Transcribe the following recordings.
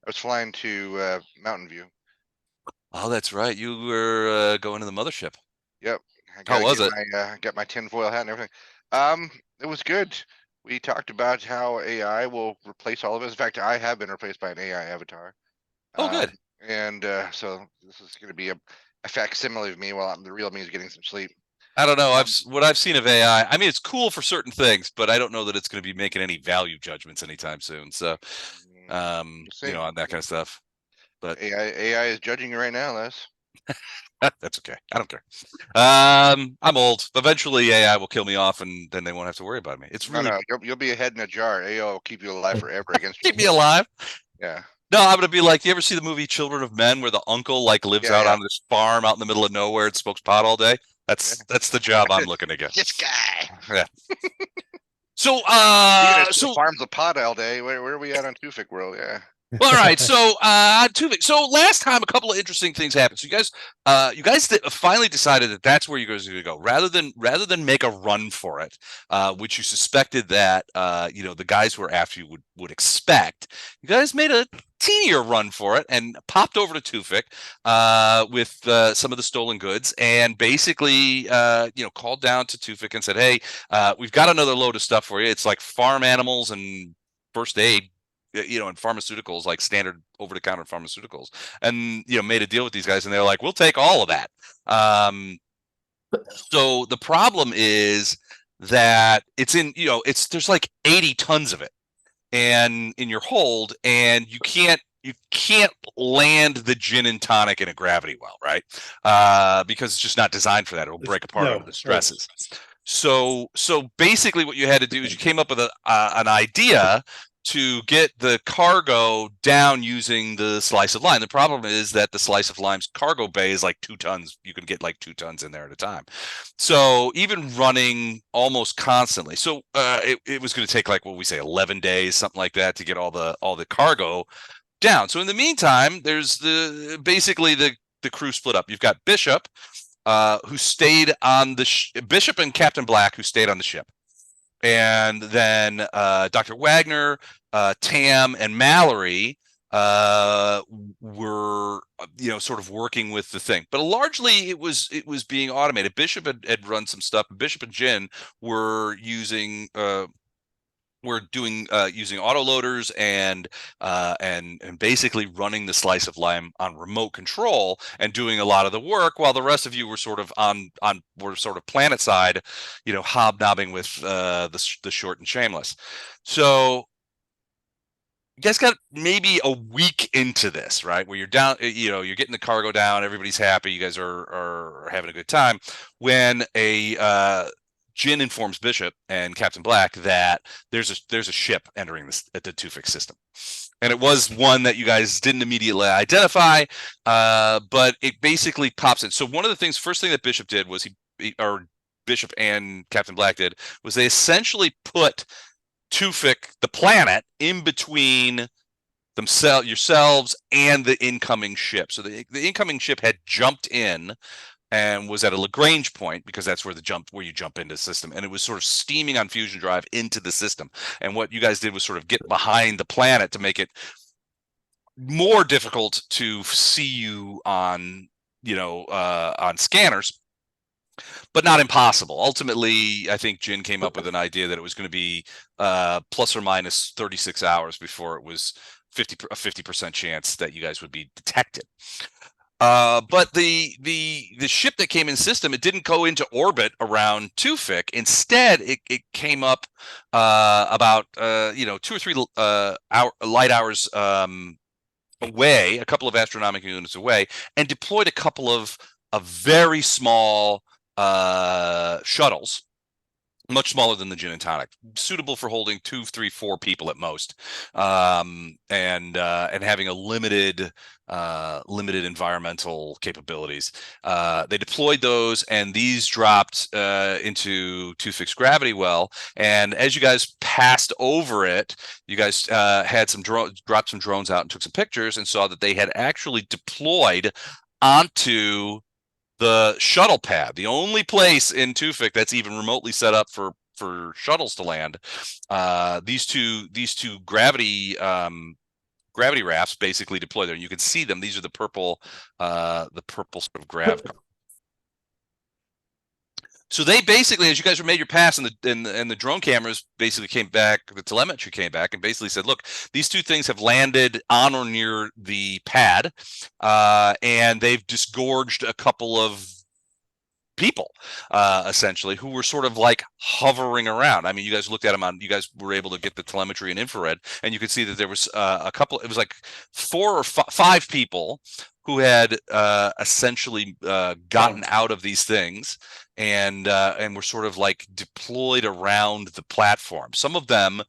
I was flying to Mountain View. Oh, that's right. You were going to the mothership. Yep, I got How to was get it? my tinfoil hat and everything. It was good. We talked about how AI will replace all of us. In fact, I have been replaced by an AI avatar. Oh, Um, good. and so this is going to be a facsimile of me while the real me is getting some sleep. I don't know. Um, What I've seen of AI. I mean, it's cool for certain things, but I don't know that it's going to be making any value judgments anytime soon. So, we'll see. on that kind of stuff. But AI is judging you right now, Les. that's okay. I don't care. I'm old. Eventually, AI will kill me off, and then they won't have to worry about me. It's No, really no, you'll be a head in a jar. AI will keep you alive forever against your keep me will. alive. Yeah, No, I'm gonna be like, you ever see the movie Children of Men, where the uncle like lives yeah, out yeah, on this farm out in the middle of nowhere and smokes pot all day? yeah. That's the job I'm looking to get. This guy. Yeah. So, You gonna so farms a pot all day. Where are we at on Tewfik World? Yeah. all right, so Tuvik. So last time, a couple of interesting things happened. So you guys finally decided that that's where you guys are going to go, rather than make a run for it, which you suspected that the guys who were after you would expect. You guys made a teenier run for it and popped over to Tuvik with some of the stolen goods, and basically called down to Tuvik and said, "Hey, we've got another load of stuff for you. It's like farm animals and first aid, and pharmaceuticals, like standard over-the-counter pharmaceuticals, and made a deal with these guys, and they're like, we'll take all of that. So the problem is that there's like 80 tons of it and in your hold, and you can't land the gin and tonic in a gravity well, right? Because it's just not designed for that. It'll break apart under No, the right. stresses. So basically, what you had to do is you came up with an idea to get the cargo down using the slice of lime. The problem is that the slice of lime's cargo bay is like 2 tons. You can get like 2 tons in there at a time. So even running almost constantly. So it was going to take like what we say 11 days, something like that, to get all the cargo down. So in the meantime, there's basically the crew split up. You've got Bishop, who stayed on the Bishop and Captain Black, who stayed on the ship, and then Dr. Wagner, Tam, and Mallory were sort of working with the thing, but largely it was being automated. Bishop had run some stuff. Bishop and Jin were using we're doing using autoloaders and basically running the slice of lime on remote control and doing a lot of the work, while the rest of you were sort of were sort of planet side, hobnobbing with the short and shameless. So you guys got maybe a week into this, right? Where you're down, you're getting the cargo down, everybody's happy, you guys are having a good time, when a Jin informs Bishop and Captain Black that there's a ship entering the Tewfik system, and it was one that you guys didn't immediately identify, but it basically pops in. So one of the things, first thing that Bishop did was or Bishop and Captain Black did, was they essentially put Tewfik, the planet, in between yourselves and the incoming ship. So the incoming ship had jumped in and was at a Lagrange point, because that's where you jump into the system, and it was sort of steaming on fusion drive into the system. And what you guys did was sort of get behind the planet to make it more difficult to see you on scanners, but not impossible. Ultimately, I think Jin came up with an idea that it was going to be plus or minus 36 hours before it was a 50% chance that you guys would be detected. But the ship that came in system, it didn't go into orbit around Tewfik. Instead, it came up about 2 or 3 light hours away, a couple of astronomical units away, and deployed a couple of very small shuttles, much smaller than the gin and tonic, suitable for holding 2, 3, 4 people at most, and having a limited environmental capabilities. They deployed those, and these dropped into Tewfik's gravity well. And as you guys passed over it, you guys had dropped some drones out and took some pictures, and saw that they had actually deployed onto the shuttle pad, the only place in Tewfik that's even remotely set up for shuttles to land. These two gravity gravity rafts basically deploy there. You can see them. These are the purple sort of grav. So they basically, as you guys were made your pass, and the drone cameras basically came back, the telemetry came back, and basically said, look, these two things have landed on or near the pad, and they've disgorged a couple of people, essentially, who were sort of like hovering around. I mean, you guys looked at them you guys were able to get the telemetry and infrared, and you could see that there was a couple, it was like 4 or 5 people who had essentially gotten out of these things and were sort of like deployed around the platform. Some of them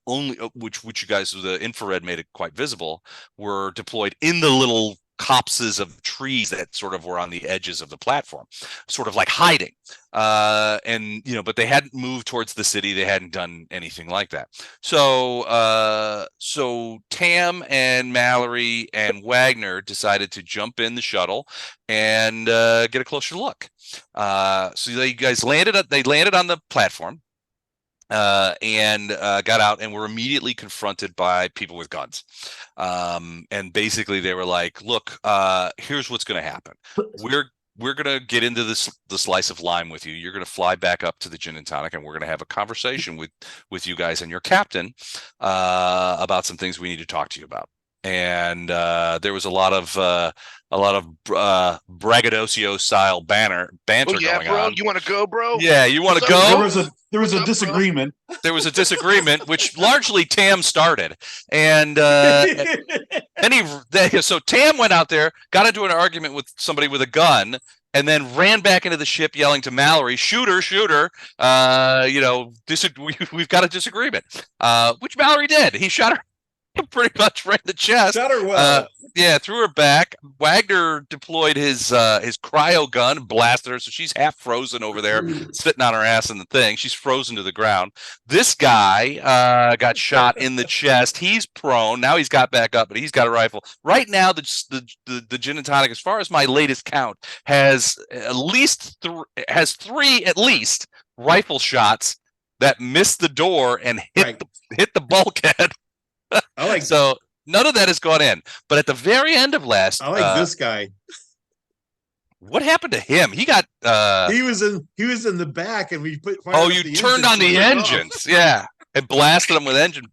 only, which you guys, the infrared made it quite visible, were deployed in the little copses of trees that sort of were on the edges of the platform, sort of like hiding. And but they hadn't moved towards the city. They hadn't done anything like that. So Tam and Mallory and Wagner decided to jump in the shuttle and get a closer look. So they guys landed on the platform. And got out and were immediately confronted by people with guns. And basically they were like, look, here's what's going to happen. We're going to get into the slice of lime with you. You're going to fly back up to the Gin and Tonic, and we're going to have a conversation with you guys and your captain about some things we need to talk to you about. And there was a lot of braggadocio style banter going bro, on. you want to go, bro? Yeah, you want to go? There was a disagreement. There was a disagreement, which largely Tam started, and so Tam went out there, got into an argument with somebody with a gun, and then ran back into the ship, yelling to Mallory, "Shoot her, shoot her!" We've got a disagreement, which Mallory did. He shot her pretty much right in the chest. Shot her well. Yeah, threw her back. Wagner deployed his cryo gun, blasted her, so she's half frozen over there, sitting on her ass in the thing. She's frozen to the ground. This guy got shot in the chest. He's prone. Now he's got back up, but he's got a rifle. Right now, the Gin and Tonic, as far as my latest count, has three at least rifle shots that missed the door and hit the bulkhead. So none of that has gone in. But at the very end of last, I like this guy. What happened to him? He got he was in the back, and we put. You turned on the engines, yeah, and blasted him with engine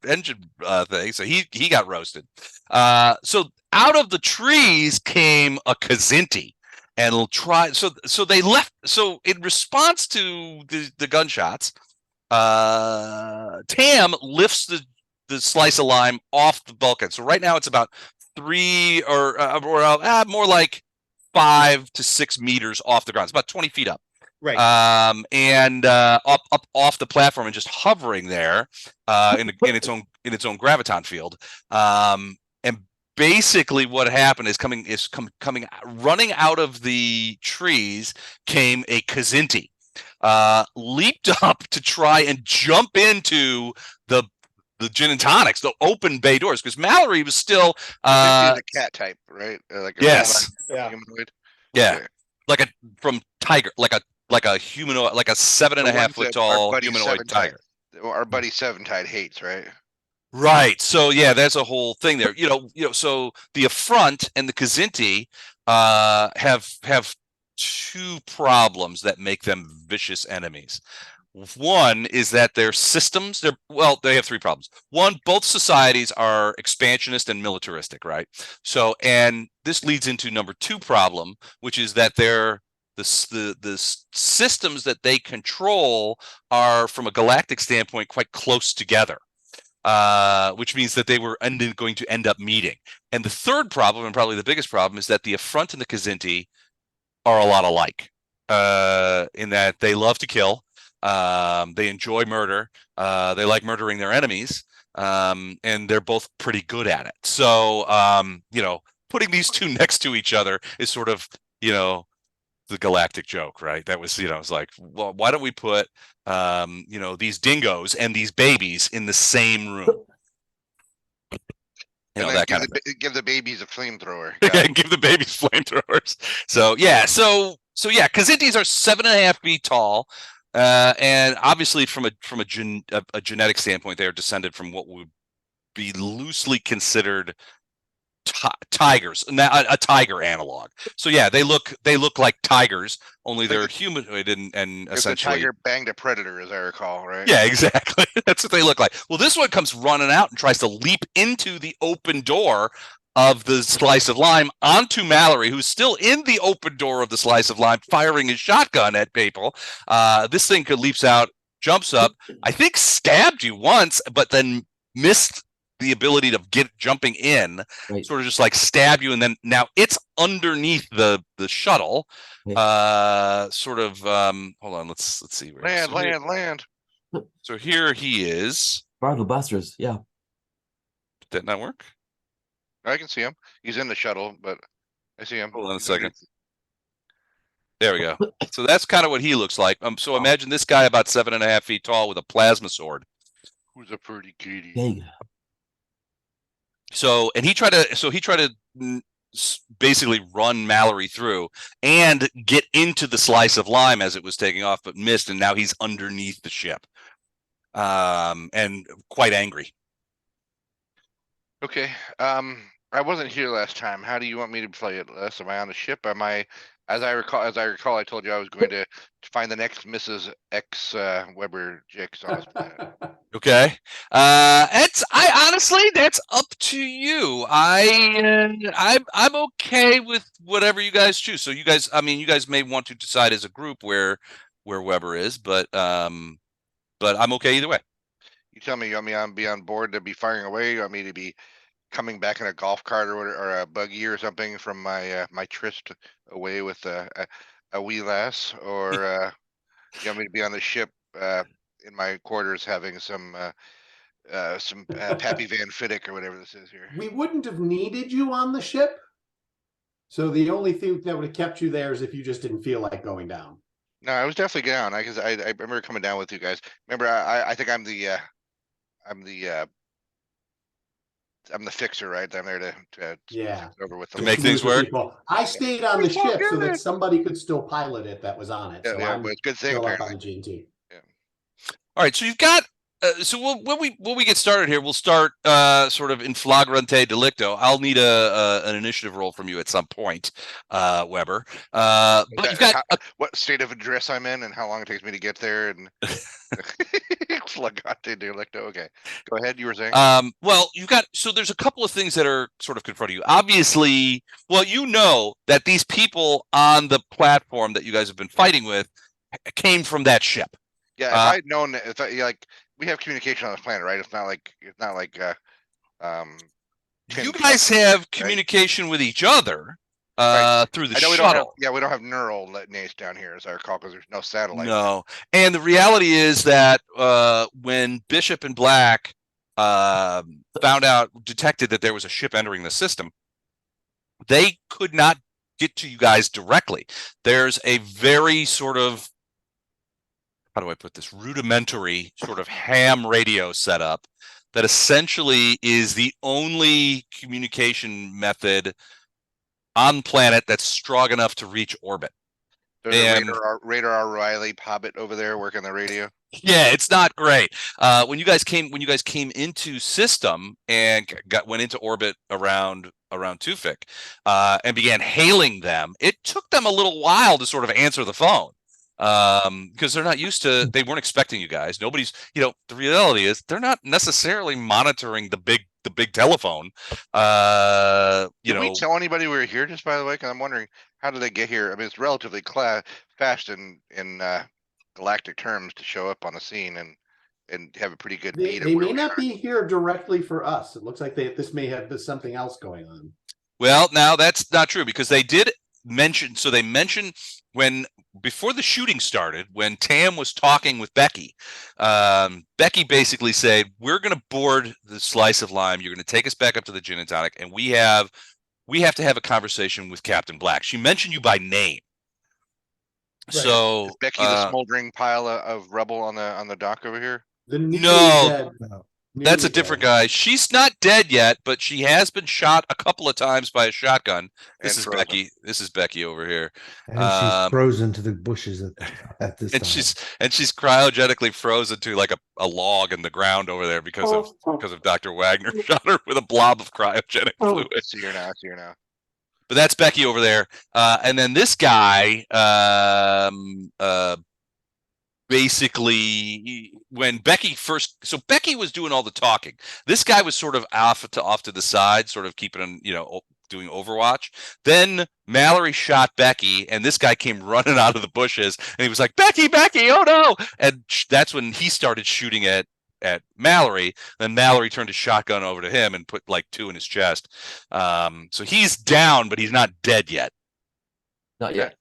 thing. So he got roasted. So out of the trees came a Kazinti, and So they left. So in response to the gunshots, Tam lifts the slice of lime off the bulkhead. So right now it's about 3 or more like 5 to 6 meters off the ground. It's about 20 feet up. Right. And up off the platform and just hovering there in its own graviton field. And basically what happened is coming running out of the trees came a Kazinti. Leaped up to try and jump into the Gin and Tonics, the open bay doors, because Mallory was still the cat type, right? Like humanoid. Yeah, Okay. from tiger, like a humanoid, like a 7.5 foot tall humanoid tiger. Our buddy Seven Tide hates, right? Right. So yeah, there's a whole thing there. So the Affront and the Kazinti have 2 problems that make them vicious enemies. One is that their systems, they have 3 problems. One, both societies are expansionist and militaristic, right? So, and this leads into number 2 problem, which is that the systems that they control are, from a galactic standpoint, quite close together. Which means that they were going to end up meeting. And the third problem, and probably the biggest problem, is that the Affront and the Kazinti are a lot alike, in that they love to kill. They enjoy murder. They like murdering their enemies, and they're both pretty good at it. So, putting these 2 next to each other is sort of, the galactic joke, right? That was, it's like, well, why don't we put, these dingoes and these babies in the same room? That kind of thing. Give the babies a flamethrower. Give the babies flamethrowers. So yeah, Kazintis are 7.5 feet tall. And obviously, from a genetic standpoint, they are descended from what would be loosely considered tigers, now a tiger analog. So yeah, they look like tigers, only they're humanoid and If the essentially. tiger banged a predator, as I recall, right? Yeah, exactly. That's what they look like. Well, this one comes running out and tries to leap into the open door of the slice of lime onto Mallory, who's still in the open door of the slice of lime, firing his shotgun at people. This thing leaps out, jumps up, I think stabbed you once, but then missed the ability to get jumping in, Right. sort of just like stab you, and then now it's underneath the shuttle. Sort of hold on, let's see. Land. So here he is. Bridal Busters, yeah. Did that not work? I can see him. He's in the shuttle, but I see him. Hold on a second. There we go. So that's kind of what he looks like. So imagine this guy about 7.5 feet tall with a plasma sword. Who's a pretty kitty? Big. So he tried to basically run Mallory through and get into the slice of lime as it was taking off, but missed, and now he's underneath the ship, and quite angry. Okay. I wasn't here last time. How do you want me to play it, Les? Am I on the ship? Am I? As I recall, I told you I was going to find the next Mrs. X Weber Jix on this planet. Okay. I honestly, that's up to you. I'm okay with whatever you guys choose. So you guys, I mean, you guys may want to decide as a group where Weber is, but I'm okay either way. You tell me. You want me to be on board to be firing away? You want me to be coming back in a golf cart or a buggy or something from my my tryst away with a wee lass, or you want me to be on the ship in my quarters having some Pappy Van Fiddick or whatever this is here. We wouldn't have needed you on the ship. So the only thing that would have kept you there is if you just didn't feel like going down. No, I was definitely down. I remember coming down with you guys. Remember, I think I'm the fixer, right? I'm there to Yeah. fix over with To the make things work. People. I stayed on the ship so that somebody could still pilot it that was on it. So yeah, I'm but it's a good thing still up apparently. on the G&T. All right, so you've got. So when we get started here, we'll start sort of in flagrante delicto. I'll need an initiative roll from you at some point, Weber. But you've got what state of address I'm in and how long it takes me to get there, and flagrante delicto. Okay, go ahead. You were saying. Well, you've got, so there's a couple of things that are sort of confronting you. Obviously, well, you know that these people on the platform that you guys have been fighting with came from that ship. Yeah, if I'd known, like we have communication on this planet, right? It's not like you guys have communication with each other through the shuttle. We don't have neural nets down here, as I recall, because there's no satellite. No, and the reality is that when Bishop and Black detected that there was a ship entering the system, they could not get to you guys directly. There's a very sort of, how do I put this, rudimentary sort of ham radio setup that essentially is the only communication method on planet that's strong enough to reach orbit. There's a radar Riley Hobbit over there working the radio. Yeah, it's not great. When you guys came into system and went into orbit around Tewfik and began hailing them, it took them a little while to sort of answer the phone. Because they're not used to, they weren't expecting you guys. Nobody's, the reality is they're not necessarily monitoring the big telephone. Did we tell anybody we were here, just by the way? Because I'm wondering, how did they get here? I mean, it's relatively fast in galactic terms to show up on the scene and have a pretty good beat. They may not be here directly for us. It looks like this may have something else going on. Well, now that's not true, because they did mention, so they mentioned before the shooting started, when Tam was talking with Becky, Becky basically said, we're going to board the slice of lime. You're going to take us back up to the gin and tonic, and we have to have a conversation with Captain Black. She mentioned you by name. Right. So is Becky the smoldering pile of rubble on the dock over here? No. That's a different guy. She's not dead yet, but she has been shot a couple of times by a shotgun. This And is frozen. Becky. This is Becky over here. And she's frozen to the bushes at this And time. she's cryogenically frozen to like a log in the ground over there because of Dr. Wagner shot her with a blob of cryogenic fluid. I see her now. But that's Becky over there. And then this guy, basically, when Becky Becky was doing all the talking. This guy was sort of off to the side, sort of keeping, doing Overwatch. Then Mallory shot Becky, and this guy came running out of the bushes, and he was like, Becky, oh no! And that's when he started shooting at Mallory. Then Mallory turned his shotgun over to him and put like 2 in his chest. So he's down, but he's not dead yet. Not yet.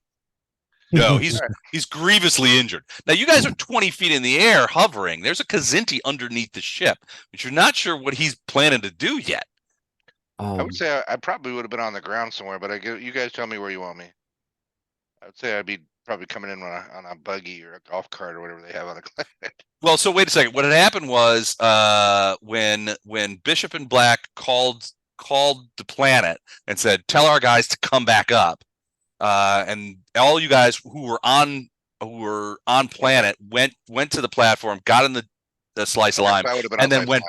No, he's grievously injured. Now you guys are 20 feet in the air hovering. There's a Kazinti underneath the ship, but you're not sure what he's planning to do yet. I would say I probably would have been on the ground somewhere, but you guys tell me where you want me. I would say I'd be probably coming in on a buggy or a golf cart or whatever they have on the planet. Well, so wait a second. What had happened was when Bishop and Black called the planet and said, "Tell our guys to come back up," and all you guys who were on planet went to the platform, got in the slice of lime, and then went.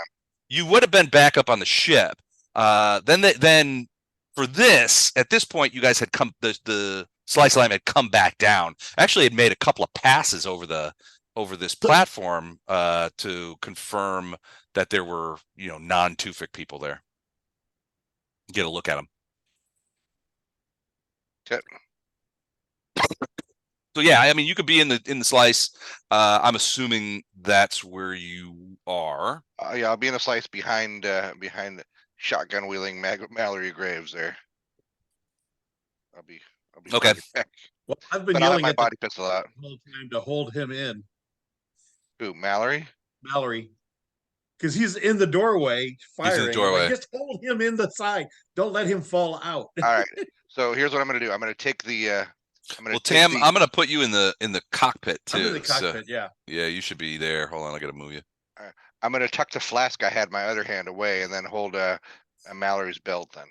You would have been back up on the ship. Then for this, at this point, you guys had come. The slice of lime had come back down. Actually, it made a couple of passes over this platform to confirm that there were non-Tewfik people there. Get a look at them. Okay. So yeah, I mean, you could be in the slice. I'm assuming that's where you are. Yeah, I'll be in the slice behind shotgun wheeling Mallory Graves there. I'll be Okay. back. Well, I've been But I'll have yelling my at body pistol out. the whole time to hold him in, Who, Mallory? Mallory, because he's in the doorway firing. He's in the doorway. Just hold him in the side. Don't let him fall out. All right. So here's what I'm gonna do. I'm gonna take the. Well, Tam, I'm gonna put you in the cockpit too. I'm in the so- cockpit, yeah. yeah, you should be there. Hold on, I gotta move you. I'm gonna tuck the flask I had my other hand away and then hold a Mallory's belt then.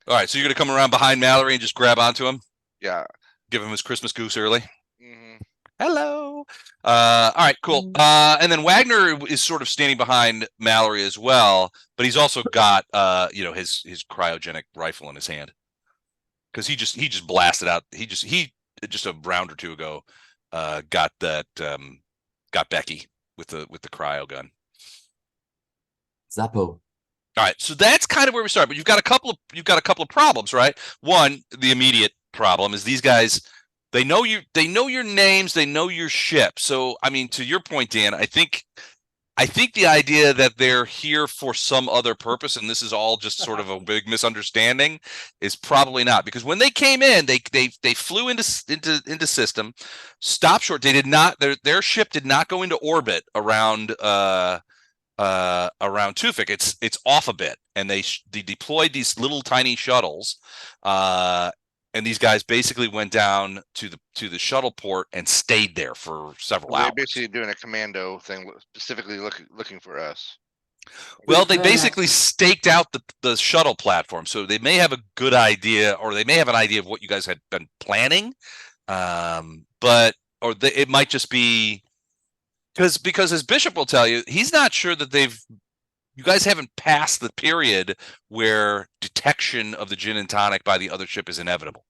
All right, so you're gonna come around behind Mallory and just grab onto him, Yeah. give him his Christmas goose early. Mhm. Hello. All right, cool. And then Wagner is sort of standing behind Mallory as well, but he's also got his cryogenic rifle in his hand because he just blasted out. He just a round or two ago got Becky with the cryo gun. Zappo. All right, so that's kind of where we start. But you've got a couple of problems, right? One, the immediate problem is these guys. They know your names, they know your ship. So, I mean, to your point, Dan, I think the idea that they're here for some other purpose and this is all just sort of a big misunderstanding is probably not, because when they came in, they flew into system, stopped short. They did not. Their ship did not go into orbit around Tewfik. It's off a bit, and they deployed these little tiny shuttles. And these guys basically went down to the shuttle port and stayed there for several hours. They're basically doing a commando thing, specifically looking for us. Well, they basically staked out the shuttle platform, so they may have a good idea, or they may have an idea of what you guys had been planning. It might just be because as Bishop will tell you, he's not sure that you guys haven't passed the period where detection of the gin and tonic by the other ship is inevitable.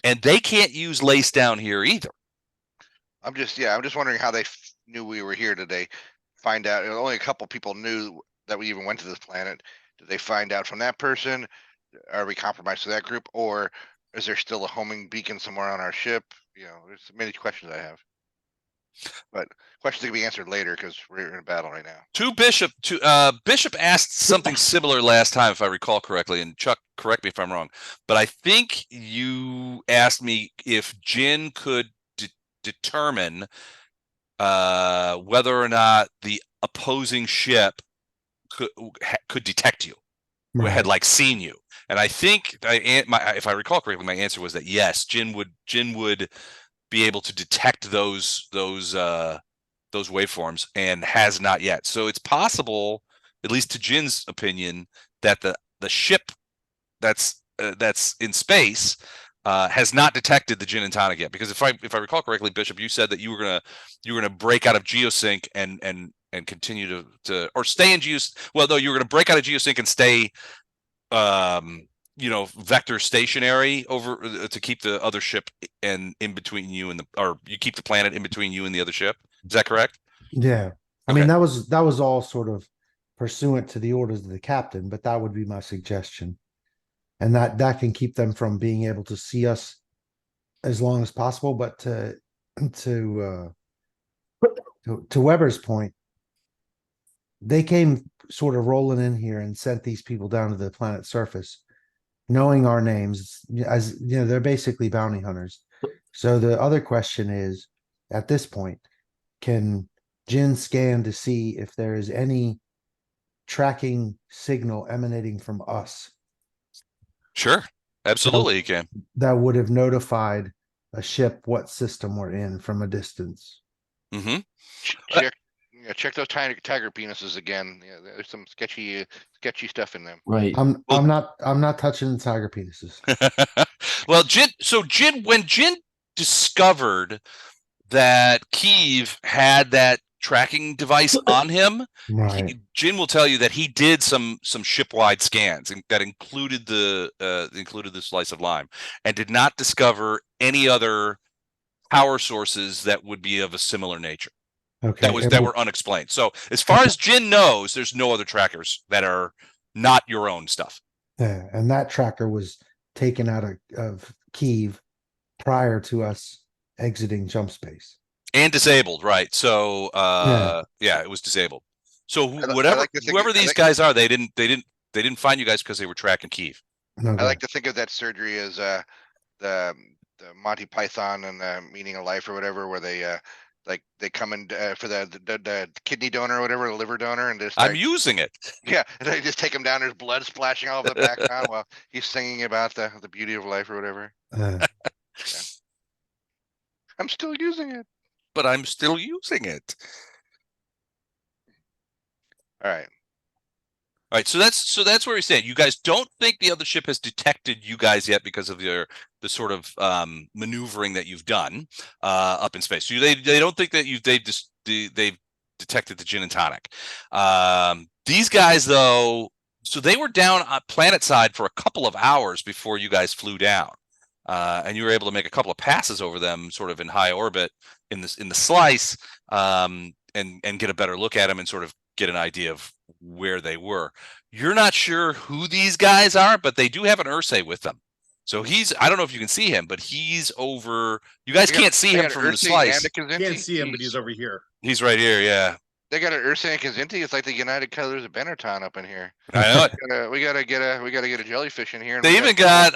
And they can't use lace down here either. I'm just wondering how they knew we were here. Did they find out? Only a couple people knew that we even went to this planet. Did they find out from that person? Are we compromised to that group? Or is there still a homing beacon somewhere on our ship? There's many questions I have. But questions can be answered later because we're in a battle right now. Bishop asked something similar last time, if I recall correctly, and Chuck, correct me if I'm wrong, but I think you asked me if Jin could determine whether or not the opposing ship could detect you, had seen you, and I think if I recall correctly, my answer was that yes, Jin would be able to detect those those waveforms and has not yet. So it's possible, at least to Jin's opinion, that the ship that's in space has not detected the gin and tonic yet. Because if I recall correctly, Bishop, you said that you were gonna break out of geosync and continue to or stay in geosync. Well, no, you were gonna break out of geosync and stay vector stationary over to keep the other ship and in between you and or you keep the planet in between you and the other ship. Is that correct? Yeah. I Okay. mean, that was all sort of pursuant to the orders of the captain, but that would be my suggestion. And that can keep them from being able to see us as long as possible. But to Weber's point, they came sort of rolling in here and sent these people down to the planet's surface, knowing our names. As you know, they're basically bounty hunters. So the other question is, at this point, can Jin scan to see if there is any tracking signal emanating from us Sure. Absolutely, you can. that would have notified a ship what system we're in from a distance? Mm-hmm. Check those tiger penises again. Yeah, there's some sketchy stuff in them. Right. I'm not touching the tiger penises. Well, when Jin discovered that Kyiv had that tracking device on him, Right. Jin will tell you that he did some ship-wide scans that included the slice of lime, and did not discover any other power sources that would be of a similar nature. Okay. That were unexplained. So as far as Jin knows, there's no other trackers that are not your own stuff. Yeah, and that tracker was taken out of Kyiv prior to us exiting jump space. And disabled, right? So yeah, it was disabled. So whoever these guys are, they didn't find you guys because they were tracking Kyiv. Okay. I like to think of that surgery as the Monty Python and Meaning of Life or whatever, where they they come in for the kidney donor or whatever, the liver donor, and I'm using it. Yeah, and they just take him down. There's blood splashing all over the background while he's singing about the beauty of life or whatever. I'm still using it. But I'm still using it. All right. All right, so that's where we stand. You guys don't think the other ship has detected you guys yet because of the sort of maneuvering that you've done up in space. So they don't think that they've detected the gin and tonic. These guys though, so they were down on planet side for a couple of hours before you guys flew down, and you were able to make a couple of passes over them, sort of in high orbit in the slice, and get a better look at them and sort of get an idea of where they were. You're not sure who these guys are, but they do have an Ursae with them. So I don't know if you can see him, but he's over. You guys can't see him from the slice. Can't see him, but he's over here. He's right here, yeah. They got an Ursae and Kazinti. It's like the United Colors of Benetton up in here. I know it. We gotta get a jellyfish in here. They even got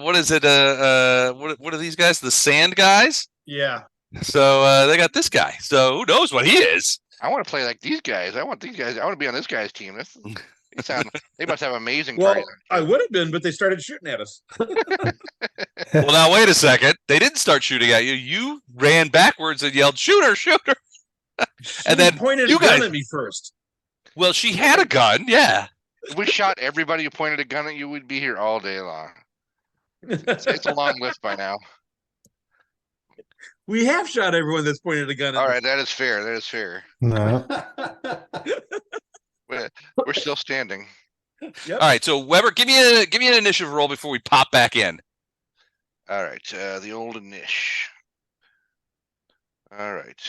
what is it? What are these guys? The sand guys? Yeah. So they got this guy. So who knows what he is? I want to play like these guys. I want to be on this guy's team. They must have amazing Well, parties. I would have been, but they started shooting at us. Well, now wait a second. They didn't start shooting at you. You ran backwards and yelled, "Shoot her! Shoot her!" And then pointed you a gun guys at me first. Well, she had a gun, yeah. If we shot everybody who pointed a gun at you, we'd be here all day long. It's a long list by now. We have shot everyone that's pointed a gun at All me. right, that is fair. That is fair. No. We're still standing. Yep. All right, so Weber, give me an initiative roll before we pop back in. All right, the old Anish. All right.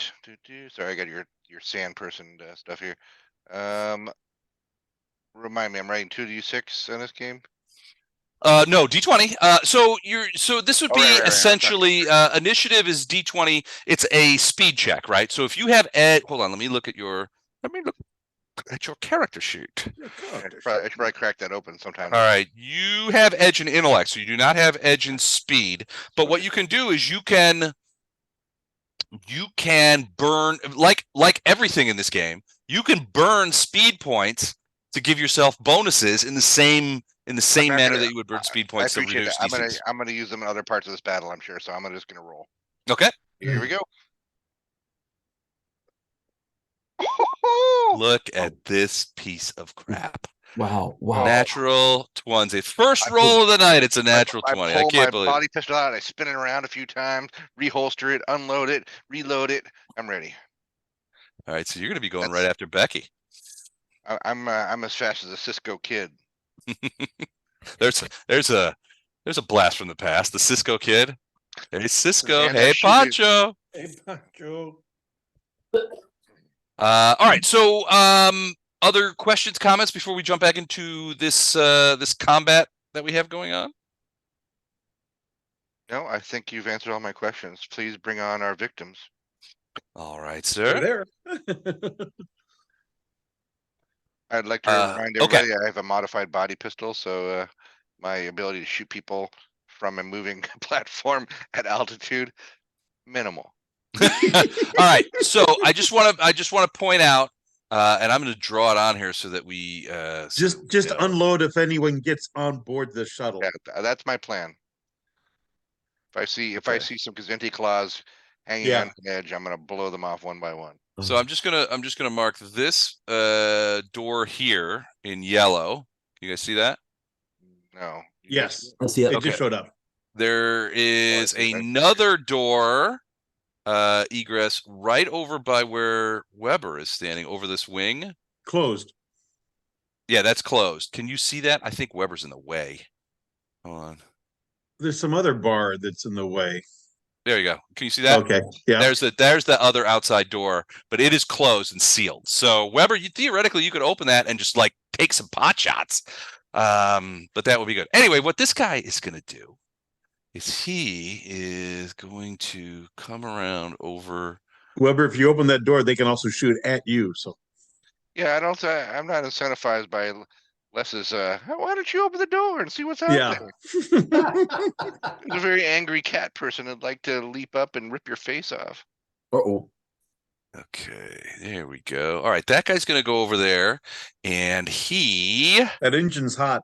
Sorry, I got your sand person stuff here. Remind me, I'm writing 2d6 in this game. No, D20. So this would be Right. essentially initiative is D20. It's a speed check, right? So if you have hold on, let me look at your character sheet. I should probably crack that open sometime. All right, you have edge and intellect, so you do not have edge and speed. But what you can do is you can burn like everything in this game. You can burn speed points to give yourself bonuses in the same manner that you would burn speed points to reduce DC. I'm gonna use them in other parts of this battle, I'm sure. So I'm just gonna roll. Okay. Here we go. Look at this piece of crap. Wow. Oh. Wow. Natural 20. First I roll of the night. It's a I natural 20. I pull my can't believe it. body pistol out. I spin it around a few times, reholster it, unload it, reload it. I'm ready. All right, so you're going to be going right That's- after Becky. I'm as fast as a Cisco kid. There's a blast from the past. The Cisco kid. Hey Cisco. And that Hey should be- Pancho. Hey, Pancho. All right. So other questions, comments before we jump back into this this combat that we have going on? No, I think you've answered all my questions. Please bring on our victims. All right, They're sir. there. I'd like to remind okay. everybody I have a modified body pistol, so my ability to shoot people from a moving platform at altitude, minimal. All right. So I just want to point out, and I'm going to draw it on here so that we Just know. unload if anyone gets on board the shuttle. Yeah, that's my plan. If I see some Kazenti claws hanging Yeah. on the edge, I'm gonna blow them off one by one. So I'm just gonna mark this door here in yellow. You guys see that? No. Yes. I see it. It Okay. just showed up. There is see that. another door egress right over by where Weber is standing over this wing. Closed. Yeah, that's closed. Can you see that? I think Weber's in the way. Hold on. There's some other bar that's in the way. There you go. Can you see that? Okay. Yeah. There's the other outside door, but it is closed and sealed. So Weber, theoretically you could open that and just like take some pot shots. But that would be good. Anyway, what this guy is gonna do is he is going to come around over. Weber, if you open that door, they can also shoot at you. So Yeah, I'm not incentivized by Les's why don't you open the door and see what's out yeah. there? There's a very angry cat person that'd like to leap up and rip your face off. Uh-oh. Okay, there we go. All right, that guy's gonna go over there, and he. That engine's hot.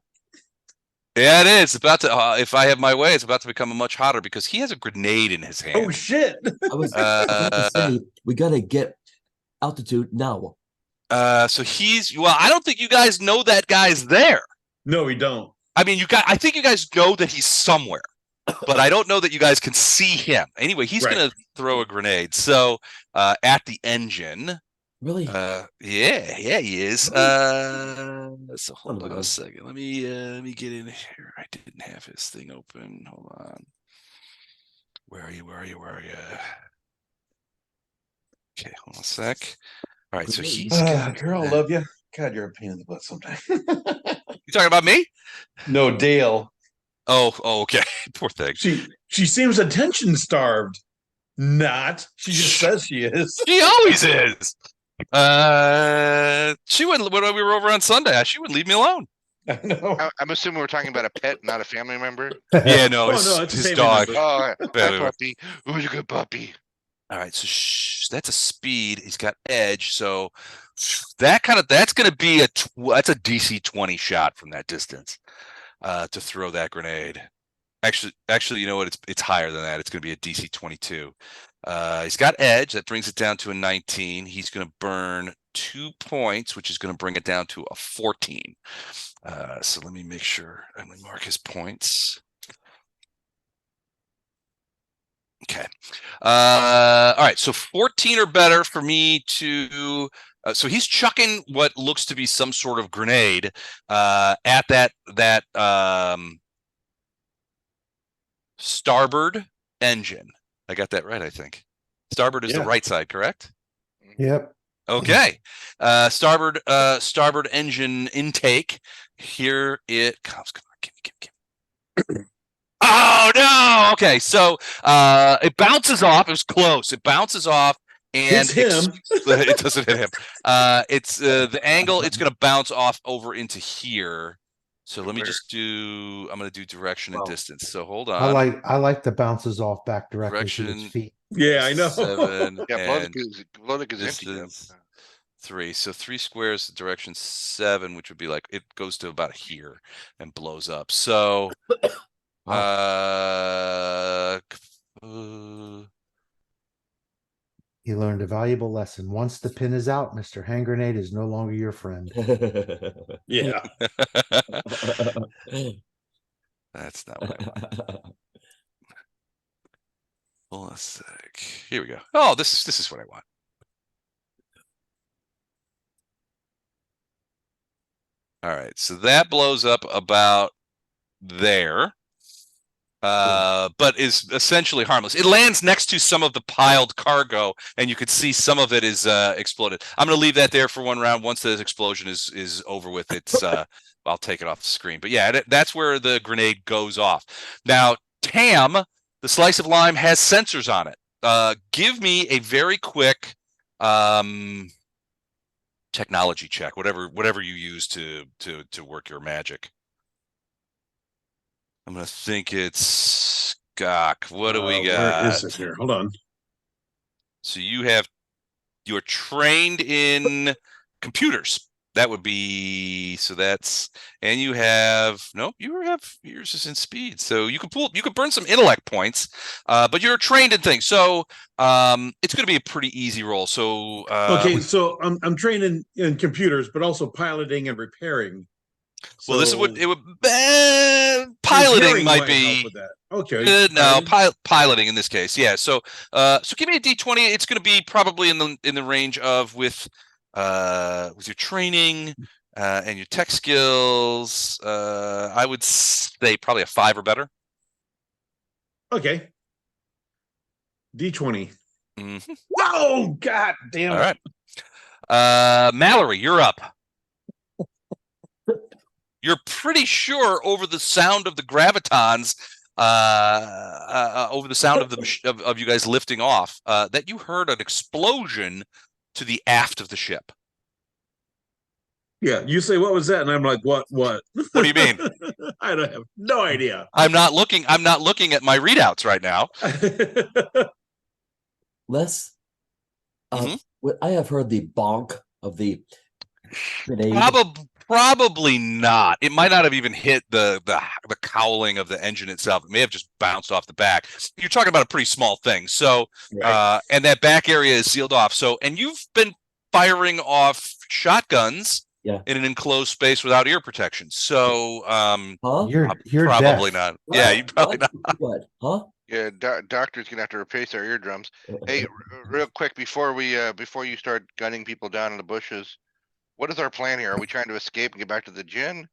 Yeah, it is. It's about to. If I have my way, it's about to become much hotter because he has a grenade in his hand. Oh shit. I was about to say we gotta get altitude now. So he's. Well, I don't think you guys know that guy's there. No, we don't. I mean, I think you guys know that he's somewhere, but I don't know that you guys can see him. Anyway, he's Right. gonna throw a grenade. So at the engine. Really? Yeah, he is. So hold on a second. Let me get in here. I didn't have his thing open. Hold on. Where are you? Okay, hold on a sec. All right, so he's got girl, that. love you. God, you're a pain in the butt sometimes. You talking about me? No, Dale. Oh, okay. Poor thing. She seems attention starved. Not. She just says she is. She always is. She wouldn't when we were over on Sunday. She wouldn't leave me alone. I know. I'm assuming we're talking about a pet, not a family member. Yeah, no, Oh, it's no, it's a his family dog. member. Oh, Family hi, puppy. Who's a good puppy? All right, so that's a speed. He's got edge, so that's going to be that's a DC 20 shot from that distance to throw that grenade. Actually, you know what? It's higher than that. It's going to be a DC 22. He's got edge. That brings it down to a 19. He's going to burn 2 points, which is going to bring it down to a 14. So let me make sure. Let me mark his points. Okay. All right. So 14 or better for me to. So he's chucking what looks to be some sort of grenade at that starboard engine. I got that right, I think. Starboard is the right side, correct? Yep. Okay. Starboard engine intake. Here it comes. Come on, give me. Oh no! Okay, so it bounces off. It was close. It bounces off, and It's him. it doesn't hit him. It's the angle. It's going to bounce off over into here. So let me just do. I'm going to do direction and distance. So hold on. I like the bounces off back directly to its Direction. feet. Yeah, I know. 7 Yeah, and blow the Kazenti distance up. 3. So 3 squares, direction 7, which would be like it goes to about here and blows up. So. He learned a valuable lesson. Once the pin is out, Mr. Hand Grenade is no longer your friend. Yeah. That's not what I want. Hold on a sec. Here we go. Oh, this is what I want. All right, so that blows up about there. But is essentially harmless. It lands next to some of the piled cargo, and you could see some of it is exploded. I'm going to leave that there for one round. Once the explosion is over with, it's I'll take it off the screen. But yeah, that's where the grenade goes off. Now, Tam, the slice of lime has sensors on it. Give me a very quick technology check, whatever you use to work your magic. I'm gonna think it's Gok. What do we got? Where is it here? Hold on. So you're trained in computers. That would be and you have yours is in speed. So you can burn some intellect points, but you're trained in things. So it's gonna be a pretty easy roll. So Okay, so I'm trained in computers, but also piloting and repairing. Well, this is what So it would. Piloting repairing might help be. with that. Okay. No, piloting. piloting in this case, yeah. So give me a D20. It's going to be probably in the range of with your training and your tech skills. I would say probably a 5 or better. Okay. D20. Mm-hmm. Whoa! God damn All it! right, Mallory, you're up. You're pretty sure over the sound of the gravitons, over the sound of of you guys lifting off, that you heard an explosion to the aft of the ship. Yeah, you say what was that, and I'm like, what? What? What do you mean? I don't have no idea. I'm not looking at my readouts right now. Les, Mhm. I have heard the bonk of the grenade. Probably not. It might not have even hit the cowling of the engine itself. It may have just bounced off the back. You're talking about a pretty small thing. So, Right. and that back area is sealed off. So, and you've been firing off shotguns Yeah. in an enclosed space without ear protection. So, Huh? You're probably deaf. not. Yeah, you probably What? not. What? Huh? Yeah, doctor's gonna have to replace our eardrums. Hey, real quick before you start gunning people down in the bushes, what is our plan here? Are we trying to escape and get back to the gin?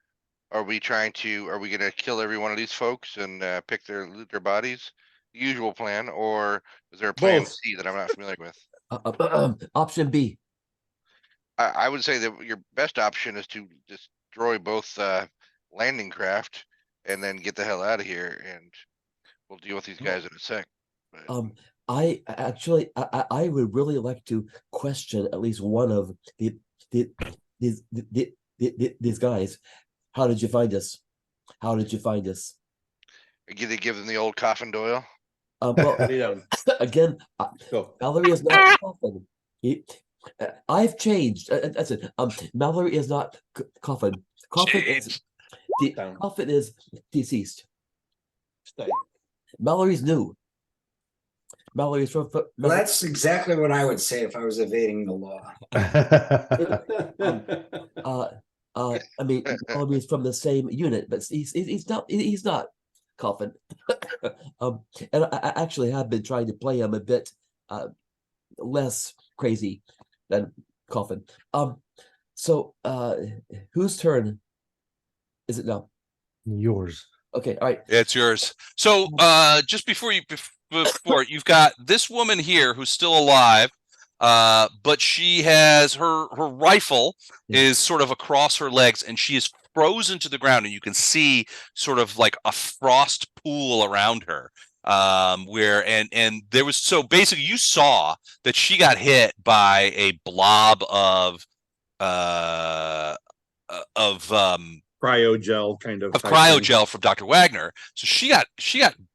Are we gonna kill every one of these folks and loot their bodies? Usual plan, or is there a plan Both. C that I'm not familiar with? Option B. I would say that your best option is to destroy both landing craft and then get the hell out of here, and we'll deal with these guys in a sec. But I actually I would really like to question at least one of these guys. How did you find us? How did you find us? they give them the old coffin Doyle. Well, Lay down. again, Go. Mallory is not coffin. I've changed. That's it. Mallory is not coffin. Down. Coffin is deceased. Stay. Mallory's new. Mallory's from. Well, that's exactly what I would say if I was evading the law. I mean, Mallory's from the same unit, but he's not coffin. And I actually have been trying to play him a bit less crazy than coffin. So whose turn is it now? Yours. Okay, all right. It's yours. So, just before you've got this woman here who's still alive, but she has her rifle is sort of across her legs, and she is frozen to the ground, and you can see sort of like a frost pool around her. Where and there was, so basically you saw that she got hit by a blob of Cryogel kind of type cryogel from Dr. Wagner. So she got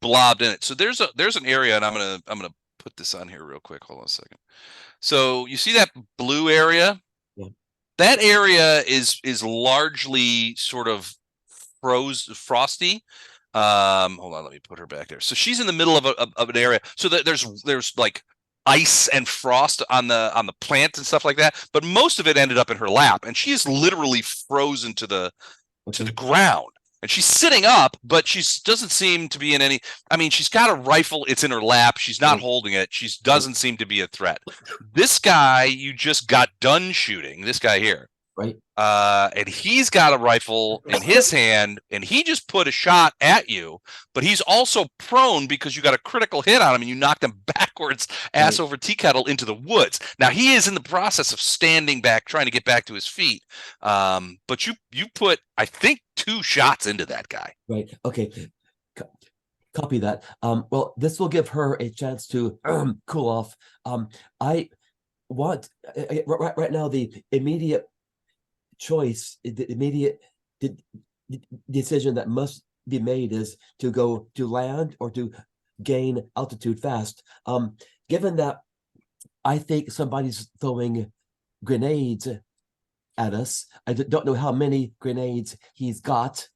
blobbed in it. So there's an area, and I'm gonna put this on here real quick. Hold on a second. So you see that blue area? Yeah. That area is largely sort of frosty. Hold on, let me put her back there. So she's in the middle of an area. So that there's like ice and frost on the plant and stuff like that, but most of it ended up in her lap, and she is literally frozen to the ground. And she's sitting up, but she doesn't seem to be in any. I mean, she's got a rifle. It's in her lap. She's not holding it. She doesn't seem to be a threat. This guy you just got done shooting, this guy here, Right. and he's got a rifle in his hand, and he just put a shot at you, but he's also prone because you got a critical hit on him, and you knocked him backwards, ass over tea kettle, into the woods. Now he is in the process of standing back, trying to get back to his feet. But you put, I think, 2 shots into that guy. Right. Okay. Copy that. Well, this will give her a chance to cool off. I want right now the immediate choice, the immediate decision that must be made is to go to land or to gain altitude fast. Given that I think somebody's throwing grenades at us, I don't know how many grenades he's got.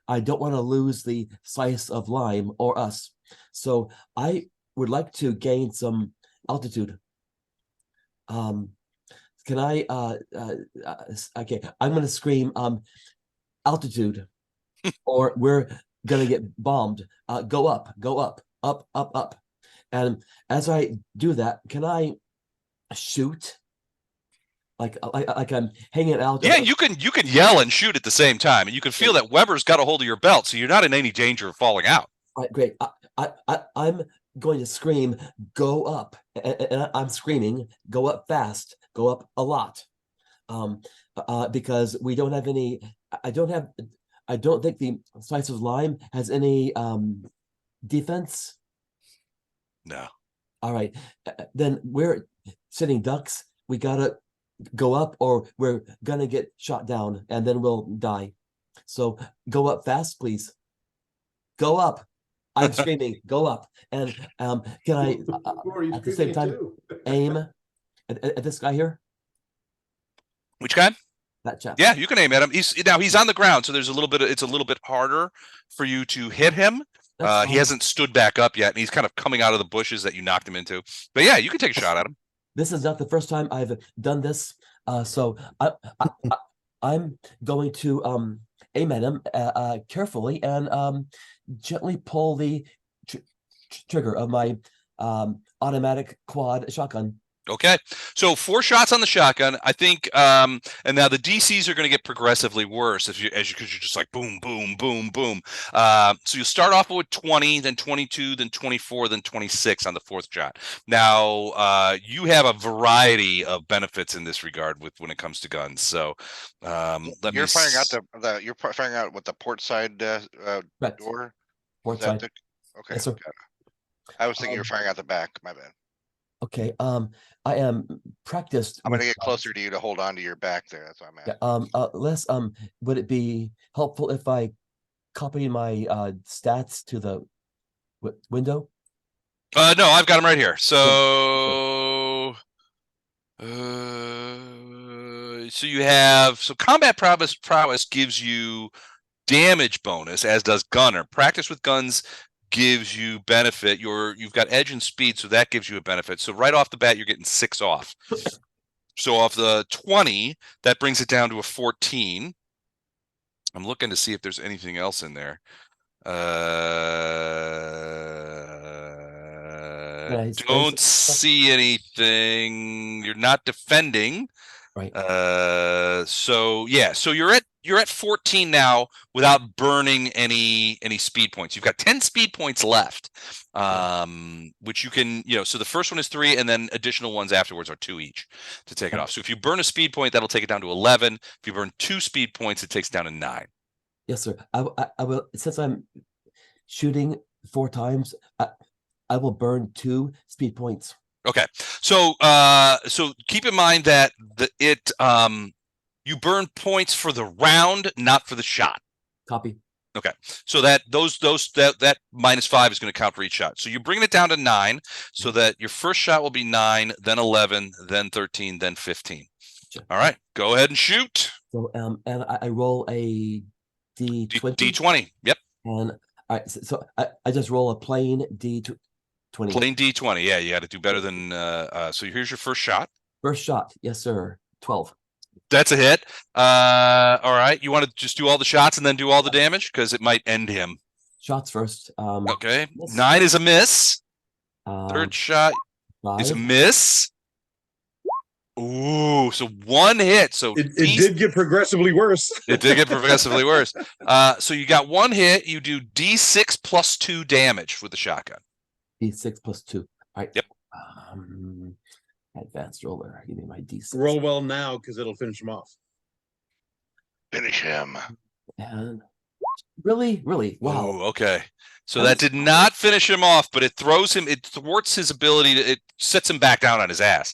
I don't want to lose the slice of lime or us. So I would like to gain some altitude. Can I, okay, I'm going to scream altitude or we're going to get bombed. Go up, up, up, up. And as I do that, can I shoot? Like I'm hanging out. Yeah, you can yell and shoot at the same time, and you can feel that Weber's got a hold of your belt, so you're not in any danger of falling out. All right, great. I'm going to scream, go up, and I'm screaming, go up fast, go up a lot, because we don't have any. I don't think the slice of lime has any defense. No. All right, then we're sitting ducks. We gotta go up, or we're gonna get shot down, and then we'll die. So go up fast, please. Go up. I'm screaming, go up. And can I, at the same time, aim at this guy here? Which guy? That chap. Yeah, you can aim at him. He's on the ground, so there's it's a little bit harder for you to hit him. He hasn't stood back up yet, and he's kind of coming out of the bushes that you knocked him into. But yeah, you can take a shot at him. This is not the first time I've done this, so I'm going to aim at him carefully and gently pull the trigger of my automatic quad shotgun. Okay, so 4 shots on the shotgun. I think, and now the DCs are going to get progressively worse because you're just like boom, boom, boom, boom. So you'll start off with 20, then 22, then 24, then 26 on the 4th shot. Now you have a variety of benefits in this regard when it comes to guns. So you're firing out you're firing out with the port side door. Port side. Okay. Yes, sir. I was thinking you were firing out the back. My bad. Okay. I am practiced. I'm gonna get closer to you to hold on to your back there. That's what I'm at. Yeah, Les, would it be helpful if I copy my stats to the window? No, I've got them right here. So, so you have combat prowess gives you damage bonus, as does gunner. Practice with guns gives you benefit. You've got edge and speed, so that gives you a benefit. So right off the bat, you're getting 6 off. So off the 20, that brings it down to a 14. I'm looking to see if there's anything else in there. Don't see anything. You're not defending. Right. So yeah, so you're at 14 now without burning any speed points. You've got 10 speed points left, which you can, so the first one is 3, and then additional ones afterwards are 2 each to take it off. So if you burn a speed point, that'll take it down to 11. If you burn 2 speed points, it takes it down to 9. Yes, sir. I will, since I'm shooting 4 times, I will burn 2 speed points. Okay, so keep in mind that you burn points for the round, not for the shot. Copy. Okay, so that -5 is going to count for each shot. So you're bringing it down to 9, so that your first shot will be 9, then 11, then 13, then 15. Sure. All right, go ahead and shoot. So and I roll a D20. D20. Yep. And all right, so I just roll a plain D20. 20. Plain D20. Yeah, you got to do better than. So here's your first shot. First shot. Yes, sir. 12. That's a hit. All right. You want to just do all the shots and then do all the damage because it might end him. Shots first. Okay. Miss. 9 is a miss. Third Um, shot is a 5. miss. Ooh, so 1 hit. So It did get progressively worse. It did get progressively worse. So you got 1 hit. You do D6 plus 2 damage with the shotgun. D6 plus 2. All right. Yep. Advanced roller. Give me my D6. Roll well now because it'll finish him off. Finish him. And really? Wow. Ooh, okay. So That that is- did not finish him off, but it throws him. It thwarts his ability to. It sets him back down on his ass.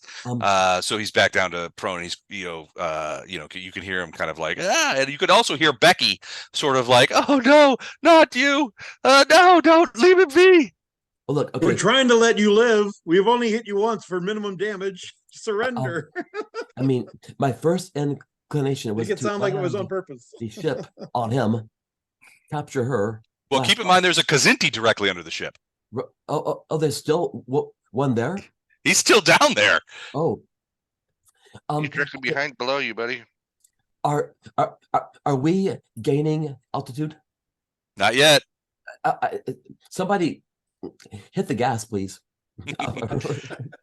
So he's back down to prone. He's you can hear him kind of like and you could also hear Becky sort of like, oh no, not you, no, don't leave him be. Oh, look. We're Okay. trying to let you live. We've only hit you once for minimum damage. Surrender. I mean, my first inclination was Make it to sound like it was on land purpose. the ship on him, capture her. Well, blast keep in off. mind there's a Kazinti directly under the ship. Oh, there's still one there. He's still down there. Oh, He's directly behind, below you, buddy. are we gaining altitude? Not yet. Somebody hit the gas, please. right,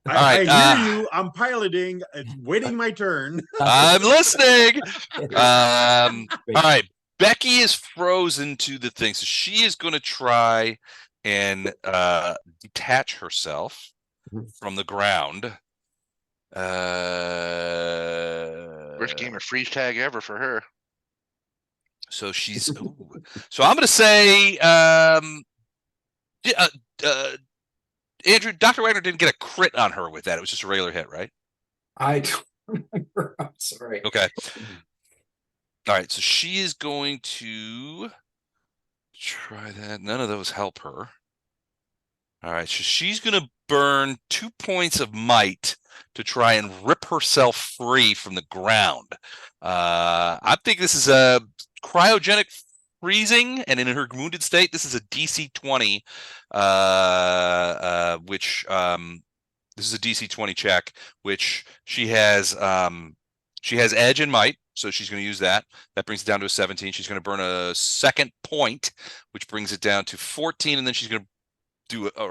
I hear you. I'm piloting. It's waiting my turn. I'm listening. Great. All right. Becky is frozen to the thing. So she is going to try and detach herself from the ground. Worst game of freeze tag ever for her. So she's. So I'm going to say, Andrew, Dr. Wagner didn't get a crit on her with that. It was just a regular hit, right? I don't remember. I'm sorry. Okay. All right. So she is going to try that. None of those help her. All right. So she's going to burn 2 points of might to try and rip herself free from the ground. I think this is a cryogenic freezing, and in her wounded state, this is a DC 20, which this is a DC 20 check, which she has edge and might, so she's going to use that. That brings it down to a 17. She's going to burn a second point, which brings it down to 14, and then she's going to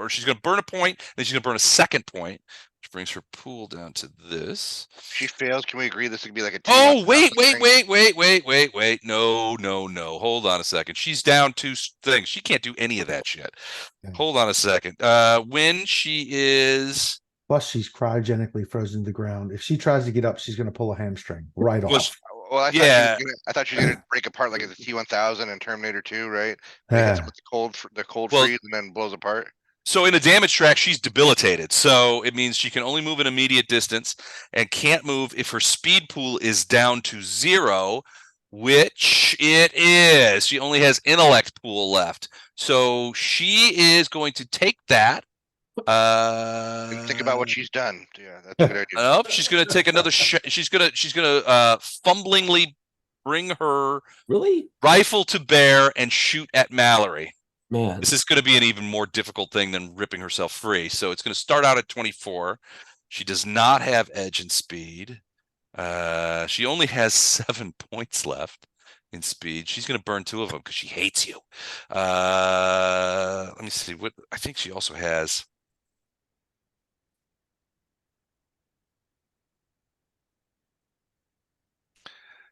she's going to burn a point, and then she's going to burn a second point, which brings her pool down to this. If she fails, can we agree this could be like a Oh, T1 wait. thing? No. Hold on a second. She's down 2 things. She can't do any of that shit. Yeah. Hold on a second. When she is. Plus, she's cryogenically frozen to the ground. If she tries to get up, she's going to pull a hamstring right Well, off. Well, Yeah. I thought she was gonna break apart like a T1000 and Terminator 2, right? It hits Yeah. with the cold Well- freeze and then blows apart. So in a damage track, she's debilitated. So it means she can only move an immediate distance and can't move if her speed pool is down to 0, which it is. She only has intellect pool left. So she is going to take that. And think about what she's done. Yeah, that's a good idea. Nope, she's going to take another she's going to fumblingly bring her Really, rifle to bear and shoot at Mallory. man. This is going to be an even more difficult thing than ripping herself free. So it's going to start out at 24. She does not have edge and speed. She only has 7 points left in speed. She's going to burn 2 of them because she hates you. Let me see. What I think she also has.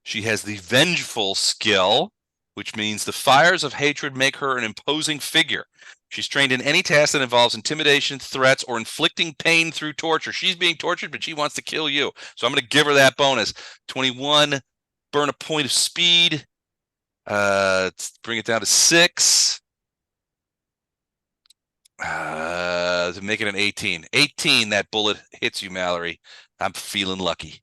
She has the vengeful skill, which means the fires of hatred make her an imposing figure. She's trained in any task that involves intimidation, threats, or inflicting pain through torture. She's being tortured, but she wants to kill you. So I'm going to give her that bonus. 21, burn a point of speed. Bring it down to 6. To make it an 18. 18, that bullet hits you, Mallory. I'm feeling lucky.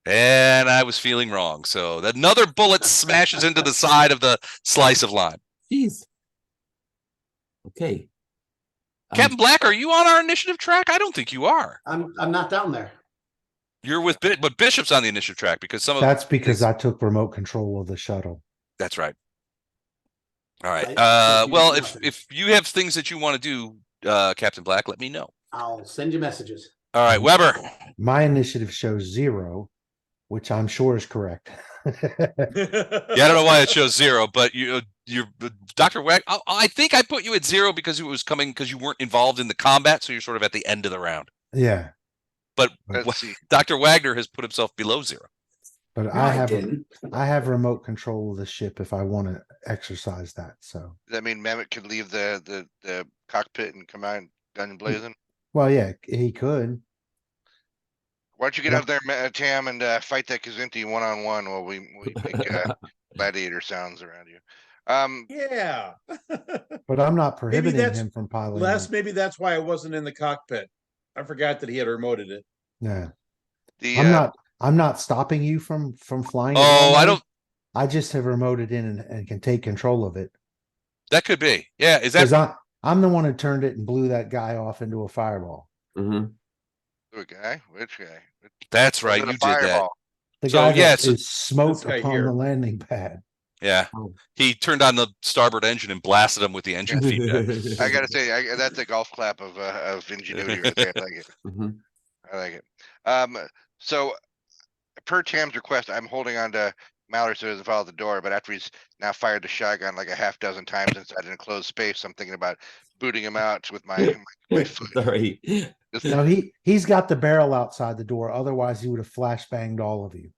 And I was feeling wrong. So another bullet smashes into the side of the slice of lime. Jeez. Okay. Captain Black, are you on our initiative track? I don't think you are. I'm not down there. You're with but Bishop's on the initiative track because some of That's because I took remote control of the shuttle. That's right. All right. I- Well, nothing. if you have things that you want to do, Captain Black, let me know. I'll send you messages. All right, Weber. My initiative shows 0, which I'm sure is correct. Yeah, I don't know why it shows 0, but you're Dr. Wag. I think I put you at 0 because it was coming because you weren't involved in the combat, so you're sort of at the end of the round. Yeah, But Let's see. Dr. Wagner has put himself below 0. but No, I I have didn't. I have remote control of the ship if I want to exercise that. So, Does that mean Mehmet could leave the cockpit and come out gun blazing? well, yeah, he could. Why don't you get Yeah. out there, Tam, and fight that Kazinti 1-on-1 while we make gladiator sounds around you. Yeah. But I'm not prohibiting that's him from piloting. Les, it. maybe that's why I wasn't in the cockpit. I forgot that he had remoted it. Yeah, the I'm not stopping you from flying. it Oh, I normally. don't. I just have remoted in and can take control of it. That could be. Yeah, is Because that? I'm the one who turned it and blew that guy off into a fireball. Mhm. guy? Which guy? That's right. Was it You a did that. fireball? The So, guy yeah, that so- is smote This guy upon here. the landing pad. Yeah, Oh. he turned on the starboard engine and blasted him with the engine feedback. I gotta say, that's a golf clap of ingenuity right there. I like it. Mhm. I like it. So per Tam's request, I'm holding on to Mallory so he doesn't follow the door, but after he's now fired the shotgun like a half dozen times inside an enclosed space, I'm thinking about booting him out with my foot. Sorry. Just- No, he's got the barrel outside the door. Otherwise, he would have flashbanged all of you.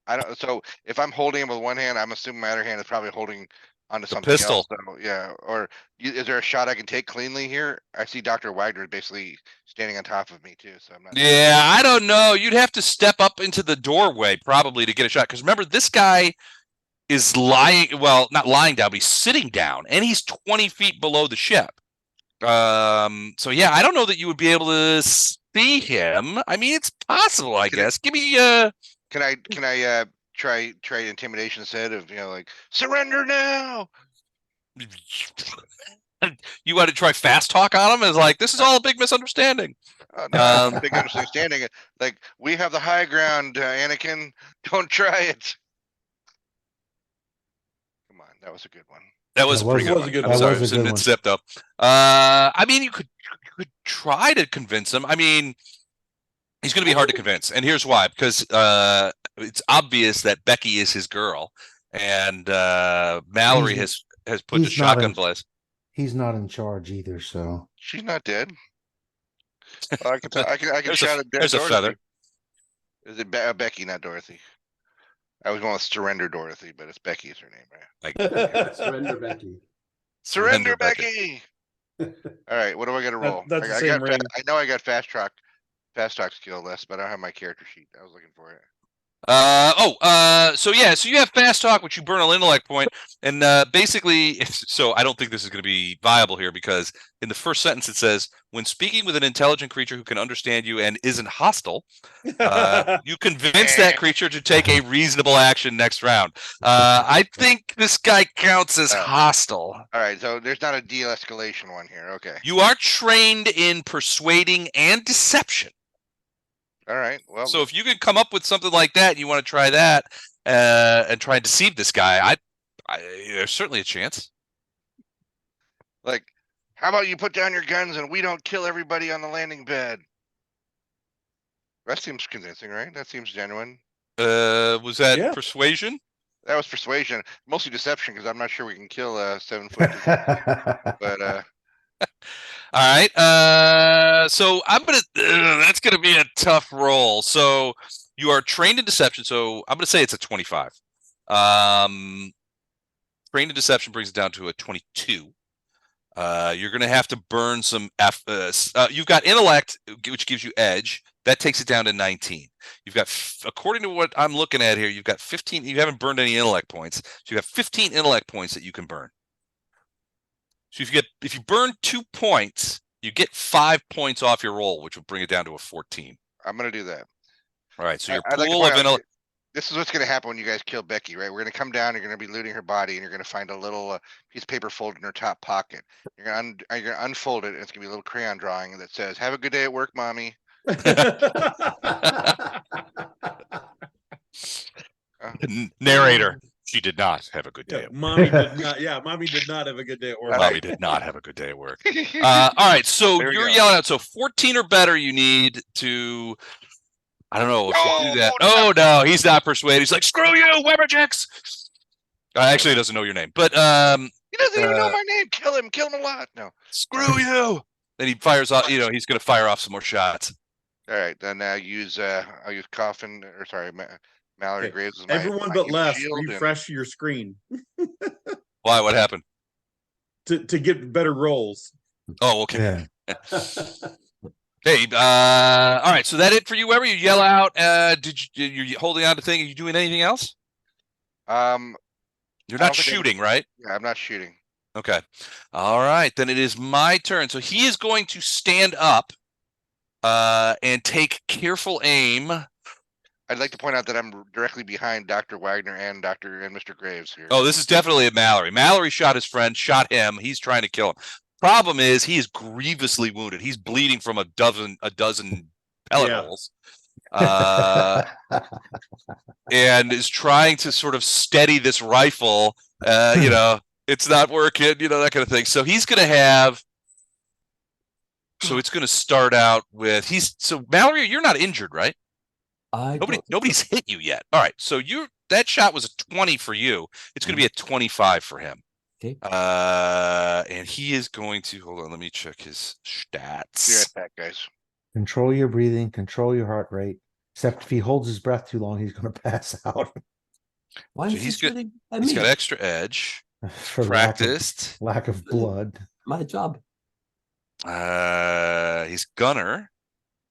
I don't. So if I'm holding him with one hand, I'm assuming my other hand is probably holding onto The something pistol. else. So, yeah. Or is there a shot I can take cleanly here? I see Dr. Wagner basically standing on top of me too. So I'm not. Yeah, I don't know. You'd have to step up into the doorway probably to get a shot. Because remember, this guy is lying. Well, not lying down, but he's sitting down, and he's 20 feet below the ship. So yeah, I don't know that you would be able to see him. I mean, it's possible, I guess. Give me Can I try intimidation instead of like surrender now? you want to try fast talk on him? Is like this is all a big misunderstanding. No, big understanding. Like we have the high ground, Anakin. Don't try it. Come on, that was a good one. That was That a pretty was- good was a one. good I'm one. sorry, That was a it good was one. mid-step though. I mean, you could try to convince him. I mean, he's going to be hard to convince, and here's why: because it's obvious that Becky is his girl, and Mallory He's- has put the he's not shotgun in- blast. He's not in charge either. So She's not dead. Well, I can There's shout a- at there's a Dorothy. feather. Is it Becky, not Dorothy? I was going with surrender Dorothy, but it's Becky is her name, right? Surrender, Becky. Surrender Becky. All right, what do I got to roll? that's the I same got ring. I know I got fast talk skill list, but I don't have my character sheet. I was looking for it. So you have fast talk, which you burn an intellect point, and basically, so I don't think this is going to be viable here because in the first sentence it says, "When speaking with an intelligent creature who can understand you and isn't hostile, you convince that creature to take a reasonable action next round." I think this guy counts as hostile. All right, so there's not a de-escalation one here. Okay. You are trained in persuading and deception. All right. Well, So if you could come up with something like that, and you want to try that and try and deceive this guy, there's certainly a chance. like, how about you put down your guns and we don't kill everybody on the landing bed? That seems convincing, right? That seems genuine. Was that Yeah. persuasion? That was persuasion, mostly deception, because I'm not sure we can kill 7 foot. But All right. So I'm gonna. That's gonna be a tough roll. So you are trained in deception. So I'm gonna say it's a 25. Trained in deception brings it down to a 22. You're gonna have to burn some you've got intellect, which gives you edge. That takes it down to 19. You've got, according to what I'm looking at here, you've got 15. You haven't burned any intellect points, so you have 15 intellect points that you can burn. So if you burn 2 points, you get 5 points off your roll, which will bring it down to a 14. I'm gonna do that. All right. So your I'd like to pool point of out, intellect. this is what's gonna happen when you guys kill Becky, right? We're gonna come down. You're gonna be looting her body, and you're gonna find a little piece of paper folded in her top pocket. You're gonna unfold it, and it's gonna be a little crayon drawing that says, "Have a good day at work, mommy." Narrator. She did not have a good day Yeah, at work. mommy did not. Yeah, mommy did not have a good day at work. Mommy did not have a good day at work. All right, so There we you're go. yelling out. So 14 or better, you need to. I don't know if you do that. No, Oh no, he's not persuaded. He's like, screw you, Weberjacks. Actually, he doesn't know your name, but He doesn't even know my name. Kill him a lot. No. screw you. Then he fires off. You know, he's going to fire off some more shots. All right, then I'll use Coffin, or sorry, Mallory Okay, Graves as my Everyone my but human Les, shield, and refresh your screen Why? What happened? to get better rolls. Oh, okay. Yeah. Hey, all right. So that it for you, Weber? You yell out. You're holding on to thing? Are you doing anything else? You're I not don't think I- shooting, right? yeah, I'm not shooting. Okay. All right. Then it is my turn. So he is going to stand up and take careful aim. I'd like to point out that I'm directly behind Dr. Wagner and Mr. Graves here. Oh, this is definitely a Mallory. Mallory shot his friend, shot him. He's trying to kill him. Problem is, he is grievously wounded. He's bleeding from a dozen pellet Yeah. holes. And is trying to sort of steady this rifle. You know, it's not working, you know, that kind of thing. So he's going to have. So it's going to start out with so Mallory, you're not injured, right? Nobody's hit you yet. All right. So that shot was a 20 for you. It's going to be a 25 for him. Okay. And he is going to hold on. Let me check his stats. Be right back, guys. Control your breathing, control your heart rate. Except if he holds his breath too long, he's going to pass out. Why So is he he's good- shooting at He's me? got extra edge. For Practiced. lack of blood. My job. He's gunner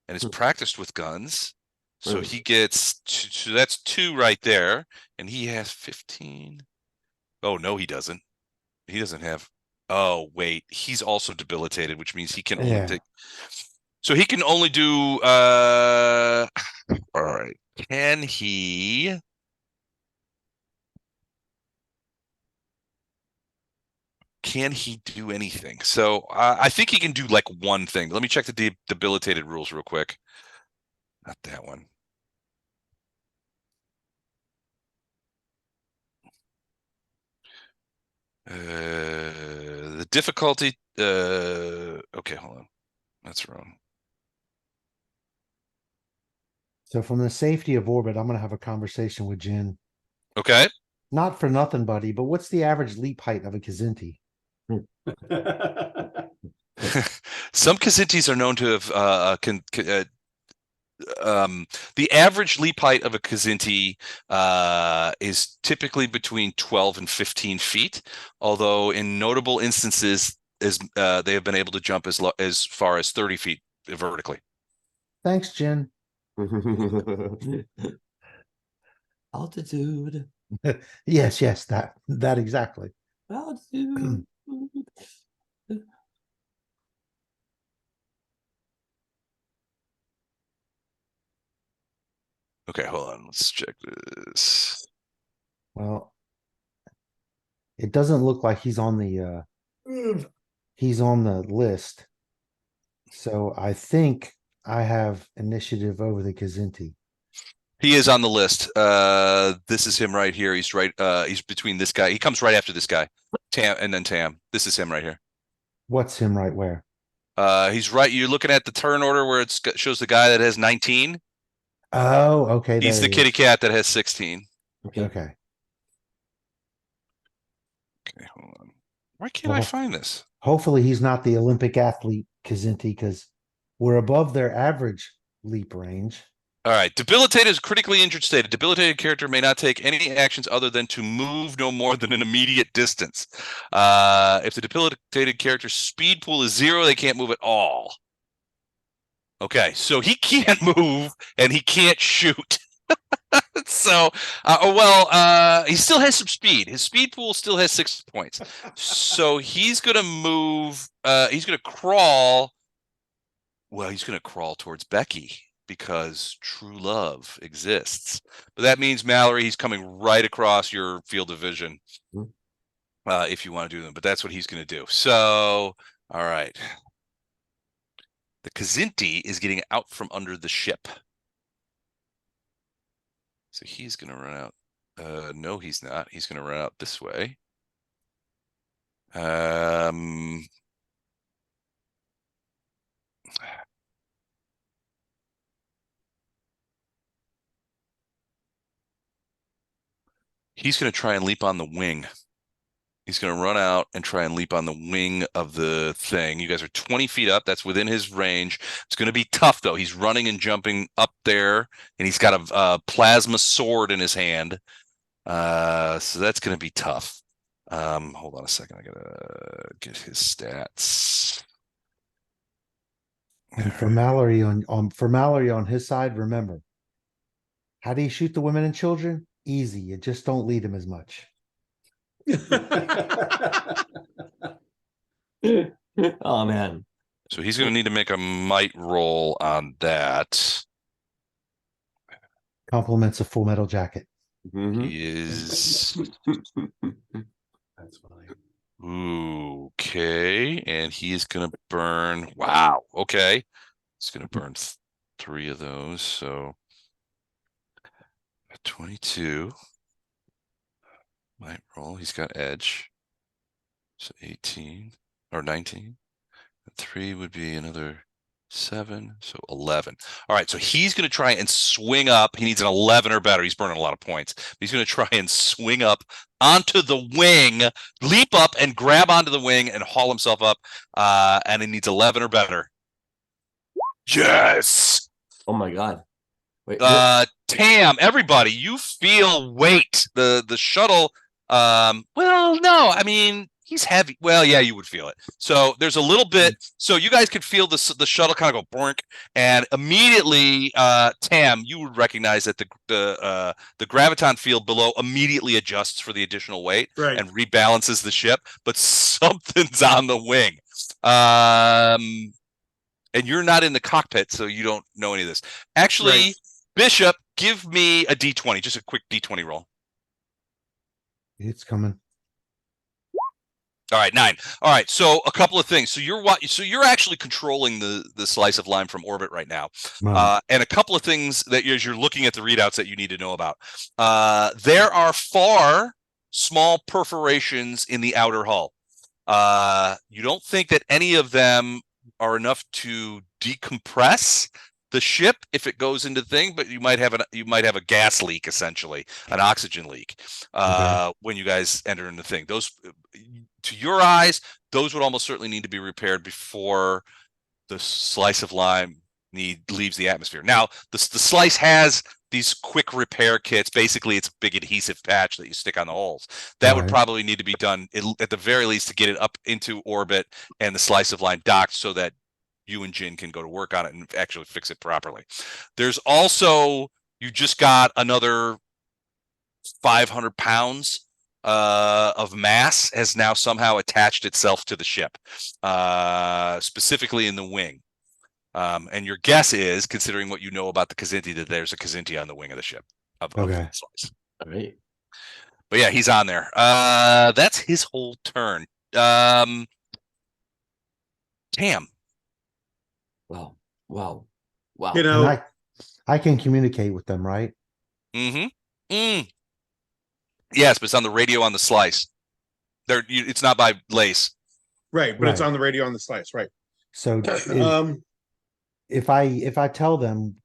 and is practiced with guns. So Mm. he gets so that's 2 right there, and he has 15. Oh no, he doesn't. He doesn't have. Oh wait, he's also debilitated, which means he can only Yeah. take. So he can only do. All right. Can he? Can he do anything? So I think he can do like one thing. Let me check the debilitated rules real quick. Not that one. The difficulty. Okay, hold on. That's wrong. So from the safety of orbit, I'm going to have a conversation with Jin. Okay. Not for nothing, buddy, but what's the average leap height of a Kazinti? Some Kazintis are known to have the average leap height of a Kazinti is typically between 12 and 15 feet, although in notable instances they have been able to jump as far as 30 feet vertically. Thanks, Jin. Altitude. Yes, that exactly. Altitude. Okay, hold on. Let's check this. Well, it doesn't look like he's on the list. So I think I have initiative over the Kazinti. He is on the list. This is him right here. He's right. He's between this guy. He comes right after this guy, Tam, and then Tam. This is him right here. What's him right where? He's right. You're looking at the turn order where it shows the guy that has 19. Oh, okay. He's there the he kitty is. cat that has 16. Okay. Okay. Okay, hold on. Why can't I Well, find this? hopefully he's not the Olympic athlete Kazinti because we're above their average leap range. All right. Debilitated is critically injured state. A debilitated character may not take any actions other than to move no more than an immediate distance. If the debilitated character's speed pool is 0, they can't move at all. Okay, so he can't move and he can't shoot. So, he still has some speed. His speed pool still has 6 points. So he's going to move. He's going to crawl. Well, he's going to crawl towards Becky because true love exists. But that means, Mallory, he's coming right across your field of vision if you want to do them. But that's what he's going to do. So, all right. The Kazinti is getting out from under the ship. So he's going to run out No, he's not. He's going to run out this way. Um, he's going to try and leap on the wing. He's going to run out and try and leap on the wing of the thing. You guys are 20 feet up. That's within his range. It's going to be tough, though. He's running and jumping up there, and he's got a plasma sword in his hand. So that's going to be tough. Hold on a second. I got to get his stats. And for Mallory on his side, remember, how do you shoot the women and children? Easy. You just don't lead them as much. Oh man. So he's going to need to make a might roll on that. Compliments of Full Metal Jacket. Mhm. He is That's funny. okay, and he is going to burn. Wow. Okay, he's going to burn 3 of those. So 22 might roll. He's got edge. So 18 or 19. 3 would be another 7, so 11. All right, so he's going to try and swing up. He needs an 11 or better. He's burning a lot of points. He's going to try and swing up onto the wing, leap up and grab onto the wing and haul himself up. And he needs 11 or better. Yes. Oh my god. Wait, Tam, everybody, you feel weight. The shuttle. Well, no, I mean, he's heavy. Well, yeah, you would feel it. So there's a little bit. So you guys could feel the shuttle kind of go boink, and immediately, Tam, you would recognize that the graviton field below immediately adjusts for the additional weight Right. and rebalances the ship. But something's on the wing. And you're not in the cockpit, so you don't know any of this. Actually, Right. Bishop, give me a D20, just a quick D20 roll. It's coming. All right, 9. All right, so a couple of things. So you're actually controlling the slice of lime from orbit right now, Right. and a couple of things that as you're looking at the readouts that you need to know about. There are 4 small perforations in the outer hull. You don't think that any of them are enough to decompress the ship if it goes into the thing, but you might have a gas leak, essentially an oxygen leak, when you guys enter in the thing. Those, to your eyes, those would almost certainly need to be repaired before the slice of lime leaves the atmosphere. Now, the slice has these quick repair kits. Basically, it's a big adhesive patch that you stick on the holes. That would Right. probably need to be done at the very least to get it up into orbit and the slice of lime docked so that you and Jin can go to work on it and actually fix it properly. There's also, you just got another 500 pounds of mass has now somehow attached itself to the ship, specifically in the wing. And your guess is, considering what you know about the Kzinti, that there's a Kzinti on the wing of the ship. Of Okay. the slice. all right. But yeah, he's on there. That's his whole turn. Tam. Wow. Wow. Wow. You And know, I can communicate with them, right? Mm-hmm. Yes, but it's on the radio on the slice. It's not by lace. right, but it's Right. on the radio on the slice, right? So if I tell them,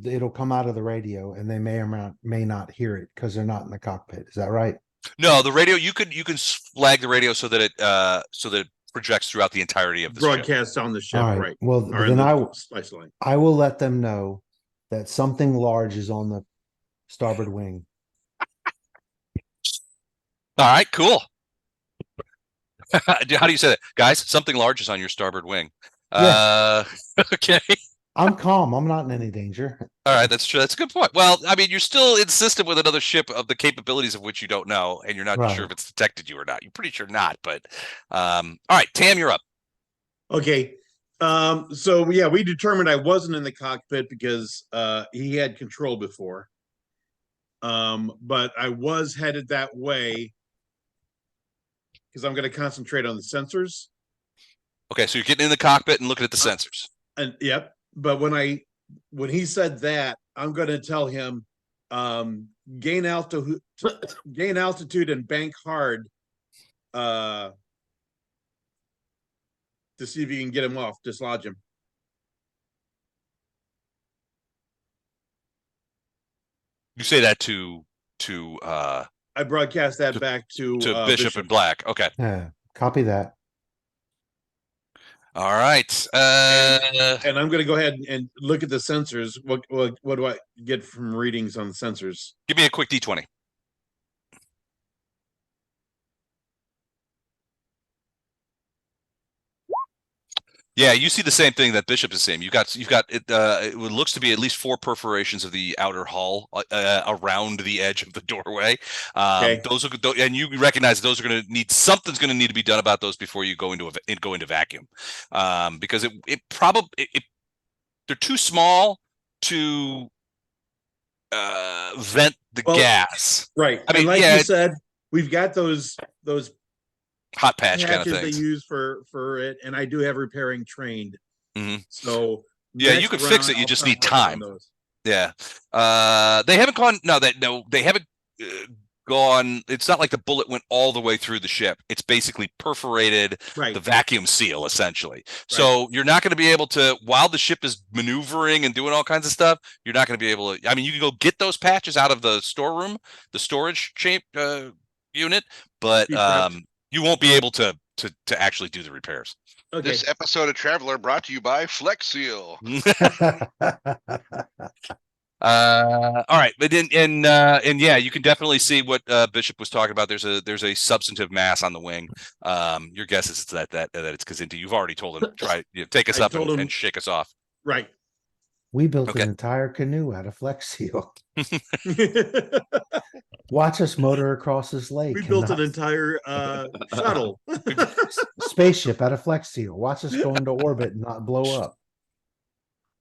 it'll come out of the radio, and they may or may not hear it because they're not in the cockpit. Is that right? No, the radio, you can flag the radio so that it projects throughout the entirety of the ship. Broadcast on the ship, All right. right? Well, Or then in I the slice line. will let them know that something large is on the starboard wing. All right, cool. How do you say that, guys? Something large is on your starboard wing. Okay. I'm calm. I'm not in any danger. All right, that's true. That's a good point. Well, I mean, you're still in system with another ship of the capabilities of which you don't know, and you're not Right. sure if it's detected you or not. You're pretty sure not, but all right, Tam, you're up. Okay. So yeah, we determined I wasn't in the cockpit because he had control before. But I was headed that way because I'm going to concentrate on the sensors. Okay, so you're getting in the cockpit and looking at the sensors. And yep. But when he said that, I'm going to tell him gain altitude, and bank hard. To see if you can get him off, dislodge him. You say that to I broadcast that back to Bishop and Black. Okay. Yeah, copy that. All right. And I'm going to go ahead and look at the sensors. What do I get from readings on the sensors? Give me a quick D20. Yeah, you see the same thing that Bishop is saying. You've got it. It looks to be at least 4 perforations of the outer hull around the edge of the doorway. Okay. Those are, and you recognize those are going to need something's going to need to be done about those before you go into vacuum, because they're too small to vent the gas. Right. I mean, and like yeah, you said, we've got those hot patch kind of patches things they use for it, and I do have repairing trained. Mhm. So Yeah, you next could fix round, it. You I'll just start need working on time. those. Yeah. They haven't gone. No, they haven't gone. It's not like the bullet went all the way through the ship. It's basically perforated Right. the vacuum seal, essentially. So you're not going to be able to, while the ship is maneuvering and doing all kinds of stuff, you're not going to be able to. I mean, you can go get those patches out of the storeroom, the storage unit, but Be prepped. you won't be able to actually do the repairs. Okay. This episode of Traveler brought to you by Flex Seal. All right, but and yeah, you can definitely see what Bishop was talking about. There's a substantive mass on the wing. Your guess is that it's Kazinti. You've already told him take us I up told him- and shake us off. Right. We built Okay. an entire canoe out of Flex Seal. Watch us motor across this lake. We and built not- an entire shuttle. spaceship out of Flex Seal. Watch us go into orbit and not blow up.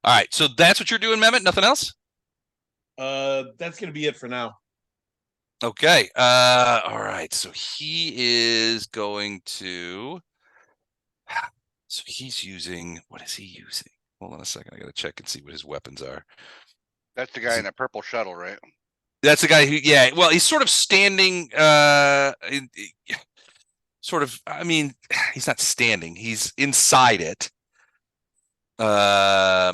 All right, so that's what you're doing, Mehmet. Nothing else? That's gonna be it for now. Okay. All right. So he is going to. So he's using. What is he using? Hold on a second. I got to check and see what his weapons are. That's the guy in a purple shuttle, right? That's the guy who, yeah. Well, he's sort of standing. Sort of. I mean, he's not standing. He's inside it. I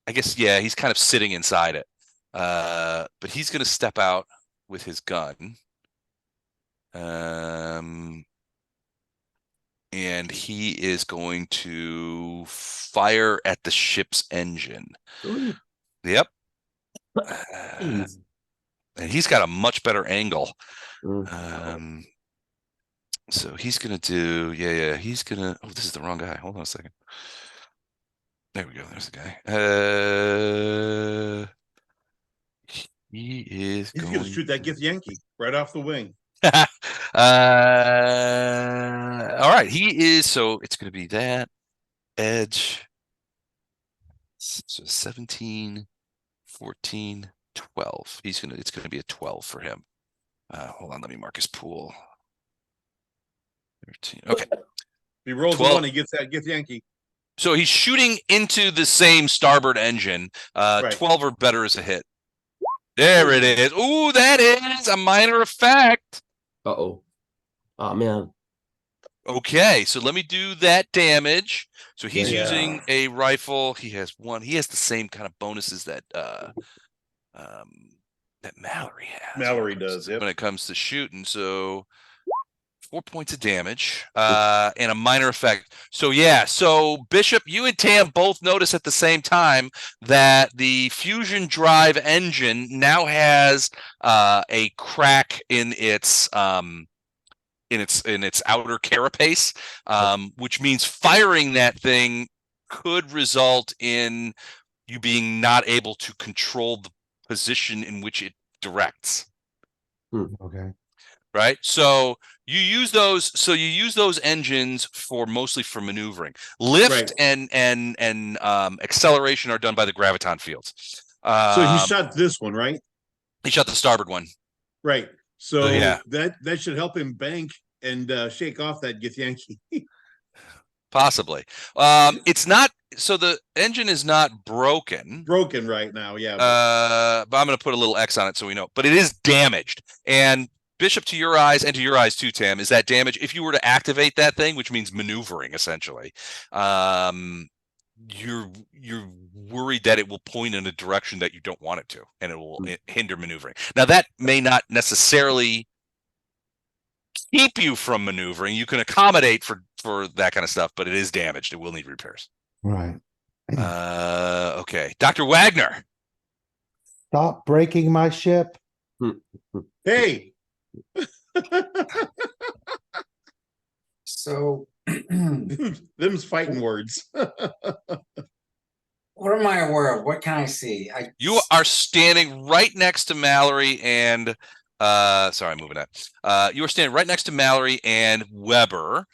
guess, yeah. He's kind of sitting inside it. But he's going to step out with his gun. And he is going to fire at the ship's engine. Ooh, Yep. geez. And he's got a much better angle. Mm. So he's gonna do, he's gonna. Oh, this is the wrong guy. Hold on a second. There we go. There's the guy. He's He's going gonna shoot that Gith Yankee right off the wing. all right. He is. So it's gonna be that edge. So 17, 14, 12. It's gonna be a 12 for him. Hold on, let me mark his pool. 13. Okay. If he rolls 12. a 1, he gets that Gith Yankee. So he's shooting into the same starboard engine. Right. 12 or better is a hit. There it is. Ooh, that is a minor effect. Uh-oh. Oh, man. Okay, so let me do that damage. So he's Yeah. using a rifle. He has the same kind of bonuses that Mallory has. Mallory does, yep. When it comes to shooting. So 4 points of damage and a minor effect. So yeah, so Bishop, you and Tam both notice at the same time that the fusion drive engine now has a crack in its outer carapace, which means firing that thing could result in you being not able to control the position in which it directs. Okay. Right. So you use those engines mostly for maneuvering. Lift Right. and acceleration are done by the graviton fields. So he shot this one, right? He shot the starboard one. Right. So yeah. that should help him bank and shake off that Gith Yankee. Possibly. It's not. So the engine is not broken. Broken right now, yeah. But I'm going to put a little X on it so we know. But it is damaged. And Bishop, to your eyes, and to your eyes too, Tam, is that damage? If you were to activate that thing, which means maneuvering essentially, you're worried that it will point in a direction that you don't want it to, and it will hinder maneuvering. Now that may not necessarily keep you from maneuvering. You can accommodate for that kind of stuff, but it is damaged. It will need repairs. Right. Okay, Dr. Wagner. Stop breaking my ship. Hey. So, Them's fighting words. what am I aware of? What can I see? You are standing right next to Mallory and sorry, I'm moving that. You are standing right next to Mallory and Weber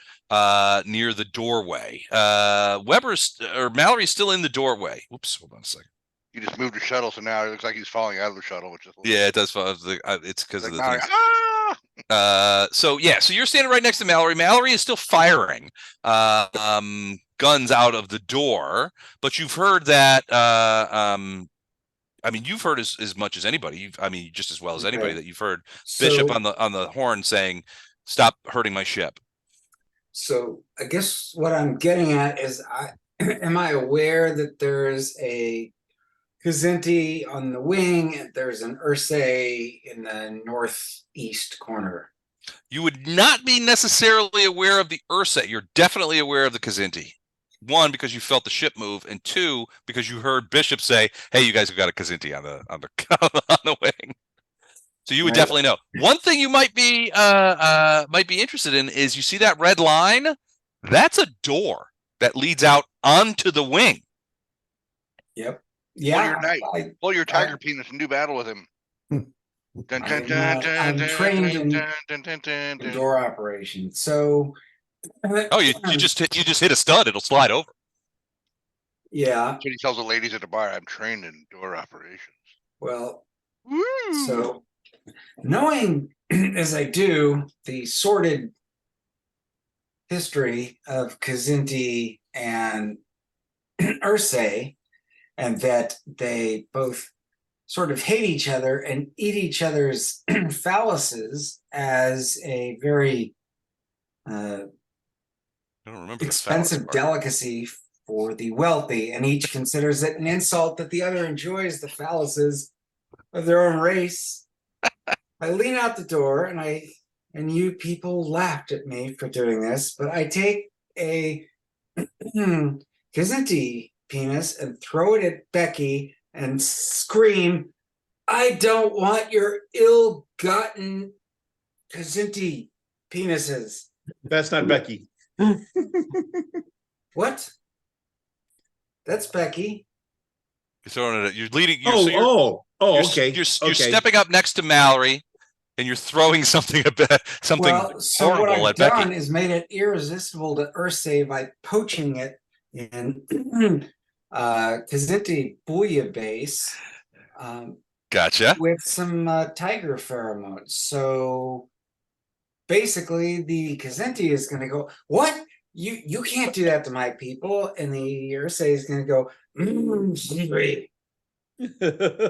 near the doorway. Mallory's still in the doorway. Whoops, hold on a second. You just moved the shuttle, so now it looks like he's falling out of the shuttle, which is Yeah, it does fall. It's because of the like, things. so So you're standing right next to Mallory. Mallory is still firing guns out of the door, but you've heard that you've heard as much as anybody. Just as well as anybody that you've heard Bishop on the horn saying, "Stop hurting my ship." So I guess what I'm getting at is, am I aware that there's a Kzinti on the wing, and there's an Ursae in the northeast corner? You would not be necessarily aware of the Ursae. You're definitely aware of the Kzinti. One, because you felt the ship move, and two, because you heard Bishop say, "Hey, you guys have got a Kzinti on the on the wing." So you would definitely know. One thing you might be interested in is, you see that red line? That's a door that leads out onto the wing. Yep. Yeah. Pull your tiger penis and do battle with him. I'm trained in door operation. So. Oh, you just hit a stud. It'll slide over. Yeah. That's what he tells the ladies at the bar. I'm trained in door operations. Well, so knowing as I do the sordid history of Kzinti and Ursae, and that they both sort of hate each other and eat each other's phalluses as a very I don't remember expensive delicacy for the wealthy, and each considers it an insult that the other enjoys the phalluses of their own race. I lean out the door, and you people laughed at me for doing this, but I take a Kzinti penis and throw it at Becky and scream, "I don't want your ill-gotten Kzinti penises." That's not Becky. What? That's Becky. You're throwing it. You're leading. Okay. You're stepping up next to Mallory, and you're throwing something Well, so what horrible I've at Becky. done is made it irresistible to Ursae by poaching it in Kzinti bouillabaisse. Gotcha. With some tiger pheromones. So basically, the Kzinti is going to go, "What? You can't do that to my people," and the Ursae is going to go,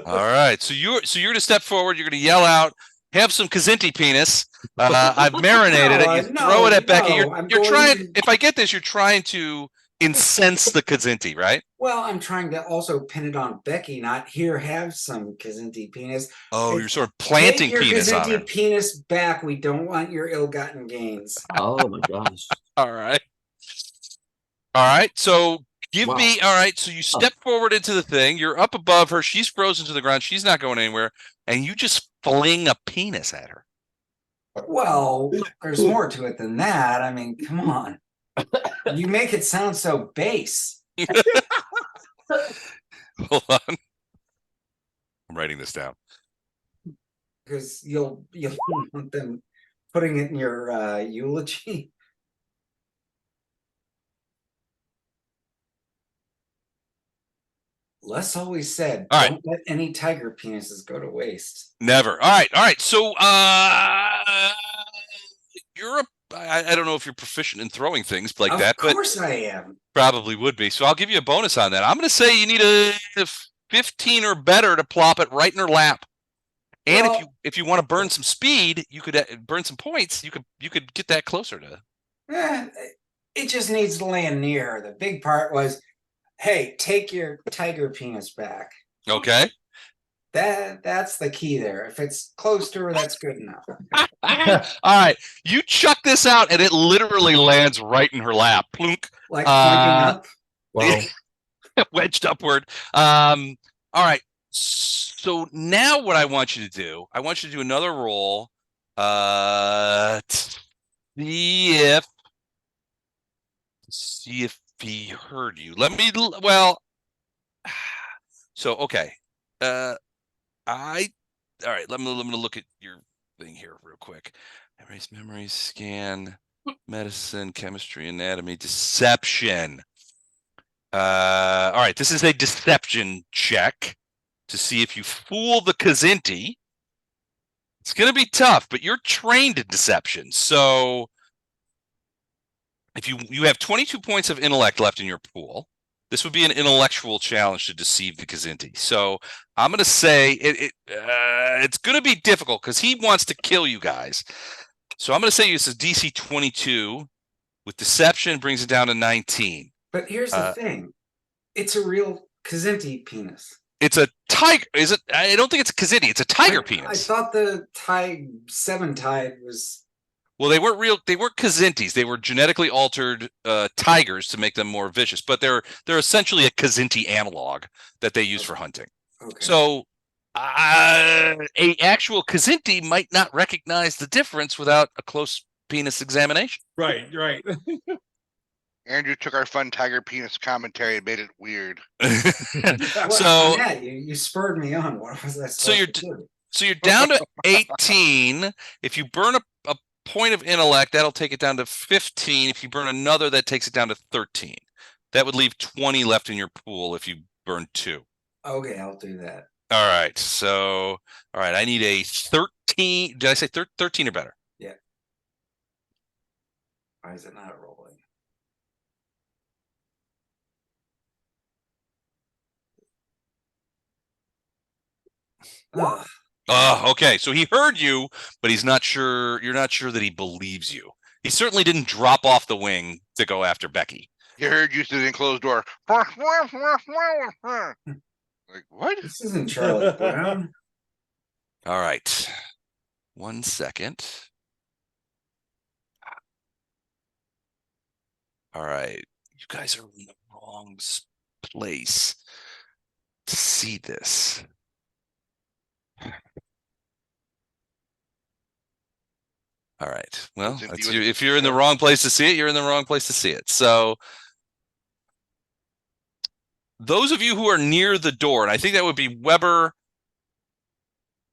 All right. So you're going to step forward. You're going to yell out, "Have some Kzinti penis. I've marinated it." You throw it at Becky. You're trying. If I get this, you're trying to incense the Kzinti, right? Well, I'm trying to also pin it on Becky, not here, have some Kzinti penis. Oh, you're sort of planting penis on her. Take your Kzinti penis back. We don't want your ill-gotten gains. Oh my gosh. All right. So give me. All right. So you step forward into the thing. You're up above her. She's frozen to the ground. She's not going anywhere. And you just fling a penis at her. Well, there's more to it than that. I mean, come on. You make it sound so base. Hold on. I'm writing this down. Because you'll want them putting it in your eulogy. Les always said, all right, don't let any tiger penises go to waste. Never. All right. So you're I don't know if you're proficient in throwing things like Of that, but course I am. probably would be. So I'll give you a bonus on that. I'm going to say you need a 15 or better to plop it right in her lap. And Well, if you want to burn some speed, you could burn some points. You could get that closer to. It just needs to land near her. The big part was, hey, take your tiger penis back. Okay. That's the key there. If it's close to her, that's good enough. All right. You chuck this out, and it literally lands right in her lap. Plunk. Like pointing up. Wow. Wedged upward. All right. So now what I want you to do, I want you to do another roll. See if he heard you. Well, so okay. All right, let me look at your thing here real quick. Memories, scan, medicine, chemistry, anatomy, deception. All right, this is a deception check to see if you fool the Kzinti. It's going to be tough, but you're trained in deception. So if you have 22 points of intellect left in your pool, this would be an intellectual challenge to deceive the Kzinti. So I'm going to say it's going to be difficult because he wants to kill you guys. So I'm going to say it's a DC 22 with deception brings it down to 19. But here's the thing. It's a real Kzinti penis. It's a tiger. Is it? I don't think it's a Kzinti. It's a tiger penis. I thought the seven tide was. Well, they weren't real. They weren't Kzintis. They were genetically altered tigers to make them more vicious. But they're essentially a Kzinti analog that they use for hunting. Okay. So, a actual Kzinti might not recognize the difference without a close penis examination. Right. Andrew took our fun tiger penis commentary and made it weird. So yeah, you spurred me on. What was that? So you're down to 18. If you burn a point of intellect, that'll take it down to 15. If you burn another, that takes it down to 13. That would leave 20 left in your pool if you burn 2. Okay, I'll do that. All right. So, all right, I need a 13. Did I say 13 or better? Yeah. Why is it not rolling? Okay. So he heard you, but he's not sure. You're not sure that he believes you. He certainly didn't drop off the wing to go after Becky. He heard you through the enclosed door. Like, what? This isn't Charlie Brown. All right. 1 second. All right. You guys are in the wrong place to see this. All right. Well, if you're in the wrong place to see it, you're in the wrong place to see it. So those of you who are near the door, and I think that would be Weber,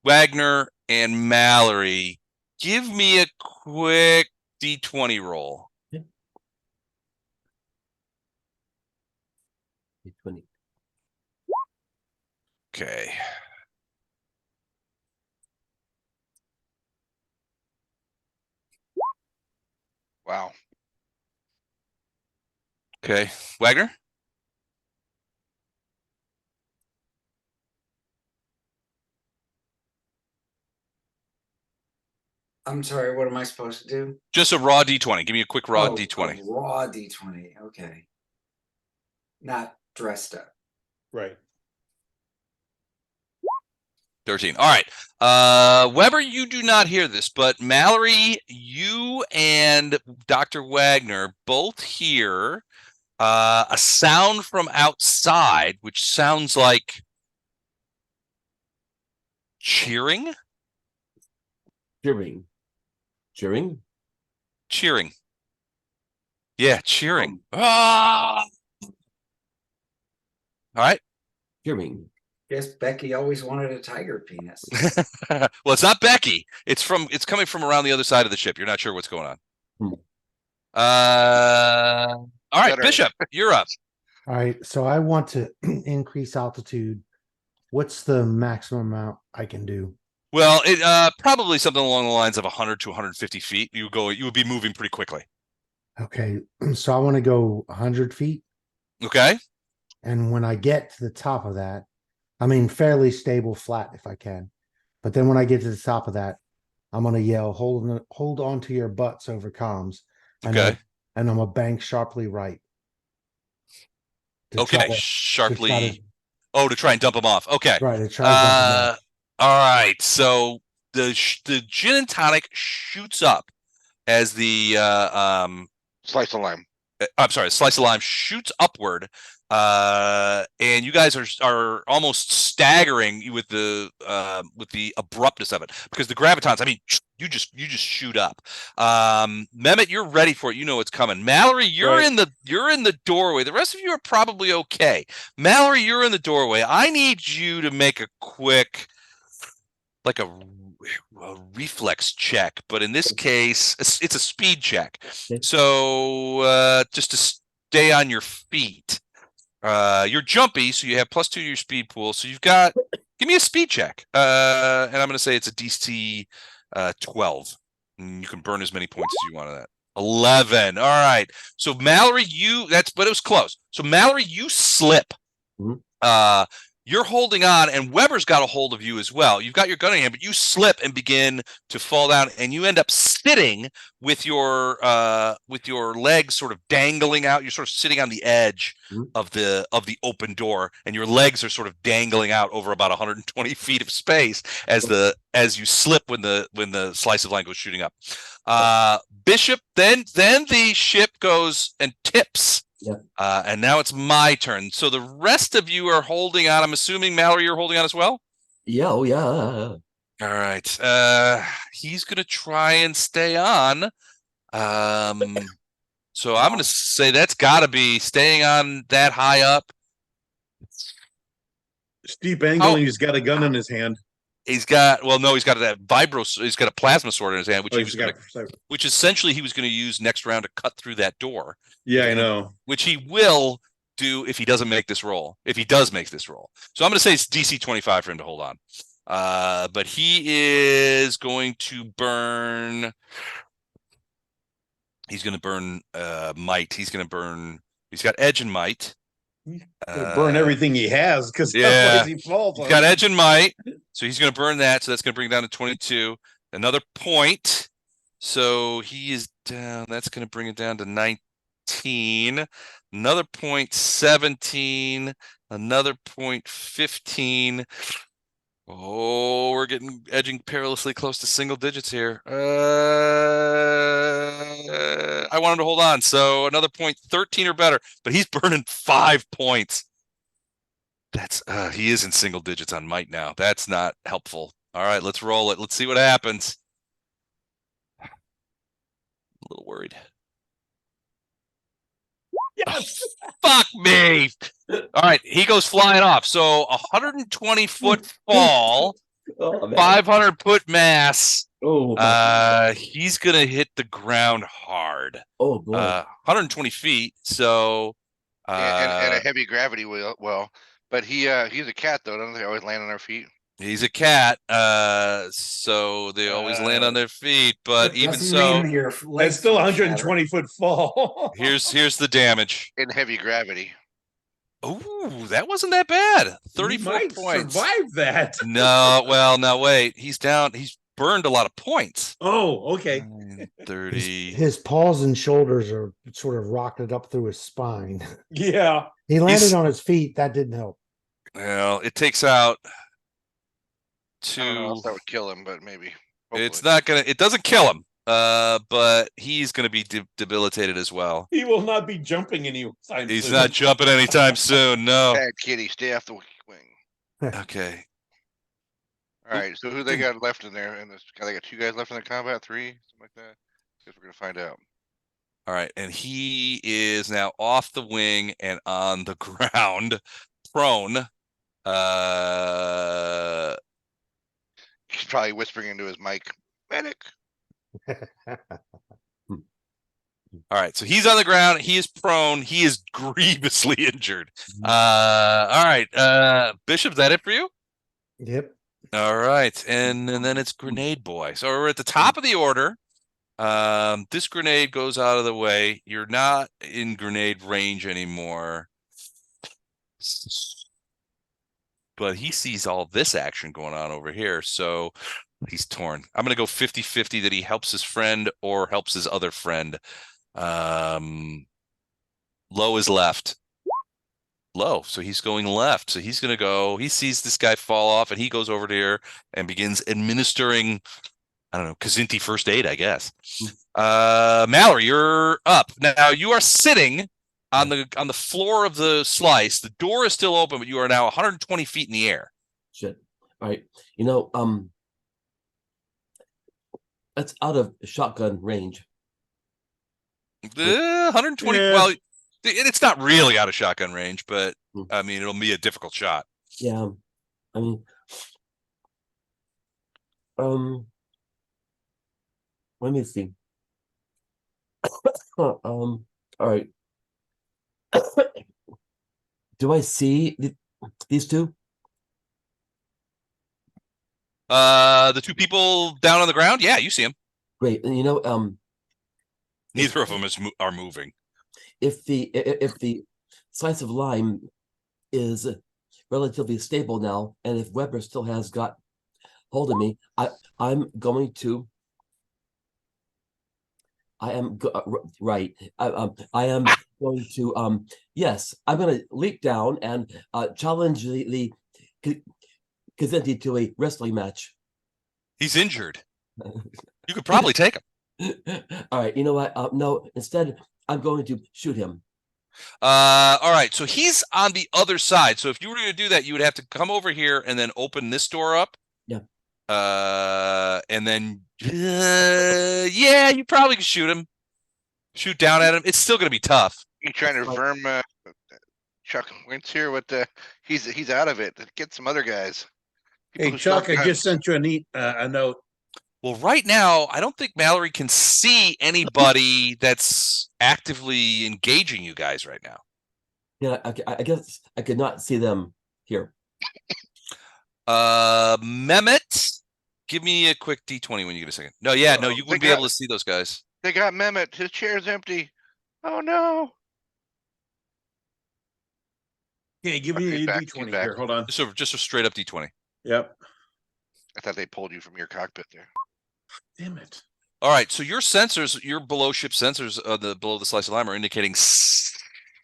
Wagner, and Mallory, give me a quick D20 roll. D20. Okay. Wow. Okay. Wagner? I'm sorry, what am I supposed to do? Just a raw D20. Give me a quick raw D20. A raw D20. Okay. Not dressed up. Right. 13. All right. Weber, you do not hear this, but Mallory, you and Dr. Wagner both hear a sound from outside, which sounds like cheering. Cheering. Yeah, cheering. Ah! All right. Cheering. Guess Becky always wanted a tiger penis. Well, it's not Becky. It's coming from around the other side of the ship. You're not sure what's going on. All right, Better. Bishop, you're up. All right. So I want to increase altitude. What's the maximum amount I can do? Well, it probably something along the lines of 100 to 150 feet. You would be moving pretty quickly. Okay, so I want to go 100 feet. Okay. And when I get to the top of that, I mean, fairly stable flat if I can. But then when I get to the top of that, I'm going to yell, hold on to your butts over comms. Okay. And I'm going to bank sharply right. Okay. Sharply. To try and dump them off. Okay. Right. To try and dump them off. All right. So the gin and tonic shoots up as the Slice of lime. I'm sorry, slice of lime shoots upward, and you guys are almost staggering with the abruptness of it because the gravitons. I mean, you just shoot up. Mehmet, you're ready for it. You know it's coming. Mallory, you're in the doorway. The rest of you are probably okay. Mallory, you're in the doorway. I need you to make a quick, like a reflex check, but in this case it's a speed check. Okay. So just to stay on your feet. You're jumpy, so you have +2 to your speed pool, so you've got, give me a speed check, and I'm going to say it's a DC 12, and you can burn as many points as you want on that. 11. All right, so Mallory, but it was close. So Mallory, you slip. Mhm. You're holding on, and Weber's got a hold of you as well. You've got your gun in hand, but you slip and begin to fall down, and you end up sitting with your legs sort of dangling out. You're sort of sitting on the edge of the open door, and your legs are sort of dangling out over about 120 feet of space as you slip when the slice of lime goes shooting up. Bishop, then the ship goes and tips. Yeah. And now it's my turn. So the rest of you are holding on. I'm assuming, Mallory, you're holding on as well? Yeah, oh yeah. All right. He's going to try and stay on. So I'm going to say that's got to be staying on that high up. Steep angle, and he's got a gun in his hand. He's got that he's got a plasma sword in his hand, which essentially he was going to use next round to cut through that door. Yeah, I know. Which he will do if he doesn't make this roll. If he does make this roll. So I'm going to say it's DC 25 for him to hold on. But he is going to burn. He's going to burn might. He's got edge and might. Burn everything he has because otherwise he falls. He's got edge and might, so he's going to burn that. So that's going to bring it down to 22. Another point, so he is down. That's going to bring it down to 19. Another point, 17. Another point, 15. Oh, we're edging perilously close to single digits here. I want him to hold on. So another point, 13 or better, but he's burning 5 points. That's he is in single digits on might now. That's not helpful. All right, let's roll it. Let's see what happens. I'm a little worried. Yes. Fuck me. All right, he goes flying off. So 120-foot fall, 500-foot mass. Oh, he's gonna hit the ground hard. Oh boy. 120 feet. So and a heavy gravity well, but he's a cat though. Don't they always land on their feet? He's a cat, so they always land on their feet. But even so, that's still 120-foot fall. here's the damage in heavy gravity. Oh, that wasn't that bad. 34 points. Survive that. No, well, now wait. He's down. He's burned a lot of points. Oh, okay. 30. His paws and shoulders are sort of rocketed up through his spine. Yeah. He landed on his feet. That didn't help. Well, it takes out I don't know if that would kill him, but maybe. Hopefully. It's not gonna. It doesn't kill him. But he's gonna be debilitated as well. He will not be jumping anytime soon. He's not jumping anytime soon. No. Bad kitty, stay off the wing. Okay. All right. So who they got left in there? And they got 2 guys left in the combat, 3, something like that. Guess we're gonna find out. All right, and he is now off the wing and on the ground, prone. He's probably whispering into his mic, medic. All right, so he's on the ground. He is prone. He is grievously injured. All right, Bishop, is that it for you? Yep. All right, and then it's Grenade Boy. So we're at the top of the order. This grenade goes out of the way. You're not in grenade range anymore. But he sees all this action going on over here, so he's torn. I'm going to go 50-50 that he helps his friend or helps his other friend. Low is left. Low, so he's going left. So he's going to go. He sees this guy fall off, and he goes over there and begins administering, I don't know, Kazinti first aid, I guess. Mallory, you're up. Now you are sitting on the floor of the slice. The door is still open, but you are now 120 feet in the air. Shit. All right. That's out of shotgun range. 120. Yeah. Well, it's not really out of shotgun range, but I mean, it'll be a difficult shot. Yeah. I mean, let me see. All right. Do I see these two? The two people down on the ground. Yeah, you see them. Great. And Neither of them are moving. if the slice of lime is relatively stable now, and if Weber still has got hold of me, I'm going to. I am right. I am going to. Yes, I'm going to leap down and challenge the Kazinti to a wrestling match. He's injured. You could probably take him. All right. You know what? No. Instead, I'm going to shoot him. All right. So he's on the other side. So if you were going to do that, you would have to come over here and then open this door up. Yeah. And then yeah, you probably could shoot him. Shoot down at him. It's still going to be tough. You trying to firm Chuck Wentz here with the he's out of it. Get some other guys. People Hey, who still Chuck, have I just sent you a note. Well, right now, I don't think Mallory can see anybody that's actively engaging you guys right now. Yeah, I guess I could not see them here. Mehmet, give me a quick D20 when you get a second. No, yeah, no, you wouldn't be able to see those guys. They got Mehmet. His chair's empty. Oh no. Okay, give me Okay, a back, D20 back. here. Hold on. Just a straight up D20. Yep. I thought they pulled you from your cockpit there. Damn it. All right, so your sensors, your below ship sensors, below the slice of lime are indicating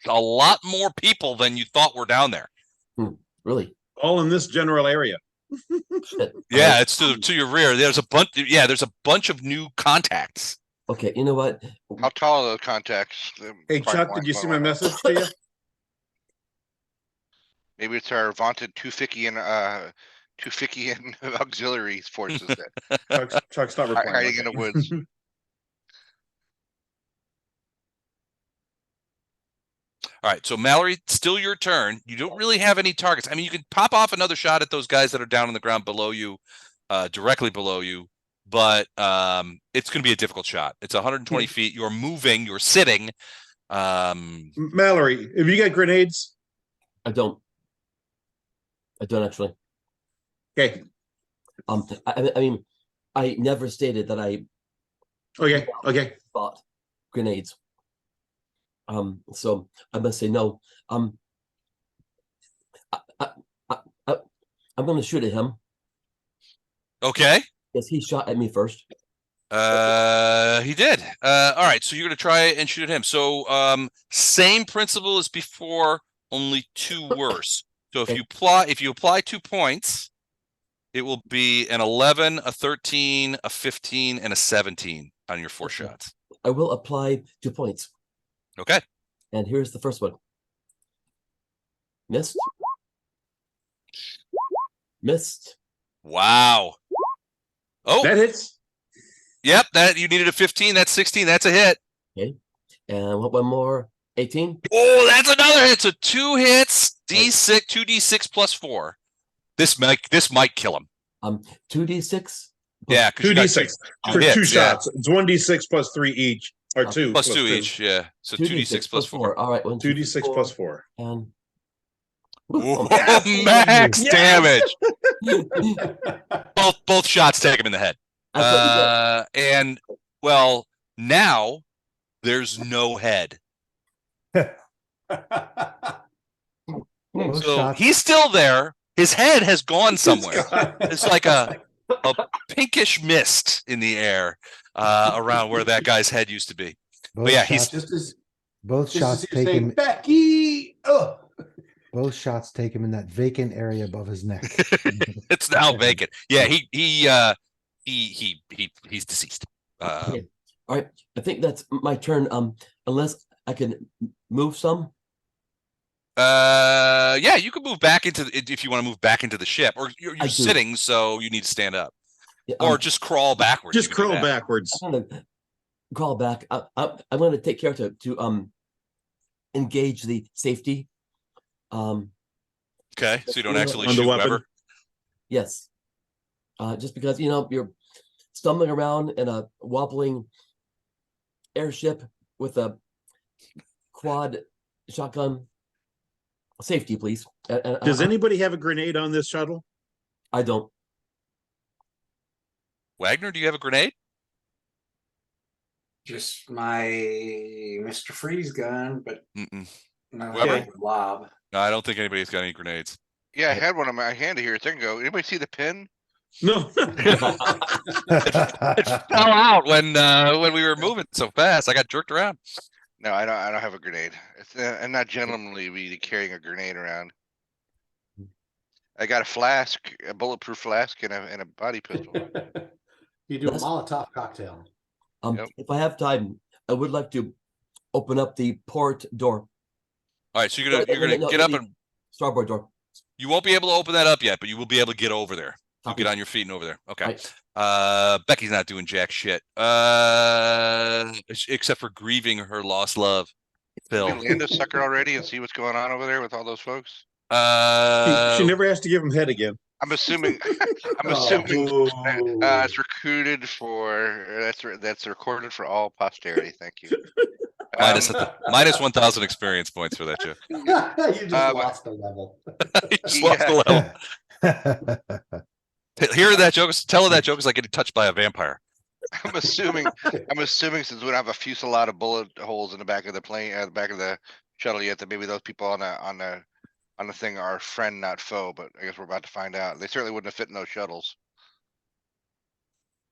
a lot more people than you thought were down there. Really? All in this general area. Yeah, it's to your rear. There's a bunch. Yeah, there's a bunch of new contacts. Okay, you know what? How tall are those contacts? Hey, Chuck, did you see my message to you? Maybe it's our vaunted Tewfikian auxiliary forces that Chuck's not replying. hiding in the woods. All right, so Mallory, still your turn. You don't really have any targets. I mean, you can pop off another shot at those guys that are down on the ground below you, directly below you, but it's going to be a difficult shot. It's 120 feet. You're moving. You're sitting. Mallory, have you got grenades? I don't actually. Okay. I mean, I never stated that I Okay. bought grenades. So I must say no. I'm going to shoot at him. Okay. Yes, he shot at me first. He did. All right, so you're going to try and shoot at him. So same principle as before, only two worse. So if you apply 2 points, it will be an 11, a 13, a 15, and a 17 on your 4 shots. I will apply 2 points. Okay. And here's the first one. Missed. Missed. Wow. Oh, That hits. yep. That you needed a 15. That's 16. That's a hit. Okay. And one more. 18. Oh, that's another hit. So 2 hits. D6, 2d6 plus 4. This might kill him. 2d6. Yeah, 2d6 for hits, 2 yeah. shots. It's 1d6 plus 3 each, or 2 Plus 2 each. Yeah. So 2d6 plus 4. All right. 1, 2, 2d6 plus 4. And Whoa, max Yes. damage. Both shots take him in the head. That's what you get. And well, now there's no head. Both So shots. he's still there. His head has gone somewhere. It's like a pinkish mist in the air around where that guy's head used to be. Both yeah, shots, just as both shots you're take saying, him. Becky. Oh. Both shots take him in that vacant area above his neck. It's now vacant. Yeah, he's deceased. Okay. All right. I think that's my turn. Unless I can move some. Yeah, you can move back into if you want to move back into the ship, or you're I do. sitting, so you need to stand up, Yeah, or just crawl backwards. Just You can do crawl that. backwards. I'm gonna crawl back. I'm going to take care to engage the safety. Okay, so you don't You know, actually on the shoot weapon. Weber. Yes. Just because you're stumbling around in a wobbling airship with a quad shotgun. Safety, please. Does anybody have a grenade on this shuttle? I don't. Wagner, do you have a grenade? Just my Mr. Freeze gun, but Mm-mm. not Weber? a lob. No, I don't think anybody's got any grenades. Yeah, I had one in my hand here a second ago. Anybody see the pin? No. It fell out when we were moving so fast. I got jerked around. No, I don't have a grenade. It's I'm not gentlemanly be carrying a grenade around. I got a flask, a bulletproof flask, and a body pistol. You do a Yes. Molotov cocktail. Yep. If I have time, I would like to open up the port door, All right, so you're gonna No, get up the and starboard door. you won't be able to open that up yet, but you will be able to get over there. You'll Copy. get on your feet and over there. Okay. Right. Becky's not doing jack shit. Except for grieving her lost love. Did we Phil. land this sucker already and see what's going on over there with all those folks? She never has to give him head again. I'm assuming. I'm Oh, assuming boo. it's recruited for. That's recorded for all posterity. Thank you. minus 1,000 experience points for that joke. You just Um, lost a level. You just lost the level. Hear that joke? Tell her that joke is like getting touched by a vampire. I'm assuming since we don't have a fusillade of bullet holes in the back of the plane, the back of the shuttle yet, that maybe those people on the thing are friend, not foe. But I guess we're about to find out. They certainly wouldn't have fit in those shuttles.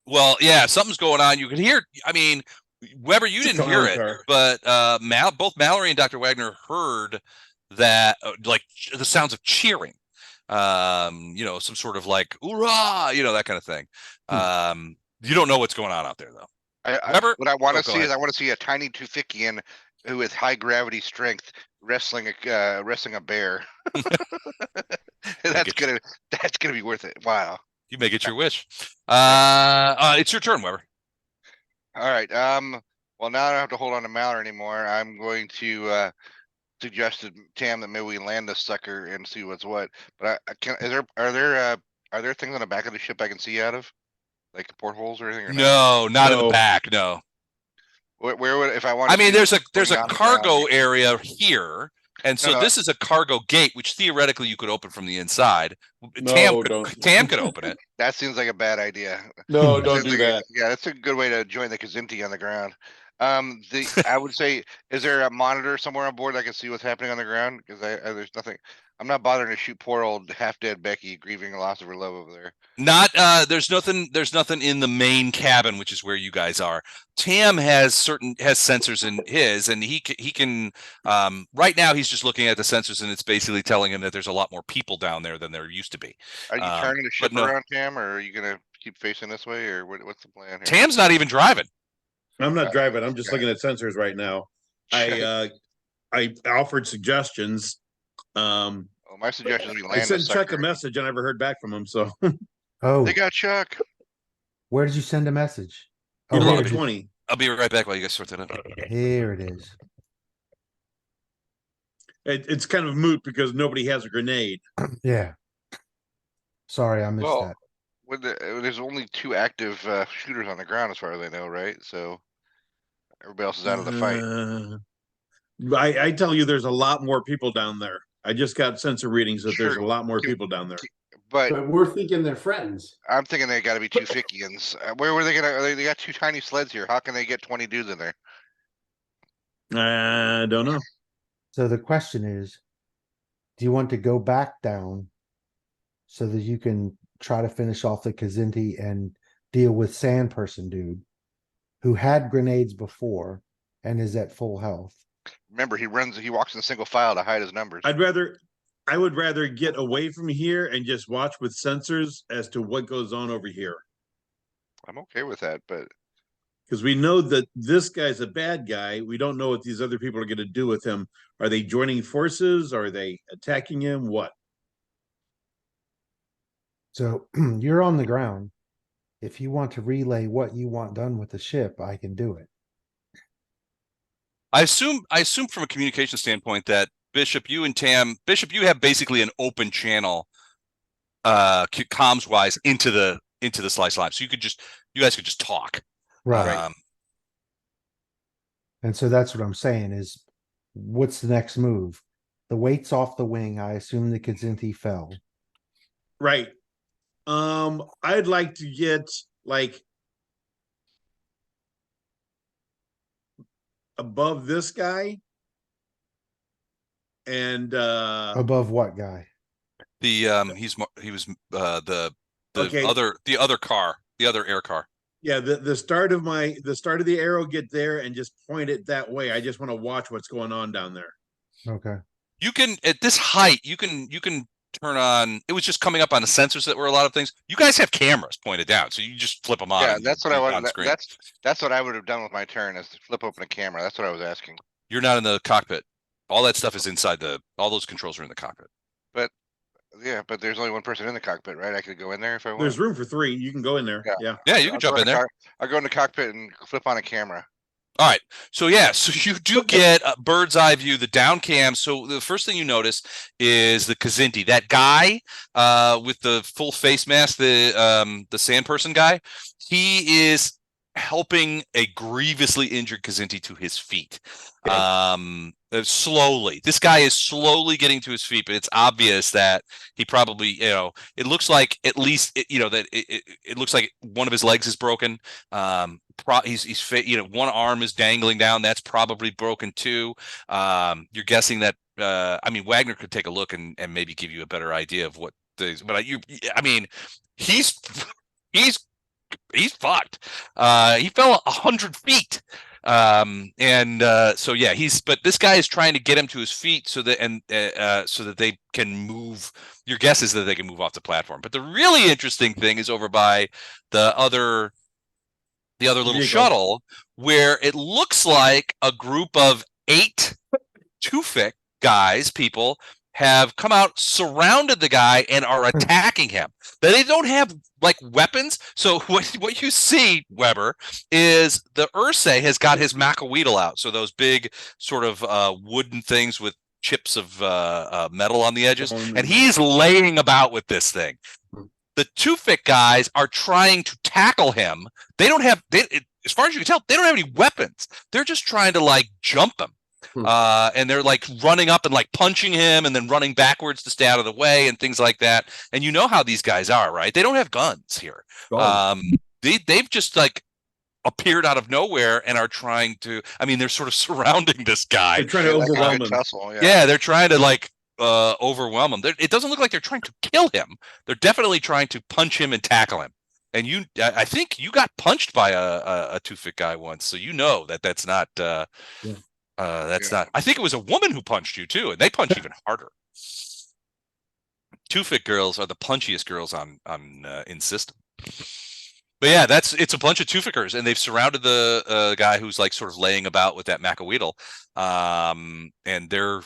Well, yeah, something's going on. You can hear. I mean, Weber, you It's a didn't hear clown it, car. but both Mallory and Dr. Wagner heard that, like the sounds of cheering. Some sort of like "Hoorah!" That kind of thing. You don't know what's going on out there, though. Weber? What I want Oh, to go see is ahead. I want to see a tiny Tewfikian who with high gravity strength wrestling a bear. That's gonna be worth it. Wow. You may get your wish. It's your turn, Weber. All right. Well, now I don't have to hold on to Mallory anymore. I'm going to suggest to Tam that maybe we land this sucker and see what's what. But are there things on the back of the ship I can see out of, like portholes or anything? Or No, not in the No. back. No. Where would if I want? I mean, there's a going on cargo the ground? area here, and so No. this is a cargo gate, which theoretically you could open from the inside. No, Tam don't. could open it. That seems like a bad idea. No, That don't seems do like that. Yeah, that's a good way to join the Kazinti on the ground. I would say, is there a monitor somewhere on board that I can see what's happening on the ground? Because there's nothing. I'm not bothering to shoot poor old half-dead Becky grieving the loss of her love over there. Not there's nothing in the main cabin, which is where you guys are. Tam has sensors in his, and he can right now he's just looking at the sensors, and it's basically telling him that there's a lot more people down there than there used to be. Are you turning the ship no. around, Tam, or are you gonna keep facing this way, or what's the plan here? Tam's not even driving. I'm not driving. I'm just okay. looking at sensors right now. I offered suggestions. Well, my suggestion is we I land sent this Chuck a sucker. message. I never heard back from him. So Oh, They got Chuck. where did you send a message? you Oh, rolled here a it is. 20. I'll be right back while you guys sort that out. Here it is. It's kind of moot because nobody has a grenade. Yeah. Sorry, I missed Well, that. there's only 2 active shooters on the ground, as far as I know, right? So everybody else is out of the fight. I tell you, there's a lot more people down there. I just got sensor readings that there's Sure. a lot more Can- people down there. But But we're thinking they're friends. I'm thinking they got to be Tewfikians. Where were they gonna? They got 2 tiny sleds here. How can they get 20 dudes in there? I don't know. So the question is, do you want to go back down so that you can try to finish off the Kazinti and deal with Sand Person dude who had grenades before and is at full health? Remember, he walks in single file to hide his numbers. I would rather get away from here and just watch with sensors as to what goes on over here. I'm okay with that, but Because we know that this guy's a bad guy. We don't know what these other people are going to do with him. Are they joining forces? Are they attacking him? What? So you're on the ground. If you want to relay what you want done with the ship, I can do it. I assume from a communication standpoint that Bishop, you have basically an open channel, comms wise into the Slice Live, so you guys could just talk. Right. And so that's what I'm saying is, what's the next move? The weight's off the wing. I assume the Kazinti fell. Right. I'd like to get like above this guy and Above what guy? He was the Okay. other air car. Yeah, the start of the arrow, get there and just point it that way. I just want to watch what's going on down there. Okay. You can, at this height, you can turn on. It was just coming up on the sensors that were a lot of things. You guys have cameras pointed out, so you just flip them on. yeah, and that's what I on want. screen. That's what I would have done with my turn, is to flip open a camera. That's what I was asking. You're not in the cockpit. All that stuff is inside all those controls are in the cockpit. But yeah, but there's only one person in the cockpit, right? I could go in there if I want. There's room for 3. You can go in there. Yeah. Yeah, you can jump in there. I'll go in the cockpit and flip on a camera. All right. So yeah, so you do get a bird's eye view, the down cam. So the first thing you notice is the Kazinti, that guy with the full face mask, the sand person guy. He is helping a grievously injured Kazinti to his feet. Slowly. This guy is slowly getting to his feet, but it's obvious that he probably, it looks like at least, it looks like one of his legs is broken. He's one arm is dangling down. That's probably broken too. You're guessing that, Wagner could take a look and maybe give you a better idea of what but he's fucked. He fell 100 feet. So yeah, but this guy is trying to get him to his feet so that they can move. Your guess is that they can move off the platform. But the really interesting thing is over by the other little shuttle, where it looks like a group of 8 Tewfik people have come out, surrounded the guy, and are attacking him. But they don't have like weapons. So what you see, Weber, is the Ursae has got his Macaweedle out. So those big sort of wooden things with chips of metal on the edges, and he's laying about with this thing. The Tewfik guys are trying to tackle him. They don't have, as far as you can tell, they don't have any weapons. They're just trying to like jump him. And they're like running up and like punching him and then running backwards to stay out of the way and things like that. And you know how these guys are, right? They don't have guns here. They've just like appeared out of nowhere and are trying to, they're sort of surrounding this guy. They're trying to overwhelm him. Tussle, yeah, they're trying to like overwhelm him. It doesn't look like they're trying to kill him. They're definitely trying to punch him and tackle him. And I think you got punched by a Tewfik guy once, so you know that's not. That's not. I think it was a woman who punched you too, and they punch even harder. Tewfik girls are the punchiest girls on in system. But yeah, it's a bunch of Tewfikers, and they've surrounded the guy who's like sort of laying about with that Macaweedle, and they're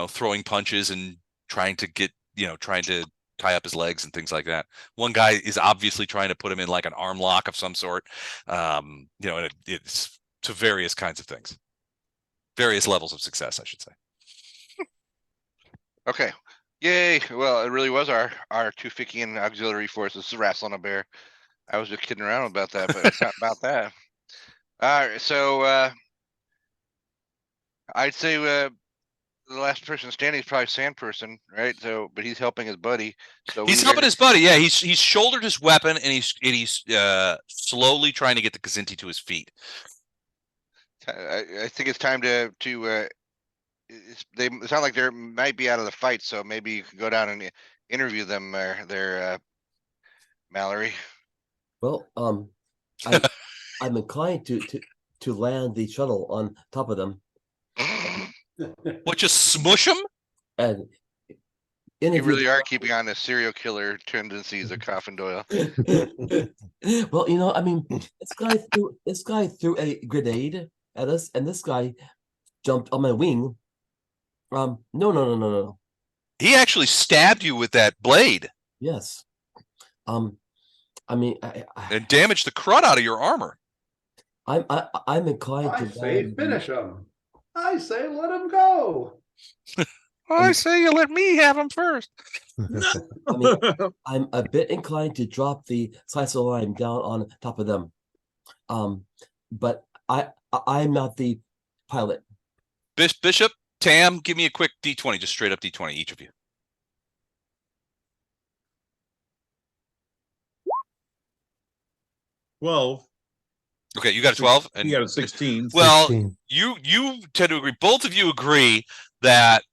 throwing punches and trying to tie up his legs and things like that. One guy is obviously trying to put him in like an arm lock of some sort. And it's to various kinds of things. Various levels of success, I should say. Okay. Yay. Well, it really was our Tewfikian auxiliary force. This is wrestling a bear. I was just kidding around about that, but it's not about that. All right. So I'd say the last person standing is probably Sand Person, right? So, but he's helping his buddy. So He's helping his buddy. Yeah, he's shouldered his weapon and he's slowly trying to get the Kazinti to his feet. I think it's time to they sound like they might be out of the fight, so maybe you can go down and interview them there, Mallory. Well, I'm inclined to land the shuttle on top of them What, just smush him? and You interview. really are keeping on the serial killer tendencies of Coffin Doyle. Well, I mean, this guy threw a grenade at us, and this guy jumped on my wing. No. He actually stabbed you with that blade Yes. I mean, and damaged the crud out of your armor. I'm inclined I to say land finish him. I say let him go. I say you let me have him first. I mean, I'm a bit inclined to drop the slice of lime down on top of them. But I'm not the pilot. Bishop, Tam, give me a quick D20, just straight up D20, each of you. Well, Okay, you got a 12, and you got a 16. well, 16. you tend to agree. Both of you agree that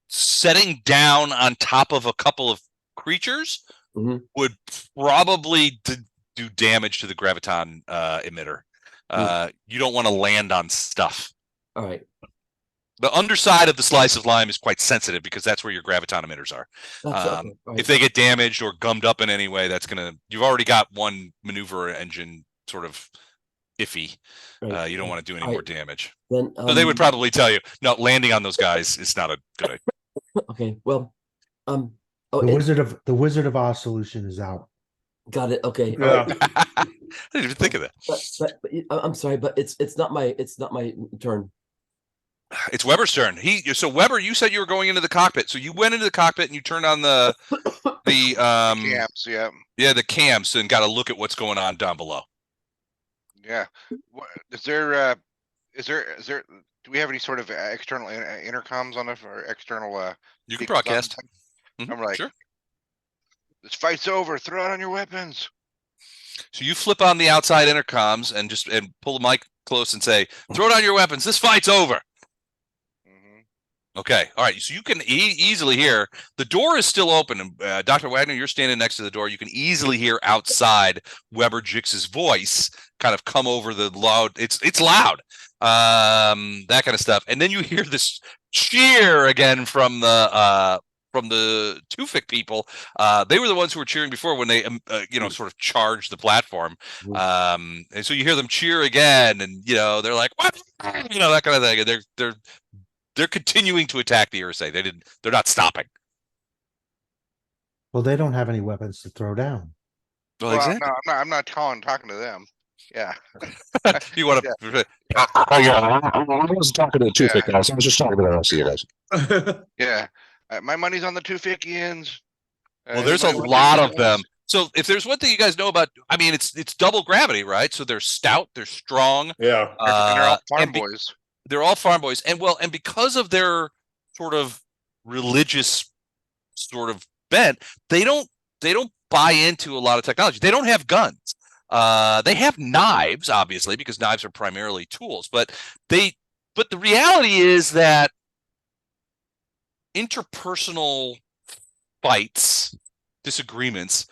setting down on top of a couple of creatures Mhm. would probably do damage to the graviton emitter. You don't want to land on stuff. All right. The underside of the slice of lime is quite sensitive because that's where your graviton emitters are. That's okay. All right. If they get damaged or gummed up in any way, you've already got one maneuver engine sort of iffy. Right. You don't want to do any All more right. damage. Then So they would probably tell you, no, landing on those guys is not a good idea. okay. Well, oh, The Wizard of Oz solution is out. got it. Okay. All Yeah. right. I didn't even think of that. But I'm sorry, but it's not my turn. It's Weber's turn. So Weber, you said you were going into the cockpit. So you went into the cockpit and you turned on the Camps, yeah. the cams and got a look at what's going on down below. Yeah. Is there do we have any sort of external intercoms on it or external You can speakers on broadcast. it? Mhm, I'm like, sure. this fight's over. Throw it on your weapons. So you flip on the outside intercoms and pull the mic close and say, "Throw it on your weapons. This fight's over." Okay. All right. So you can easily hear the door is still open. And Dr. Wagner, you're standing next to the door. You can easily hear outside Weber Jix's voice kind of come over the loud. It's loud. That kind of stuff. And then you hear this cheer again from the Tewfik people. They were the ones who were cheering before when they sort of charged the platform. And so you hear them cheer again, and they're like, "What?" That kind of thing. And they're continuing to attack the Ursae. They're not stopping. Well, they don't have any weapons to throw down. Well, Well, exactly. no, I'm not talking to them. Yeah. You want to? I wasn't talking to the Tewfik guys. I was just talking to the rest of you guys. Yeah. My money's on the Tewfikians. Well, there's a lot of them. So if there's one thing you guys know about, I mean, it's double gravity, right? So they're stout, they're strong. Yeah. And they're all farm boys. They're all farm boys, and because of their sort of religious sort of bent, they don't buy into a lot of technology. They don't have guns. They have knives, obviously, because knives are primarily tools. But the reality is that interpersonal fights, disagreements,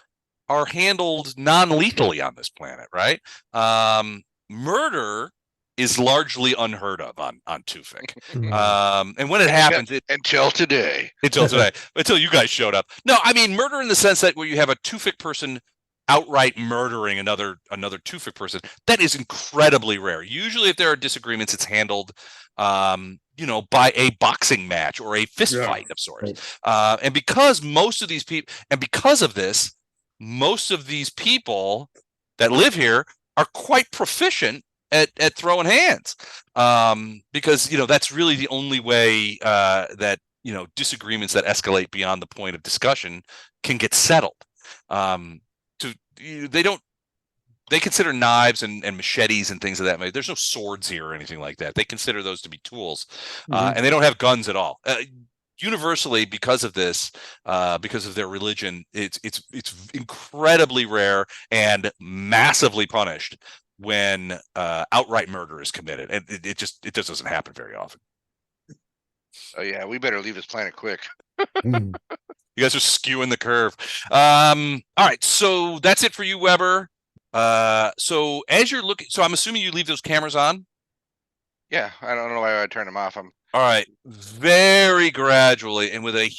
are handled non-lethally on this planet, right? Murder is largely unheard of on Tewfik. And when it happens, until today, until you guys showed up. No, I mean murder in the sense that where you have a Tewfik person outright murdering another Tewfik person, that is incredibly rare. Usually, if there are disagreements, it's handled, by a boxing match or a fist fight of sorts. Right. And because most of these people, and because of this, most of these people that live here are quite proficient at throwing hands, because that's really the only way that disagreements that escalate beyond the point of discussion can get settled. They don't they consider knives and machetes and things of that nature. There's no swords here or anything like that. They consider those to be tools, and they don't have guns at all. Universally, because of this, because of their religion, it's incredibly rare and massively punished when outright murder is committed, and it just doesn't happen very often. Oh yeah, we better leave this planet quick. Mm. You guys are skewing the curve. All right, so that's it for you, Weber. So as you're looking, so I'm assuming you leave those cameras on. Yeah, I don't know why I turned them off. All right, very gradually and with a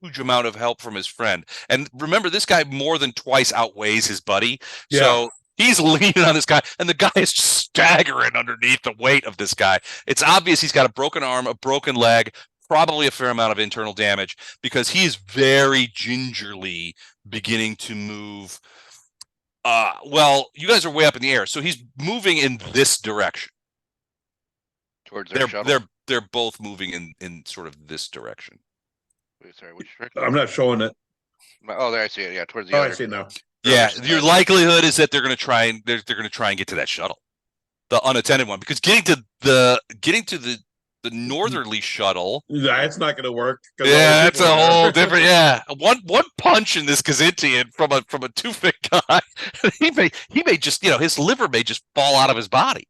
huge amount of help from his friend. And remember, this guy more than twice outweighs his buddy. Yeah. So he's leaning on this guy, and the guy is staggering underneath the weight of this guy. It's obvious he's got a broken arm, a broken leg, probably a fair amount of internal damage, because he is very gingerly beginning to move. Well, you guys are way up in the air, so he's moving in this direction. Towards their shuttle. They're both moving in sort of this direction. Wait, sorry, which direction? I'm not showing it. Oh, there I see it. Yeah, towards the Oh, other. I see it now. Yeah, other your side. likelihood is that they're going to try and they're going to try and get to that shuttle, the unattended one, because getting to the northerly shuttle. That's not going to work. Yeah, that's a whole different. Yeah, one punch in this Kazantian from a Tewfik guy, he may just, his liver may just fall out of his body.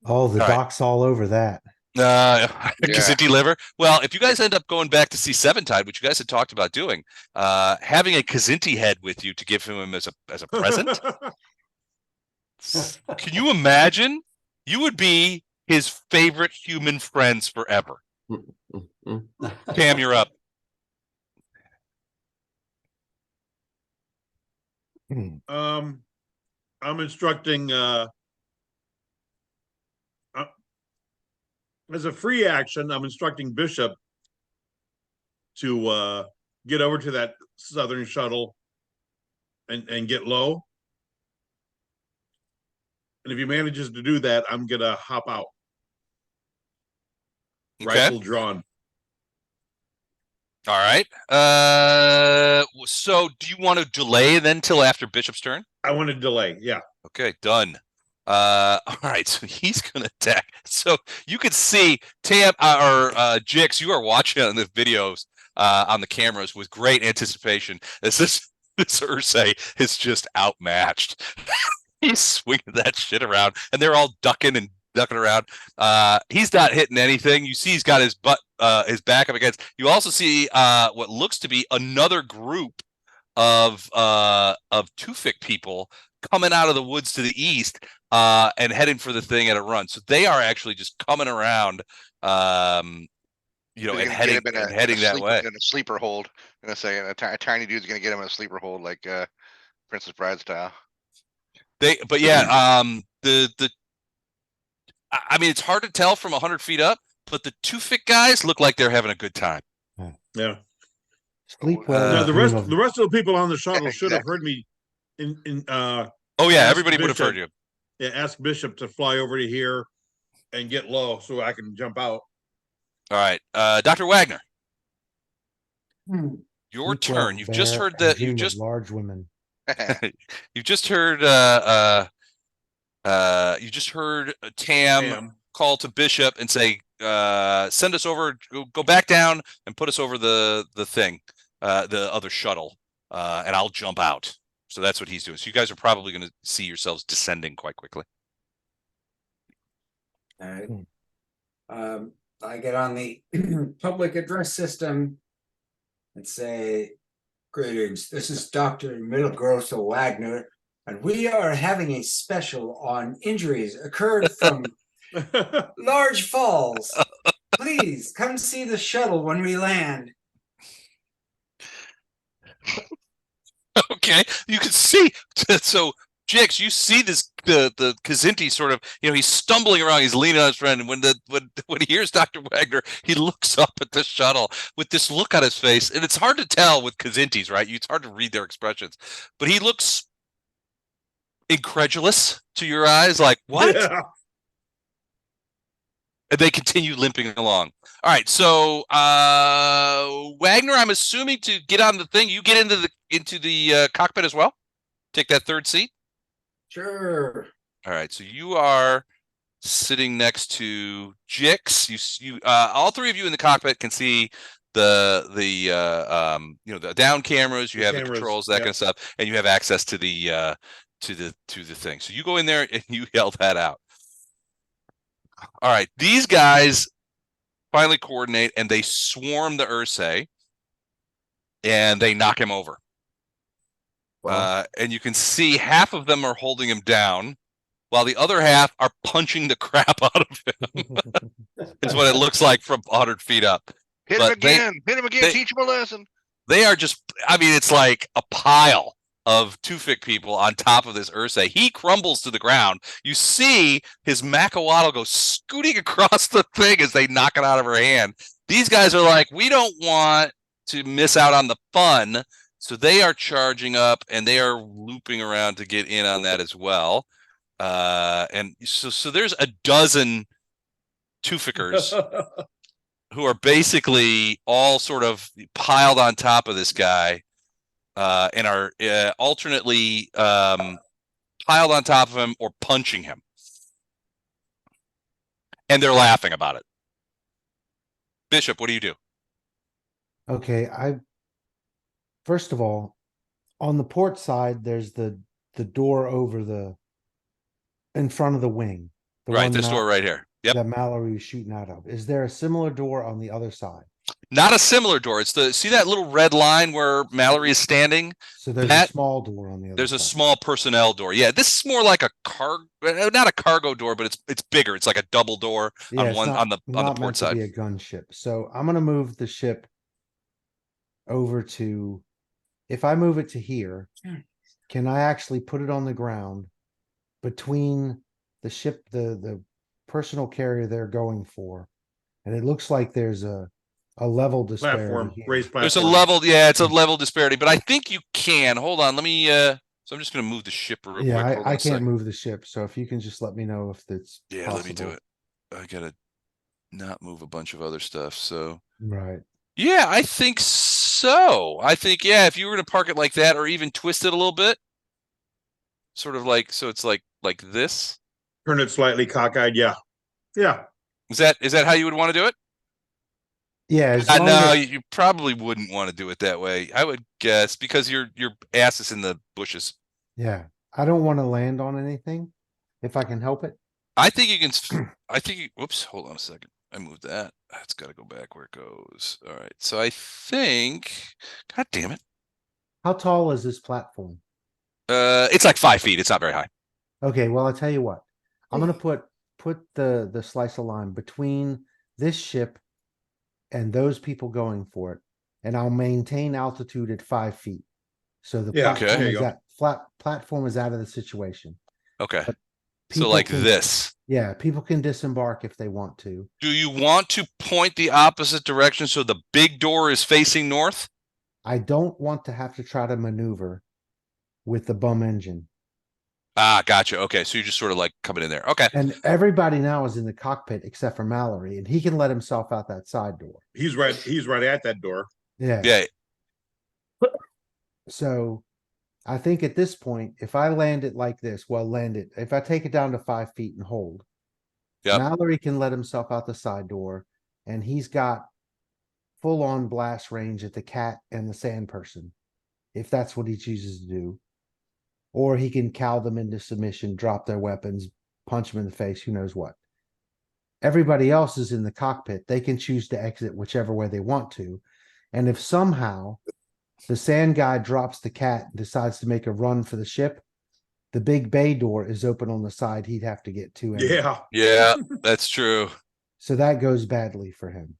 Oh, the All right. doc's all over that. Kazanti liver. Well, if you guys end up going back to C7 Tide, which you guys had talked about doing, having a Kazanti head with you to give him as a present. Can you imagine? You would be his favorite human friends forever. Cam, you're up. I'm instructing as a free action, I'm instructing Bishop to get over to that southern shuttle and get low. And if he manages to do that, I'm gonna hop out. Okay. Rifle drawn. All right. So do you want to delay then till after Bishop's turn? I want to delay. Yeah. Okay, done. All right, so he's gonna attack. So you can see Tam or Jix, you are watching on the videos on the cameras with great anticipation as this Ursae is just outmatched. He's swinging that shit around, and they're all ducking around. He's not hitting anything. You see, he's got his his back up against. You also see what looks to be another group of Tewfik people coming out of the woods to the east and heading for the thing at a run. So they are actually just coming around, and heading that way. In a sleeper hold. I'm gonna say a tiny dude's gonna get him in a sleeper hold, like Princess Bride style. I mean, it's hard to tell from 100 feet up, but the Tewfik guys look like they're having a good time. Yeah. Sleep well. Now, the dream rest of the people on the shuttle should have Exactly. heard me. Oh yeah, Ask everybody would have Bishop. heard you. Yeah, ask Bishop to fly over to here and get low so I can jump out. All right, Dr. Wagner, your Sleep turn. well, You've just bear, heard and that. dream You of just large women. you just heard Tam call to Bishop and say, send us over, go back down and put us over the thing, the other shuttle, and I'll jump out. So that's what he's doing. So you guys are probably going to see yourselves descending quite quickly. All right. I get on the public address system and say, "Greetings, this is Dr. Mittelgrosse Wagner, and we are having a special on injuries occurred from large falls. Please come see the shuttle when we land." Okay, you can see. So, Jix, you see this the Kazanti sort of, he's stumbling around, he's leaning on his friend, and when he hears Dr. Wagner, he looks up at the shuttle with this look on his face, and it's hard to tell with Kazantis, right? It's hard to read their expressions, but he looks incredulous to your eyes, like, what? Yeah. And they continue limping along. All right, so Wagner, I'm assuming to get on the thing, you get into the cockpit as well. Take that third seat. Sure. All right, so you are sitting next to Jix. You all three of you in the cockpit can see the down cameras. You The have cameras, the controls, that yep. kind of stuff, and you have access to the thing. So you go in there and you yell that out. All right, these guys finally coordinate and they swarm the Ursae and they knock him over. Wow. And you can see half of them are holding him down, while the other half are punching the crap out of him. Is what it looks like from 100 feet up. Hit him But again. Hit him again. they- Teach him a lesson. They are just, I mean, it's like a pile of Tewfik people on top of this Ursae. He crumbles to the ground. You see his Macawaddle go scooting across the thing as they knock it out of her hand. These guys are like, we don't want to miss out on the fun. So they are charging up and they are looping around to get in on that as well. And so there's a dozen Tewfikers who are basically all sort of piled on top of this guy, and are alternately piled on top of him or punching him. And they're laughing about it. Bishop, what do you do? Okay, first of all, on the port side, there's the door over in front of the wing. The Right, one this door right here. Yep. that Mallory was shooting out of. Is there a similar door on the other side? Not a similar door. It's see that little red line where Mallory is standing? So there's That- a small door on the other There's a side. small personnel door. Yeah, this is more like a not a cargo door, but it's bigger. It's like a double door on it's one not- on the not port meant to side. be a gunship. So I'm gonna move the ship over to, if I move it to here, can I actually put it on the ground between the ship, the personal carrier they're going for? And it looks like there's a level disparity Platform, here. raised platform. There's a level, yeah, it's a level disparity, but I think you can. Hold on, let me so I'm just gonna move the ship real quick. Yeah, Hold on I a sec. can't move the ship. So if you can just let me know if it's Yeah, possible. let me do it. I gotta not move a bunch of other stuff. So Right. yeah, I think so. I think, yeah, if you were gonna park it like that or even twist it a little bit, sort of like, so it's like this. Turn it slightly cockeyed. Yeah. Yeah. Is that how you would want to do it? Yeah, as long No, as, you probably wouldn't want to do it that way. I would guess because your ass is in the bushes. yeah, I don't want to land on anything if I can help it. I think you can. I think. Whoops! Hold on a second. I moved that. That's got to go back where it goes. All right. So I think. God damn it! How tall is this platform? It's like 5 feet. It's not very high. Okay, well, I'll tell you what. I'm gonna put the slice of line between this ship and those people going for it, and I'll maintain altitude at 5 feet. So the Yeah, okay. platform there you is go. at flat platform is out of the situation. Okay. But So people like can- this. Yeah, people can disembark if they want to. Do you want to point the opposite direction so the big door is facing north? I don't want to have to try to maneuver with the bum engine. Ah, gotcha. Okay, so you're just sort of like coming in there. Okay. And everybody now is in the cockpit except for Mallory, and he can let himself out that side door. He's right at that door. Yeah. Yeah. So I think at this point, if I land it like this, well, land it. If I take it down to 5 feet and hold, Yep. Mallory can let himself out the side door, and he's got full on blast range at the cat and the sand person, if that's what he chooses to do. Or he can cow them into submission, drop their weapons, punch them in the face, who knows what. Everybody else is in the cockpit. They can choose to exit whichever way they want to. And if somehow the sand guy drops the cat and decides to make a run for the ship, the big bay door is open on the side he'd have to get to. anyway. Yeah. Yeah, that's true. So that goes badly for him.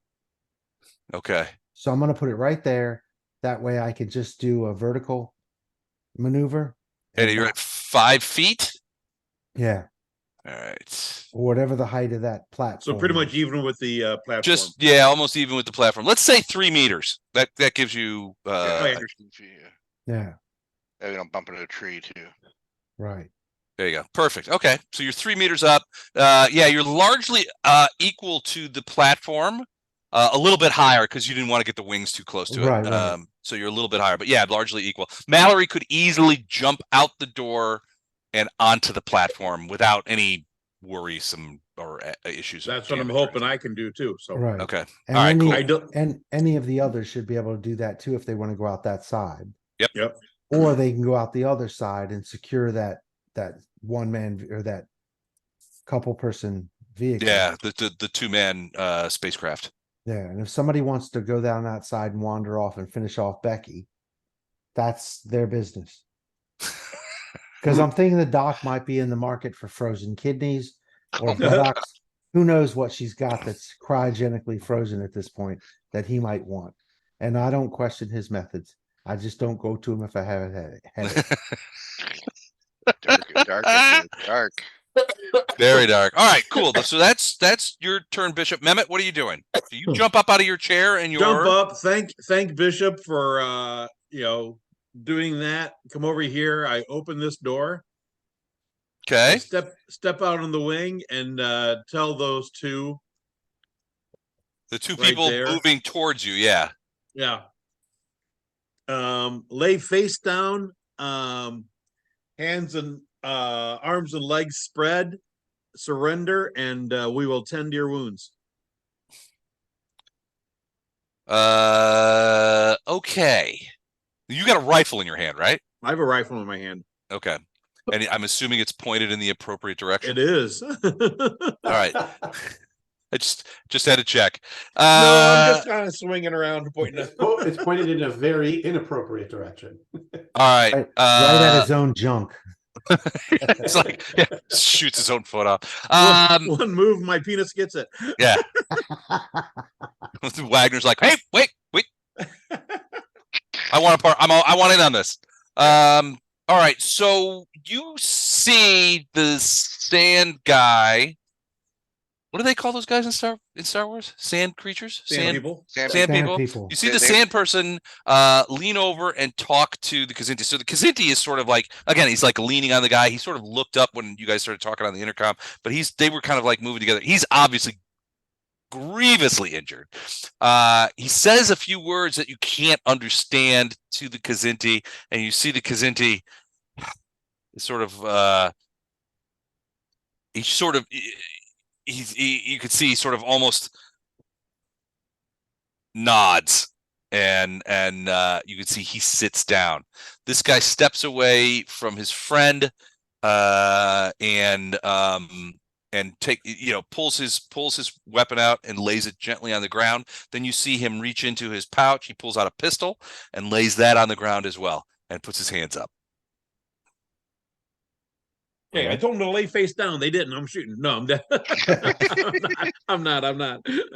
Okay. So I'm going to put it right there. That way I can just do a vertical maneuver. And you're at 5 feet? Yeah. All right. Or whatever the height of that platform. So pretty much is. even with the platform. Just, yeah, almost even with the platform. Let's say 3 meters. That gives you Yeah, I understand. Yeah. Yeah, we don't bump into a tree too. Right. there you go. Perfect. Okay. So you're 3 meters up. Yeah, you're largely equal to the platform. A little bit higher because you didn't want to get the wings too close to it. Right. So you're a little bit higher, but yeah, largely equal. Mallory could easily jump out the door and onto the platform without any worrisome or issues. That's what I'm hoping I can do too. So Right. Okay. And All right, any, cool. I don't. and any of the others should be able to do that too if they want to go out that side. Yep. Or they can go out the other side and secure that one man or that couple person vehicle. Yeah, the 2-man spacecraft. Yeah, and if somebody wants to go down that side and wander off and finish off Becky, that's their business. Because I'm thinking the doc might be in the market for frozen kidneys or buttocks. Who knows what she's got that's cryogenically frozen at this point that he might want. And I don't question his methods. I just don't go to him if I have a headache. Dark. Very dark. All right, cool. So that's your turn, Bishop. Mehmet, what are you doing? So you jump up out of your chair and Jump up. Thank Bishop for doing that. Come over here. I open this door. Okay. Step out on the wing and tell those two. The two right people there. moving towards you, yeah. Yeah. Lay face down, hands and arms and legs spread, surrender, and we will tend to your wounds. Okay. You got a rifle in your hand, right? I have a rifle in my hand. Okay. And I'm assuming it's pointed in the appropriate direction. It is. All right. I just had to check. No, I'm just kind of swinging around pointing at It's pointed in a very inappropriate direction. All right. Right at his own junk. It's like shoots his own foot off. One move, my penis gets it. Yeah. Wagner's like, hey, wait. I want a part. I want in on this. All right. So you see the sand guy. What do they call those guys in Star Wars? Sand creatures? Sand people. Sand Sand people. people. You see the sand person lean over and talk to the Kzinti. So the Kzinti is sort of like, again, he's like leaning on the guy. He sort of looked up when you guys started talking on the intercom, but they were kind of like moving together. He's obviously grievously injured. He says a few words that you can't understand to the Kzinti, and you see the Kzinti sort of you could see he sort of almost nods and you can see he sits down. This guy steps away from his friend and pulls his weapon out and lays it gently on the ground. Then you see him reach into his pouch. He pulls out a pistol and lays that on the ground as well and puts his hands up. Hey, I told them to lay face down. They didn't. I'm shooting. No, I'm dead. I'm not.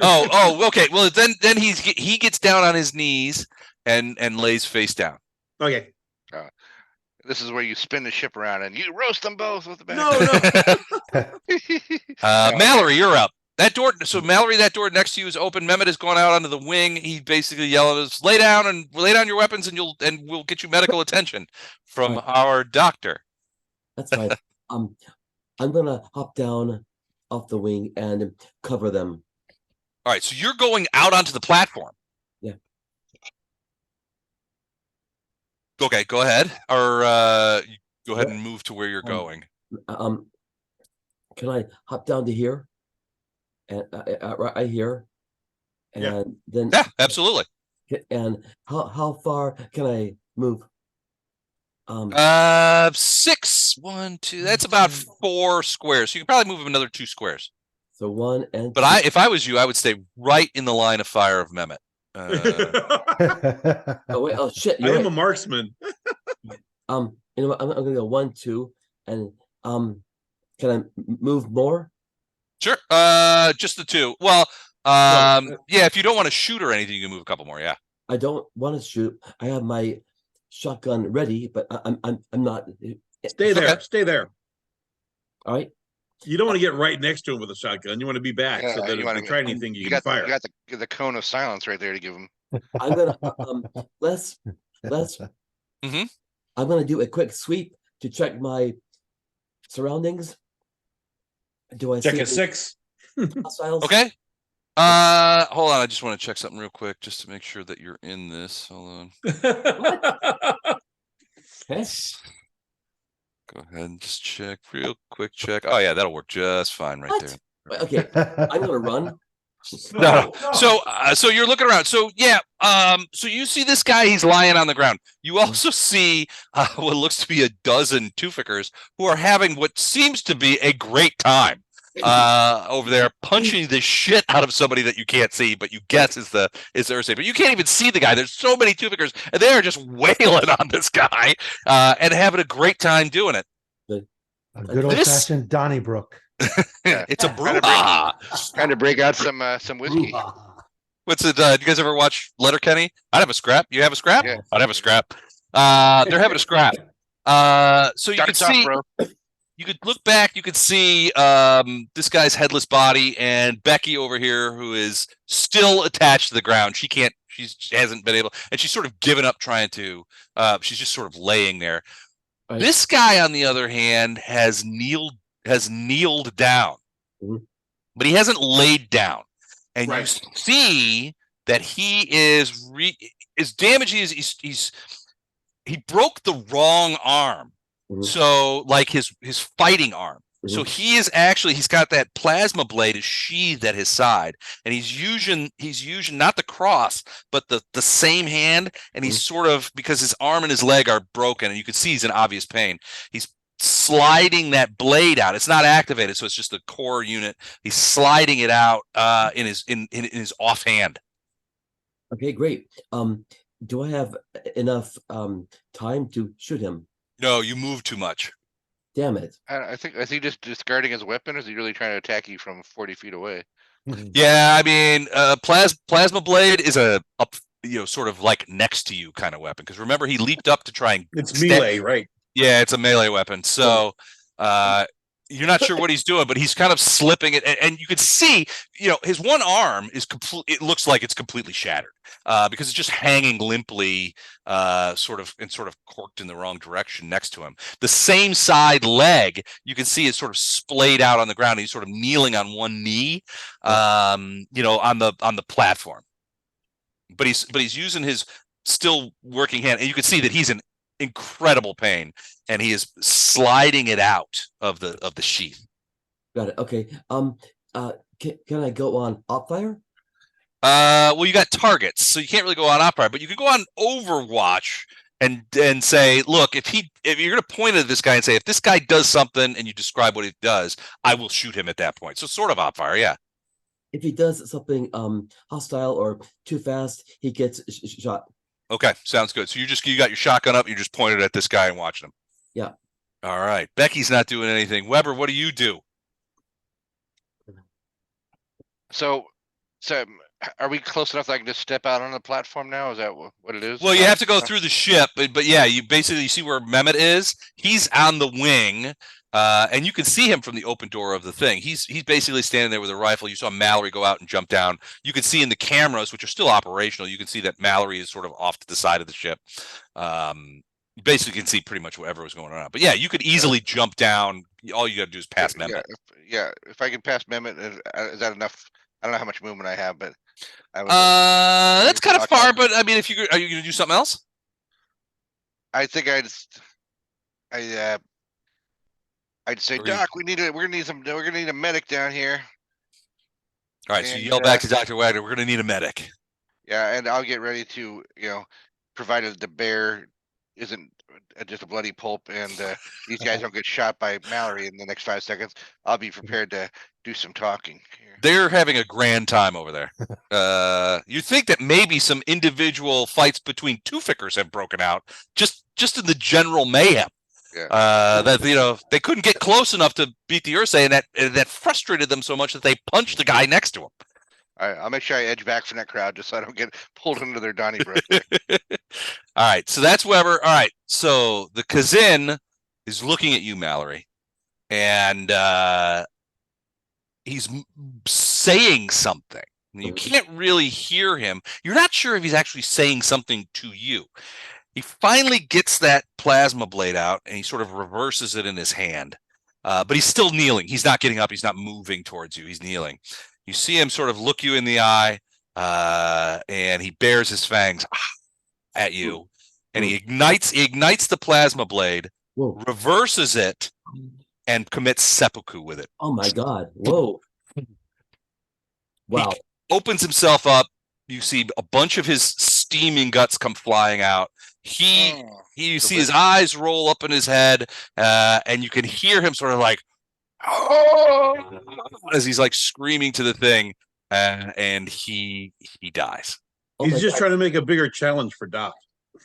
Oh, okay. Well, then he gets down on his knees and lays face down. Okay. This is where you spin the ship around and you roast them both with the back. No. Mallory, you're up. That door. So Mallory, that door next to you is open. Mehmet has gone out onto the wing. He basically yelled at us, "Lay down your weapons, and we'll get you medical attention from our doctor." That's right. I'm gonna hop down off the wing and cover them. All right, so you're going out onto the platform. Yeah. Okay, go ahead, or go ahead and move to where you're going. Can I hop down to here? And right here, and then absolutely. And how far can I move? 6, 1, 2. That's about 4 squares. So you can probably move another 2 squares. So 1 and. But if I was you, I would stay right in the line of fire of Mehmet. Oh wait! Oh shit! I am a marksman. I'm gonna go 1, 2, and can I move more? Sure. Just the 2. Well, yeah. If you don't want to shoot or anything, you can move a couple more. Yeah. I don't want to shoot. I have my shotgun ready, but I'm not. Stay there. Okay. Stay there. All right. You don't want to get right next to him with a shotgun. You want to be back so that if you they try anything, you can fire. You got the cone of silence right there to give him. I'm gonna let's. Mm-hmm. I'm gonna do a quick sweep to check my surroundings. Do I check see a 6? hostiles? Okay. Hold on. I just want to check something real quick just to make sure that you're in this. Hold on. Okay. Go ahead and just check real quick. Check. Oh yeah, that'll work just fine right there. What? Okay, I'm gonna run. No. So you're looking around. So yeah. So you see this guy. He's lying on the ground. You also see what looks to be a dozen Tewfikers who are having what seems to be a great time over there, punching the shit out of somebody that you can't see, but you guess is the Ursae. But you can't even see the guy. There's so many Tewfikers, and they are just wailing on this guy and having a great time doing it. A good old fashioned Donnybrook. It's a brouhaha. Kind of break out some whiskey. What's it? Do you guys ever watch Letterkenny? I'd have a scrap. You have a scrap? Yeah. I'd have a scrap. They're having a scrap. So you can see. Bro. You could look back. You could see this guy's headless body and Becky over here, who is still attached to the ground. She can't. She hasn't been able, and she's sort of given up trying to. She's just sort of laying there. Right. This guy, on the other hand, has kneeled down, but he hasn't laid down, and you see that he is as damaged as he broke the wrong arm. So like his fighting arm. So he's got that plasma blade sheathed at his side, and he's using not the cross, but the same hand, and he's sort of, because his arm and his leg are broken, and you can see he's in obvious pain. He's sliding that blade out. It's not activated, so it's just the core unit. He's sliding it out in his offhand. Okay, great. Do I have enough time to shoot him? No, you move too much. Damn it. I think, is he just discarding his weapon, or is he really trying to attack you from 40 feet away? Yeah, I mean, plasma blade is sort of like next to you kind of weapon, because remember, he leaped up to try and It's melee, right? Yeah, it's a melee weapon. So you're not sure what he's doing, but he's kind of slipping it, and you can see, his one arm is it looks like it's completely shattered because it's just hanging limply, sort of corked in the wrong direction next to him. The same side leg you can see is sort of splayed out on the ground. He's sort of kneeling on one knee, on the platform. But he's using his still working hand, and you can see that he's in incredible pain, and he is sliding it out of the sheath. Got it. Okay. Can I go on op fire? Well, you got targets, so you can't really go on op fire, but you could go on Overwatch and say, look, if you're going to point at this guy and say, if this guy does something, and you describe what he does, I will shoot him at that point. So sort of op fire, yeah. If he does something hostile or too fast, he gets shot. Okay, sounds good. So you got your shotgun up, you just pointed at this guy and watching him. Yeah. All right. Becky's not doing anything. Weber, what do you do? So are we close enough that I can just step out on the platform now? Is that what it is? Well, you have to go through the ship, but yeah, you see where Mehmet is. He's on the wing, and you can see him from the open door of the thing. He's basically standing there with a rifle. You saw Mallory go out and jump down. You can see in the cameras, which are still operational, you can see that Mallory is sort of off to the side of the ship. You basically can see pretty much whatever was going on. But yeah, you could easily jump down. All you got to do is pass Mehmet. If I can pass Mehmet, is that enough? I don't know how much movement I have, but that's kind of far. But I mean, are you going to do something else? I think I'd say, Doc, we're gonna need a medic down here. All right, so you yell back to Dr. Wagner, we're gonna need a medic. Yeah, and I'll get ready to, provided the bear isn't just a bloody pulp, and these guys don't get shot by Mallory in the next 5 seconds, I'll be prepared to do some talking here. They're having a grand time over there. You think that maybe some individual fights between Tewfikers have broken out, just in the general mayhem. Yeah. That they couldn't get close enough to beat the Ursae, and that frustrated them so much that they punched the guy next to him. I'll make sure I edge back from that crowd just so I don't get pulled into their Donnybrook. All right, so that's Weber. All right, so the Kazin is looking at you, Mallory, and he's saying something. You can't really hear him. You're not sure if he's actually saying something to you. He finally gets that plasma blade out, and he sort of reverses it in his hand. But he's still kneeling. He's not getting up. He's not moving towards you. He's kneeling. You see him sort of look you in the eye, and he bares his fangs at you, and he ignites the plasma blade, Whoa. reverses it, and commits seppuku with it. Oh my God. Whoa. Wow. He opens himself up. You see a bunch of his steaming guts come flying out. You see his eyes roll up in his head, and you can hear him sort of like, oh, as he's like screaming to the thing, and he dies. Oh He's my just God. trying to make a bigger challenge for Doc.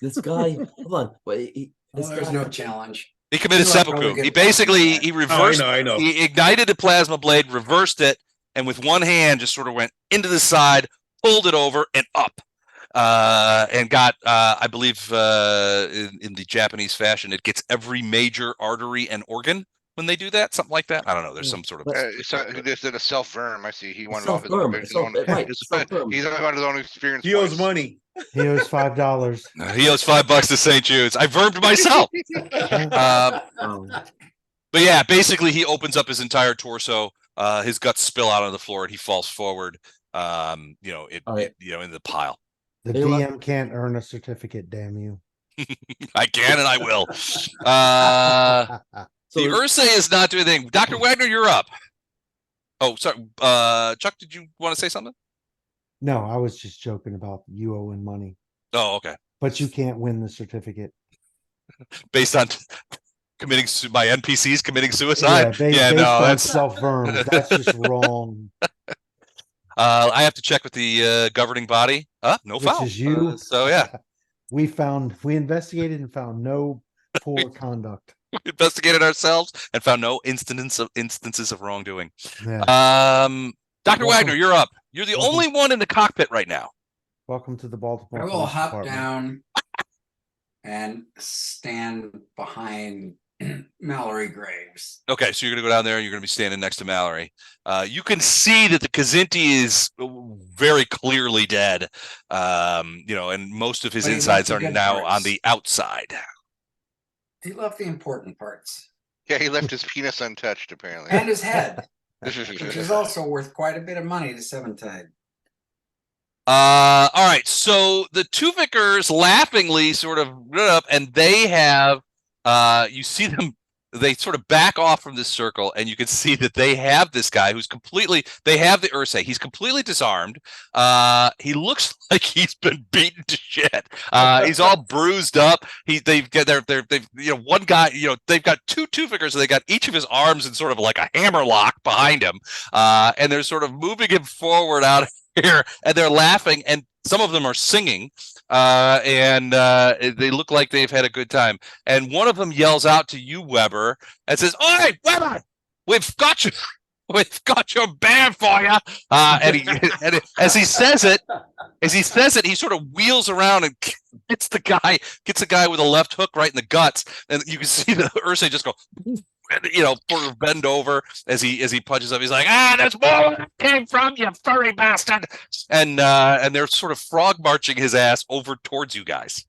This guy, hold on. Wait, this There's guy, no challenge. He committed You are probably seppuku. good He at watching basically that. he reversed. I know. He ignited a plasma blade, reversed it, and with one hand just sort of went into the side, pulled it over and up, and got I believe in the Japanese fashion, it gets every major artery and organ when they do that, something like that. I don't know. There's some sort of So he just did a self-verm. I see. He wanted off his self-verm, own. right, self-verm. He's on his own experience. He owes points. money. He owes $5. he owes $5 to St. Jude's. I vermed myself. Um, But yeah, basically he opens up his entire torso. His guts spill out on the floor, and he falls forward. All right. In the pile. The Hey, look. DM can't earn a certificate, damn you. I can and I will. so The Ursae is not doing anything. Dr. Wagner, you're up. Oh, sorry. Chuck, did you want to say something? No, I was just joking about you owing money, Oh, okay. but you can't win the certificate. Based on my NPCs committing suicide. based on that's self-verm. That's just wrong. I have to check with the governing body. No Which foul. is you. So yeah, We investigated and found no poor conduct. we investigated ourselves and found no instances of wrongdoing. Yeah. Dr. Welcome. Wagner, you're up. You're the Welcome. only one in the cockpit right now. Welcome to the Baltimore. I will Police hop Department. down and stand behind Mallory Graves. Okay, so you're gonna go down there and you're gonna be standing next to Mallory. You can see that the Kazinti is very clearly dead. And most of his But he insides are left the good now parts. on the outside. He left the important parts Yeah, he left his penis untouched, apparently. and his head, which is also worth quite a bit of money to Seventide. All right, so the Tewfikers laughingly sort of run up, and they have you see them, they sort of back off from this circle, and you can see that they have this guy who's they have the Ursae. He's completely disarmed. He looks like he's been beaten to shit. He's all bruised up. They've one guy, they've got two Tewfikers, so they got each of his arms in sort of like a hammer lock behind him. And they're sort of moving him forward out here, and they're laughing, and some of them are singing, and they look like they've had a good time. And one of them yells out to you, Weber, and says, "Oi, Weber, we've got your band for you." And as he says it, he sort of wheels around and gets the guy with a left hook right in the guts, and you can see the Ursae just go, sort of bend over as he punches up. He's like, there's more where that came from, you furry bastard. And they're sort of frog marching his ass over towards you guys.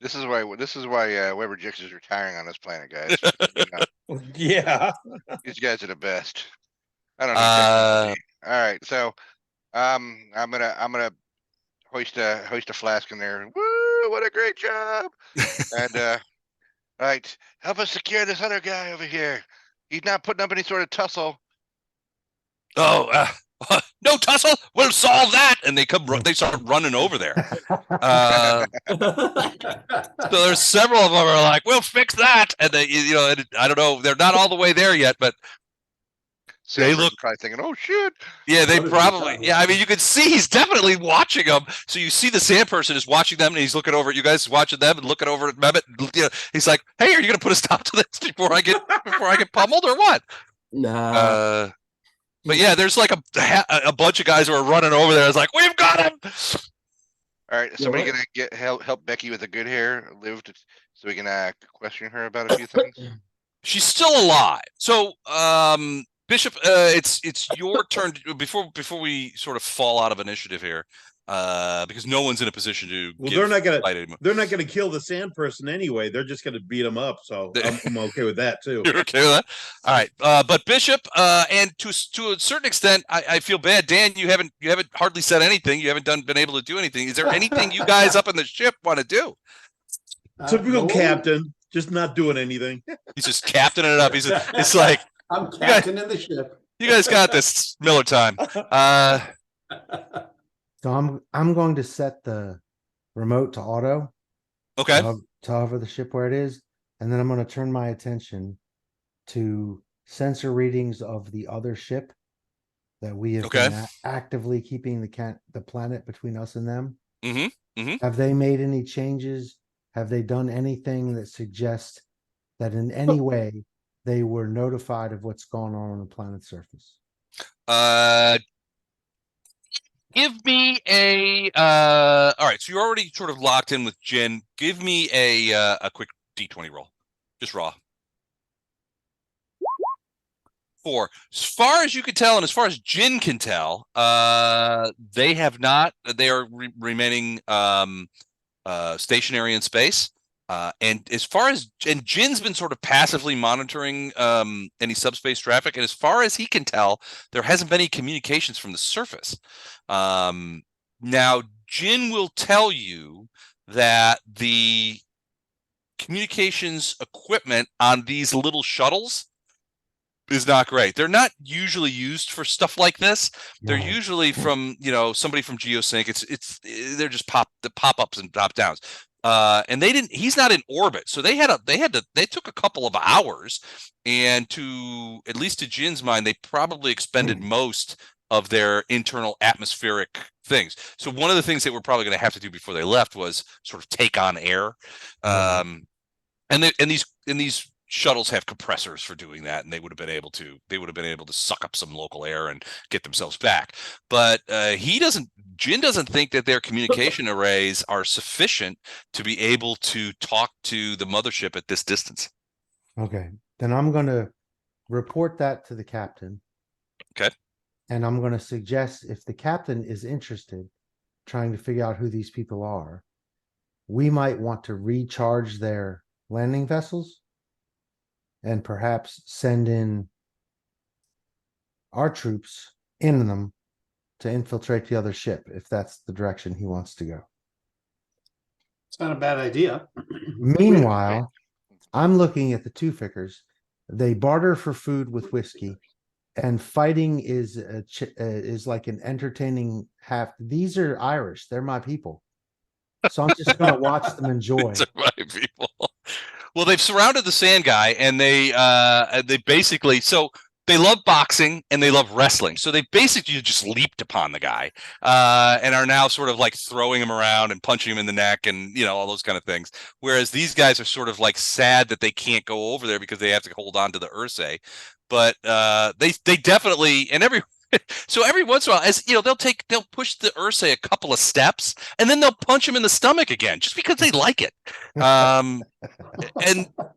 This is why Weber Jix is retiring on this planet, guys. Yeah. These guys are the best. I don't know. All right, so I'm gonna hoist a flask in there. Woo! What a great job! And all right, help us secure this other guy over here. He's not putting up any sort of tussle. Oh, no tussle. We'll solve that. And they start running over there. So there's several of them are like, we'll fix that. And they, I don't know, they're not all the way there yet, but they look probably thinking, oh shit. Yeah, they probably. Yeah, I mean, you can see he's definitely watching them. So you see the sand person is watching them, and he's looking over at you guys, watching them, and looking over at Mehmet. He's like, "Hey, are you going to put a stop to this before I get pummeled, or what?" Nah. But yeah, there's like a bunch of guys who are running over there. It's like, we've got him. All right, somebody gonna help Becky with the good hair so we can question her about a few things. She's still alive. So, Bishop, it's your turn before we sort of fall out of initiative here, because no one's in a position to. Well, they're not gonna kill the sand person anyway. They're just gonna beat him up. So I'm okay with that too. You're okay with that? All right, but Bishop, and to a certain extent, I feel bad. Dan, you haven't hardly said anything. You haven't been able to do anything. Is there anything you guys up in the ship want to do? Typical No. captain. just not doing anything. He's just captaining it up. It's like, I'm captain in the ship. you guys got this, Miller time. So I'm going to set the remote to auto Okay. to hover the ship where it is, and then I'm going to turn my attention to sensor readings of the other ship that we have Okay. been actively keeping the planet between us and them. Mm-hmm. Have they made any changes? Have they done anything that suggests that in any way they were notified of what's going on the planet's surface? Give me a all right, so you're already sort of locked in with Jin. Give me a quick D20 roll. Just raw. 4. As far as you can tell, and as far as Jin can tell, they have not. They are remaining stationary in space. And as far as Jin's been sort of passively monitoring any subspace traffic, and as far as he can tell, there hasn't been any communications from the surface. Now, Jin will tell you that the communications equipment on these little shuttles is not great. They're not usually used for stuff like this. They're Right. usually from, somebody from Geosync. They're just the pop-ups and drop-downs. And he's not in orbit. So they took a couple of hours, and at least to Jin's mind, they probably expended most of their internal atmospheric things. So one of the things they were probably going to have to do before they left was sort of take on air. And these shuttles have compressors for doing that, and they would have been able to suck up some local air and get themselves back. But Jin doesn't think that their communication arrays are sufficient to be able to talk to the mothership at this distance. Okay, then I'm going to report that to the captain. Okay. And I'm going to suggest, if the captain is interested, trying to figure out who these people are, we might want to recharge their landing vessels and perhaps send in our troops in them to infiltrate the other ship, if that's the direction he wants to go. It's not a bad idea. Meanwhile, I'm looking at the Tewfikers. They barter for food with whiskey, and fighting is like an entertaining half. These are Irish. They're my people. So I'm just going to watch them enjoy. These are my people. Well, they've surrounded the sand guy, and they basically, so they love boxing and they love wrestling. So they basically just leaped upon the guy and are now sort of like throwing him around and punching him in the neck and, all those kind of things. Whereas these guys are sort of like sad that they can't go over there because they have to hold on to the Ursae. But they definitely, and so every once in a while, as they'll push the Ursae a couple of steps, and then they'll punch him in the stomach again, just because they like it. And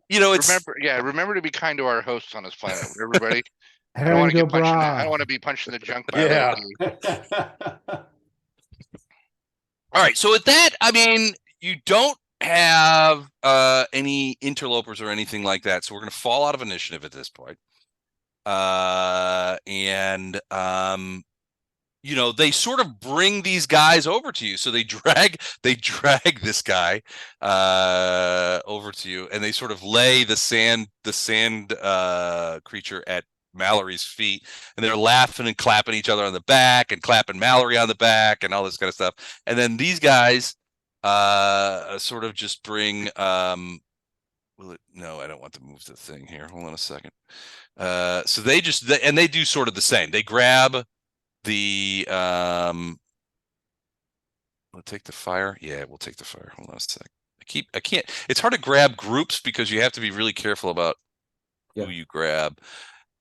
it's remember to be kind to our hosts on this planet, everybody. I don't want to go get punched. I bra. don't want to be punched in the junk by Yeah. all right. So with that, I mean, you don't have any interlopers or anything like that, so we're going to fall out of initiative at this point. They sort of bring these guys over to you. So they drag this guy over to you, and they sort of lay the sand creature at Mallory's feet, and they're laughing and clapping each other on the back and clapping Mallory on the back and all this kind of stuff. And then these guys sort of just bring no, I don't want to move the thing here. Hold on a second. So they do sort of the same. They grab the we'll take the fire. Yeah, we'll take the fire. Hold on a sec. I can't. It's hard to grab groups because you have to be really careful about who you grab.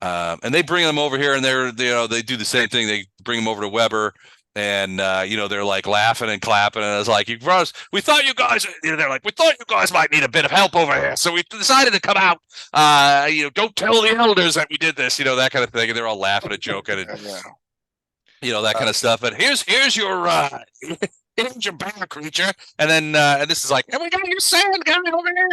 And they bring them over here, and they do the same thing. They bring them over to Weber. And they're like laughing and clapping, and it's like, we thought you guys might need a bit of help over here, so we decided to come out. Don't tell the elders that we did this, that kind of thing. And they're all laughing and joking, and that kind of stuff. And here's your ride. It ain't your battle creature. And then and this is like, and we got your sand guy over here.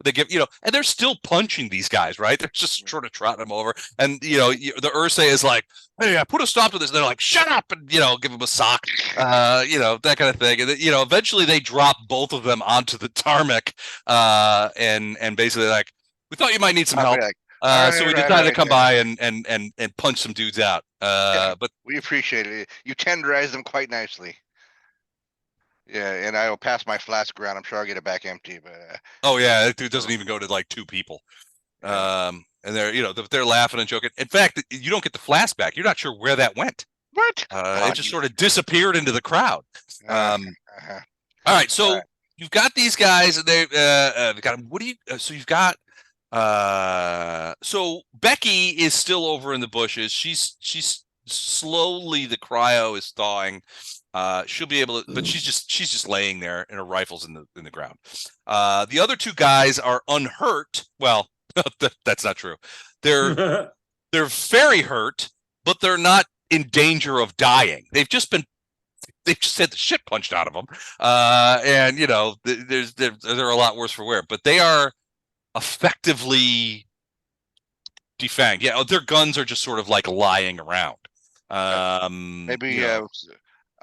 They give, and they're still punching these guys, right? They're just sort of trotting them over. And the Ursae is like, hey, I put a stop to this. And they're like, shut up, and give them a sock, that kind of thing. And eventually they drop both of them onto the tarmac, and basically like, we thought you might need some help. Like, so we decided to come by and punch some dudes out. But we appreciate it. You tenderize them quite nicely. Yeah, and I will pass my flask around. I'm sure I'll get it back empty. But oh yeah, that dude doesn't even go to like 2 people. And they're they're laughing and joking. In fact, you don't get the flask back. You're not sure where that went. What? It just sort of disappeared into the crowd. All right, so you've got these guys, and they've got. What do you? So you've got. So Becky is still over in the bushes. She's slowly, the cryo is thawing. She'll be able to, but she's just laying there, and her rifle's in the ground. The other 2 guys are unhurt. Well, that's not true. They're very hurt, but they're not in danger of dying. They've just had the shit punched out of them. And they're a lot worse for wear, but they are effectively defanged. Yeah, their guns are just sort of like lying around. Maybe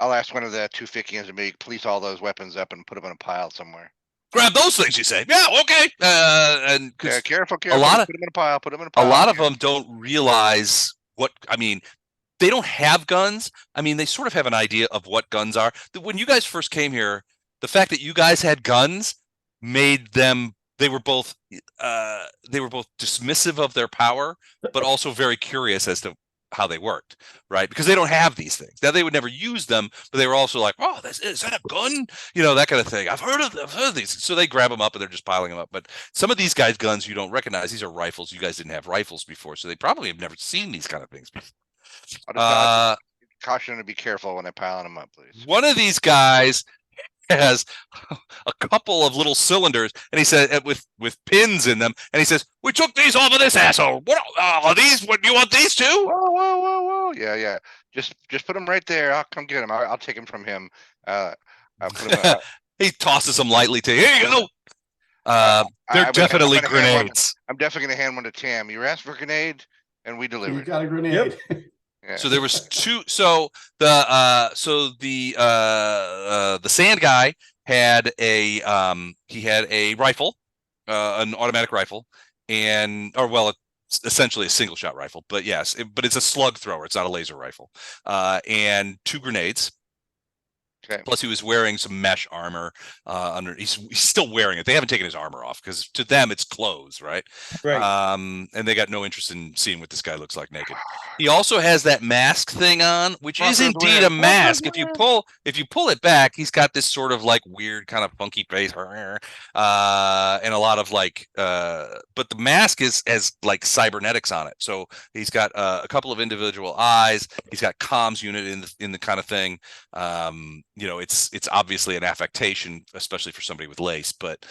I'll ask one of the Tewfikians to maybe police all those weapons up and put them in a pile somewhere. Grab those things, you say? Yeah, okay. And careful. A lot of put them in a pile. Put them in a pile. A lot of them don't realize what. I mean, they don't have guns. I mean, they sort of have an idea of what guns are. When you guys first came here, the fact that you guys had guns made them. They were both dismissive of their power, but also very curious as to how they worked, right? Because they don't have these things. Now they would never use them, but they were also like, "Oh, is that a gun?" That kind of thing. I've heard of these. So they grab them up and they're just piling them up. But some of these guys' guns you don't recognize. These are rifles. You guys didn't have rifles before, so they probably have never seen these kind of things before. I'll just caution them to be careful when they're piling them up, please. One of these guys has a couple of little cylinders, and he said with pins in them, and he says, "We took these off of this asshole. What are these? What do you want these 2?" Whoa! Yeah. Just put them right there. I'll come get them. I'll take them from him. I'll put them, he tosses them lightly to you. Here you go. They're definitely grenades. I'm definitely going to hand one to Tam. You asked for a grenade, and we delivered. You got a grenade. Yep. Yeah. So there was 2. So the sand guy had a rifle, an automatic rifle, it's essentially a single shot rifle. But yes, but it's a slug thrower. It's not a laser rifle. And 2 grenades. Okay. Plus, he was wearing some mesh armor under. He's still wearing it. They haven't taken his armor off because to them it's clothes, right? Right. And they got no interest in seeing what this guy looks like naked. He also has that mask thing on, which is indeed a mask. If you pull it back, he's got this sort of like weird kind of funky face, and a lot of like. But the mask has like cybernetics on it, so he's got a couple of individual eyes. He's got comms unit in the kind of thing. It's obviously an affectation, especially for somebody with lace, but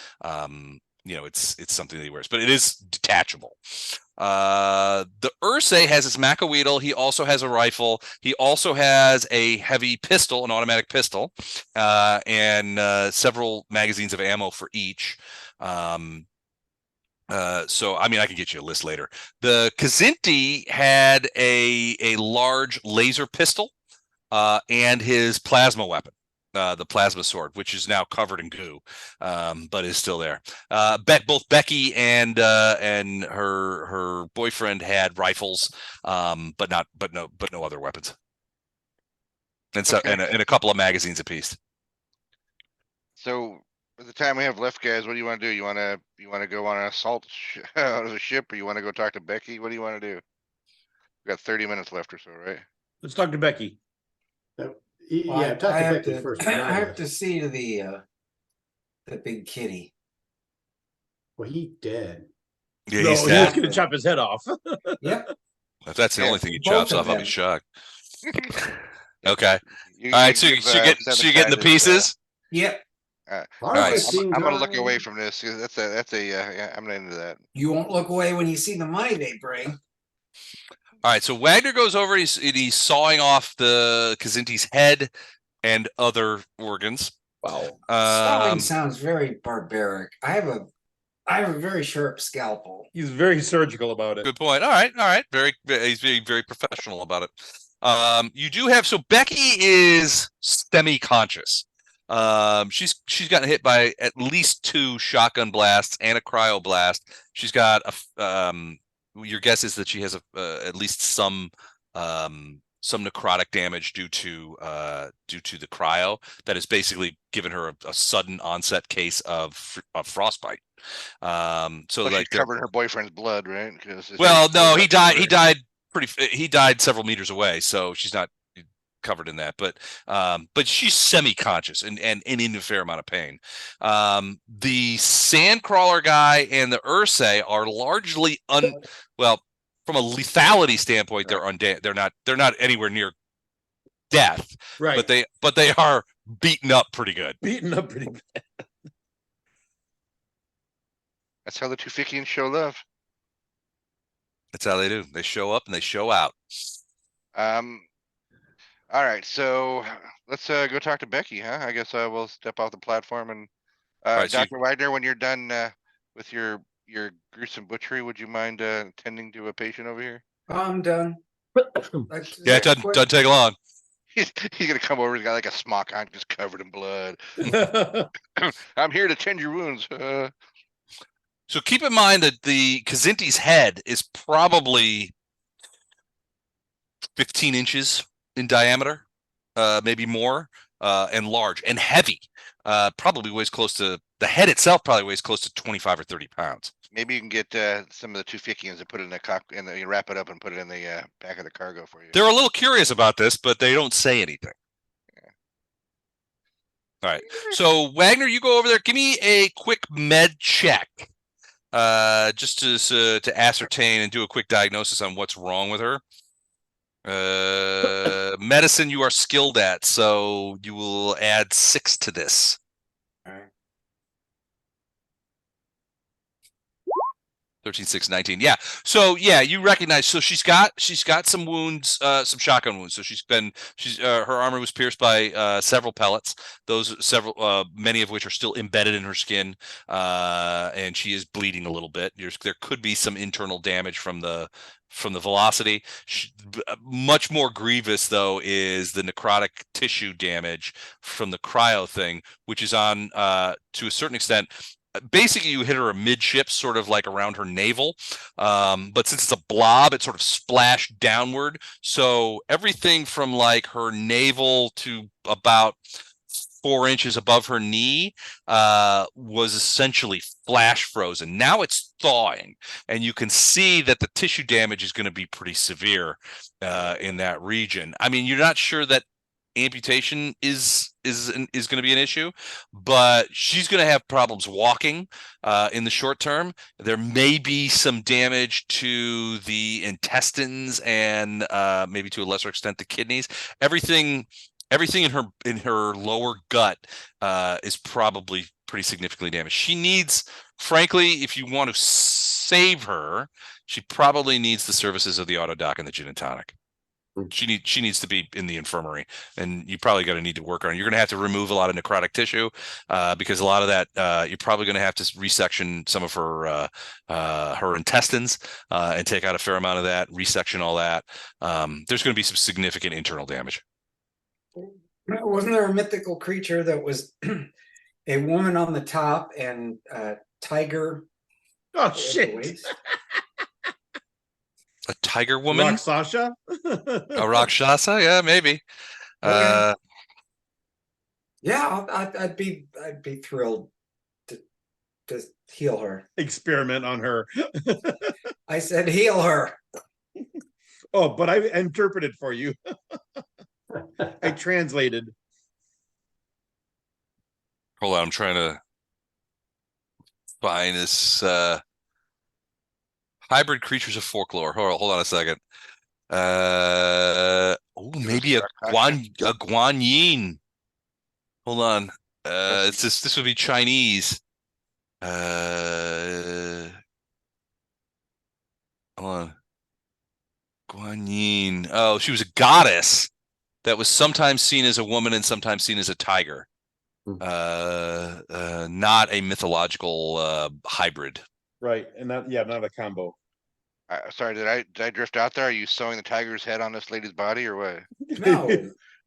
it's something that he wears, but it is detachable. The Ursae has his Macaweedle. He also has a rifle. He also has a heavy pistol, an automatic pistol, and several magazines of ammo for each. So I mean, I can get you a list later. The Kykbandirz had a large laser pistol. And his plasma weapon, the plasma sword, which is now covered in goo, but is still there. Both Becky and her boyfriend had rifles, but no other weapons, and so and a couple of magazines apiece. So, with the time we have left, guys, what do you want to do? You want to go on an assault out of the ship, or you want to go talk to Becky? What do you want to do? We got 30 minutes left or so, right? Let's talk to Becky. Yeah, talk to Becky first. I have to see to the big kitty. Well, he dead. Yeah, No, he's he's dead. gonna chop his head off. Yep. If that's the only thing he Both chops of off, I'll be them. shocked. Okay. You All right. So give, you're getting the pieces. Yep. right. I'm gonna look away from this. That's a yeah, I'm not into that. You won't look away when you see the money they bring. All right, so Wagner goes over. He's sawing off the Kykbandirz's head. and other organs. Wow. Stopping sounds very barbaric. I have a very sharp scalpel. He's very surgical about it. Good point. All right. He's being very professional about it. You do have, so Becky is semi-conscious. She's gotten hit by at least 2 shotgun blasts and a cryo blast. She's got your guess is that she has at least some necrotic damage due to the cryo that has basically given her a sudden onset case of frostbite. So Well, like she's covered her boyfriend's blood, right? well, no, he died he died several meters away, so she's not covered in that, but she's semi-conscious and in a fair amount of pain. The sandcrawler guy and the Ursae are largely well, from a lethality standpoint, they're not anywhere near death, Right. but they are beaten up pretty good. Beaten up pretty bad. That's how the Tewfikians show love. That's how they do. They show up and they show out. All right, so let's go talk to Becky, huh? I guess we'll step off the platform and right, so Dr. Wagner, when you're done with your gruesome butchery, would you mind tending to a patient over here? I'm done. Yeah, it doesn't take long. He's gonna come over. He's got like a smock on, just covered in blood. I'm here to tend your wounds. So keep in mind that the Kazinti's head is probably 15 inches in diameter, maybe more, and large and heavy. Probably weighs close to, the head itself probably weighs close to 25 or 30 pounds. Maybe you can get some of the Tewfikians and put it in the you wrap it up and put it in the back of the cargo for you. They're a little curious about this, but they don't say anything. Yeah. All right. So Wagner, you go over there. Give me a quick med check, just to ascertain and do a quick diagnosis on what's wrong with her. Medicine you are skilled at, so you will add 6 to this. All right. 13, 6, 19. Yeah. So yeah, you recognize. So she's got some wounds, some shotgun wounds. So her armor was pierced by several pellets. Many of which are still embedded in her skin, and she is bleeding a little bit. There could be some internal damage from the velocity. Much more grievous though is the necrotic tissue damage from the cryo thing, which is on to a certain extent. Basically, you hit her amidship, sort of like around her navel. But since it's a blob, it sort of splashed downward. So everything from like her navel to about 4 inches above her knee was essentially flash frozen. Now it's thawing, and you can see that the tissue damage is going to be pretty severe in that region. I mean, you're not sure that amputation is going to be an issue, but she's going to have problems walking in the short term. There may be some damage to the intestines and maybe to a lesser extent the kidneys. Everything in her lower gut is probably pretty significantly damaged. She needs, frankly, if you want to save her, she probably needs the services of the auto doc and the gin and tonic. She needs to be in the infirmary, and you probably going to need to work on it. You're going to have to remove a lot of necrotic tissue because a lot of that you're probably going to have to resection some of her intestines and take out a fair amount of that, resection all that. There's going to be some significant internal damage. Wasn't there a mythical creature that was a woman on the top and a tiger? Oh shit! A tiger woman? Rakshasa? A Rakshasa? Yeah, maybe. Okay. Yeah, I'd be thrilled to heal her. Experiment on her. I said heal her. Oh, but I interpreted for you. I translated. Hold on, I'm trying to find this hybrid creatures of folklore. Hold on a second. Maybe a Guanyin. Hold on. This would be Chinese. Hold on. Guanyin. Oh, she was a goddess. that was sometimes seen as a woman and sometimes seen as a tiger. Hmm. Not a mythological hybrid. Right, and not not a combo. Sorry, did I drift out there? Are you sewing the tiger's head on this lady's body or what?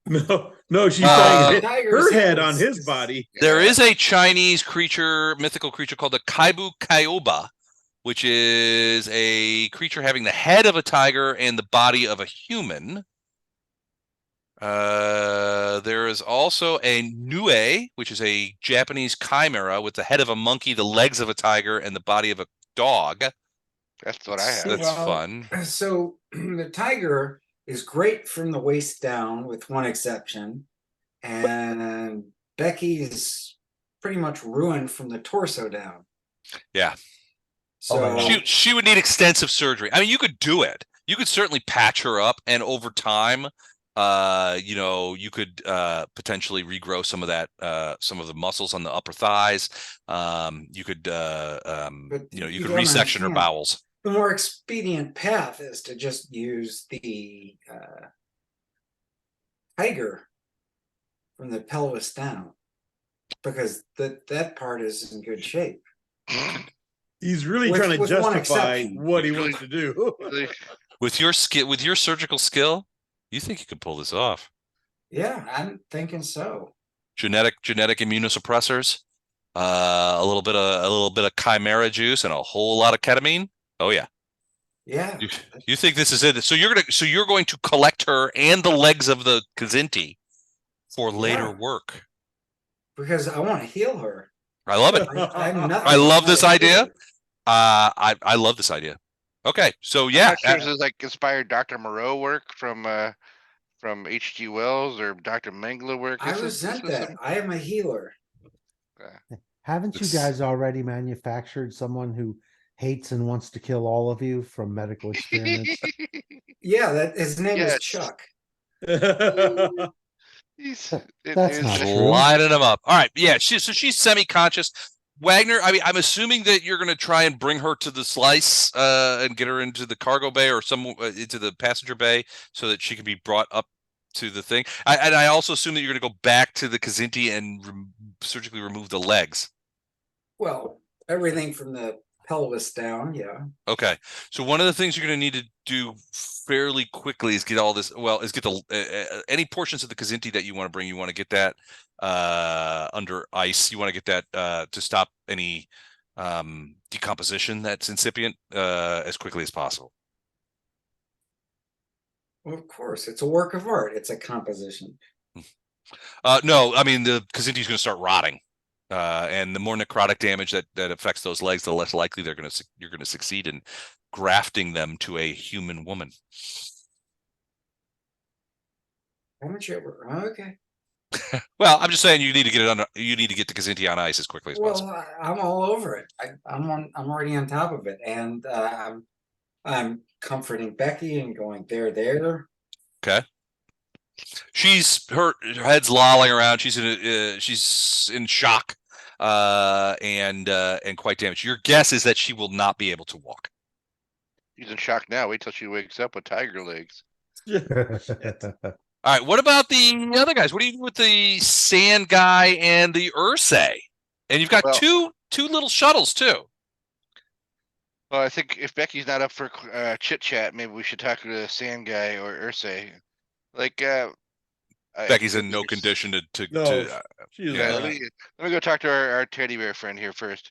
No. no, she's Uh, saying Tiger's her head head on is- his is- body. There Yeah. is a Chinese mythical creature called the Kaibu Kyoba, which is a creature having the head of a tiger and the body of a human. There is also a Nue, which is a Japanese chimera with the head of a monkey, the legs of a tiger, and the body of a dog. That's what I have. That's Well, fun. So the tiger is great from the waist down, with one exception, and Becky's pretty much ruined from the torso down. Yeah. So She would need extensive surgery. I mean, you could do it. You could certainly patch her up, and over time, you could potentially regrow some of the muscles on the upper thighs. You could you don't resection her understand. bowels. the more expedient path is to just use the tiger from the pelvis down, because that part is in good shape. He's really With- trying to with one justify exception. what he Really- wants to do. With your surgical skill, you think you could pull this off? Yeah, I'm thinking so. Genetic immunosuppressors, a little bit of chimera juice, and a whole lot of ketamine. Oh yeah. Yeah. You think this is it? So you're going to collect her and the legs of the Kazinti for later Yeah. work. Because I want to heal her. I love it. I have nothing I love to this heal idea. her. I love this idea. Okay, so I'm yeah, not sure this is like inspired Dr. Moreau work from H.G. Wells or Dr. Mengele work. I This is resent that. some- I am a healer. Haven't you It's- guys already manufactured someone who hates and wants to kill all of you from medical experiments? Yeah, that his name Yes. is Chuck. That's not true. lining them up. All right, yeah. She's semi-conscious. Wagner, I mean, I'm assuming that you're going to try and bring her to the slice and get her into the cargo bay or into the passenger bay so that she can be brought up to the thing. And I also assume that you're going to go back to the Kazinti and surgically remove the legs. Well, everything from the pelvis down, yeah. Okay, so one of the things you're going to need to do fairly quickly is get all this. Well, is get the any portions of the Kazinti that you want to bring. You want to get that under ice. You want to get that to stop any decomposition that's incipient as quickly as possible. Well, of course, it's a work of art. It's a composition. No, I mean the Kazinti is going to start rotting. And the more necrotic damage that affects those legs, the less likely you're going to succeed in grafting them to a human woman. Haven't you ever? Okay. Well, I'm just saying you need to get it you need to get the Kazinti on ice as quickly as possible. Well, I'm all over it. I'm already on top of it, and I'm comforting Becky and going there. Okay. Her head's lolling around. She's in shock, and quite damaged. Your guess is that she will not be able to walk. She's in shock now. Wait till she wakes up with tiger legs. All right. What about the other guys? What do you do with the sand guy and the Ursae? And you've got Well- two little shuttles too. Well, I think if Becky's not up for chit chat, maybe we should talk to the sand guy or Ursae. Like, Becky's in no condition to No, she's yeah, let me go talk to our teddy bear friend here first.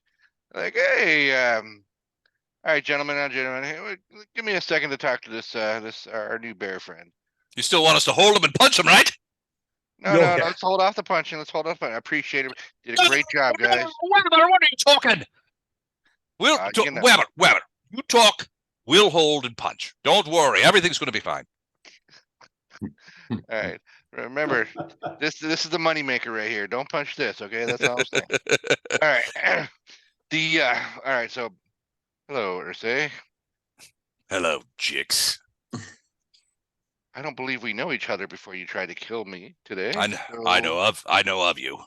Like, hey, all right, gentlemen and gentlemen, hey, give me a second to talk to this our new bear friend. You still want us to hold him and punch him, right? No, No, no, yeah. no, let's hold off the punching. Let's hold off. I appreciate it. Did a great job, guys. Wait a minute, what are you talking? We'll you know. wait a minute. You talk, we'll hold and punch. Don't worry, everything's going to be fine. All right. Remember, this is the moneymaker right here. Don't punch this, okay? That's all I'm saying. All right. All right, so hello, Ursae. Hello, Jix. I don't believe we know each other before you tried to kill me today. I know of you.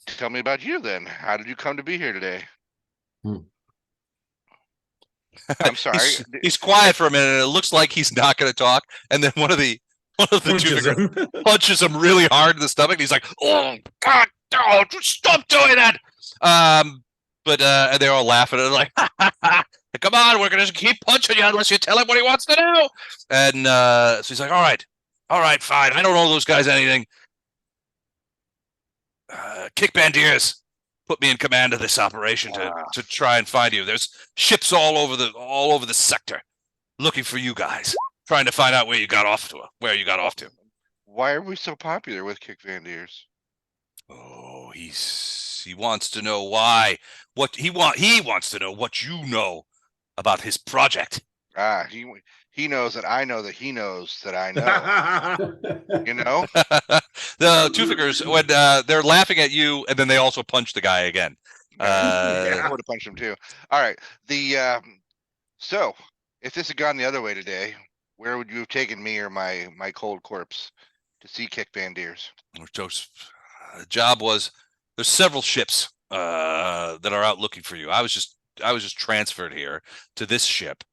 Tell me about you then. How did you come to be here today? I'm sorry. He's quiet for a minute, and it looks like he's not going to talk. And then one of the One of the Punches Tewfik him. punches him really hard in the stomach. And he's like, "Oh God, oh, stop doing that!" And they're all laughing and like, "Come on, we're gonna just keep punching you unless you tell him what he wants to do." And so he's like, all right, fine. I don't owe those guys anything. Kykbandirz put me in command of this operation to try and find you. There's ships all over the sector looking for you guys, trying to find out where you got off to. Why are we so popular with Kykbandirz? Oh, he wants to know why. He wants to know what you know about his project. He knows that I know that he knows that I know. You know? The Tewfikers, when they're laughing at you, and then they also punch the guy again. I would have punched him too. All right. So if this had gone the other way today, where would you have taken me or my cold corpse to see Kykbandirz? The job was there's several ships that are out looking for you. I was just transferred here to this ship.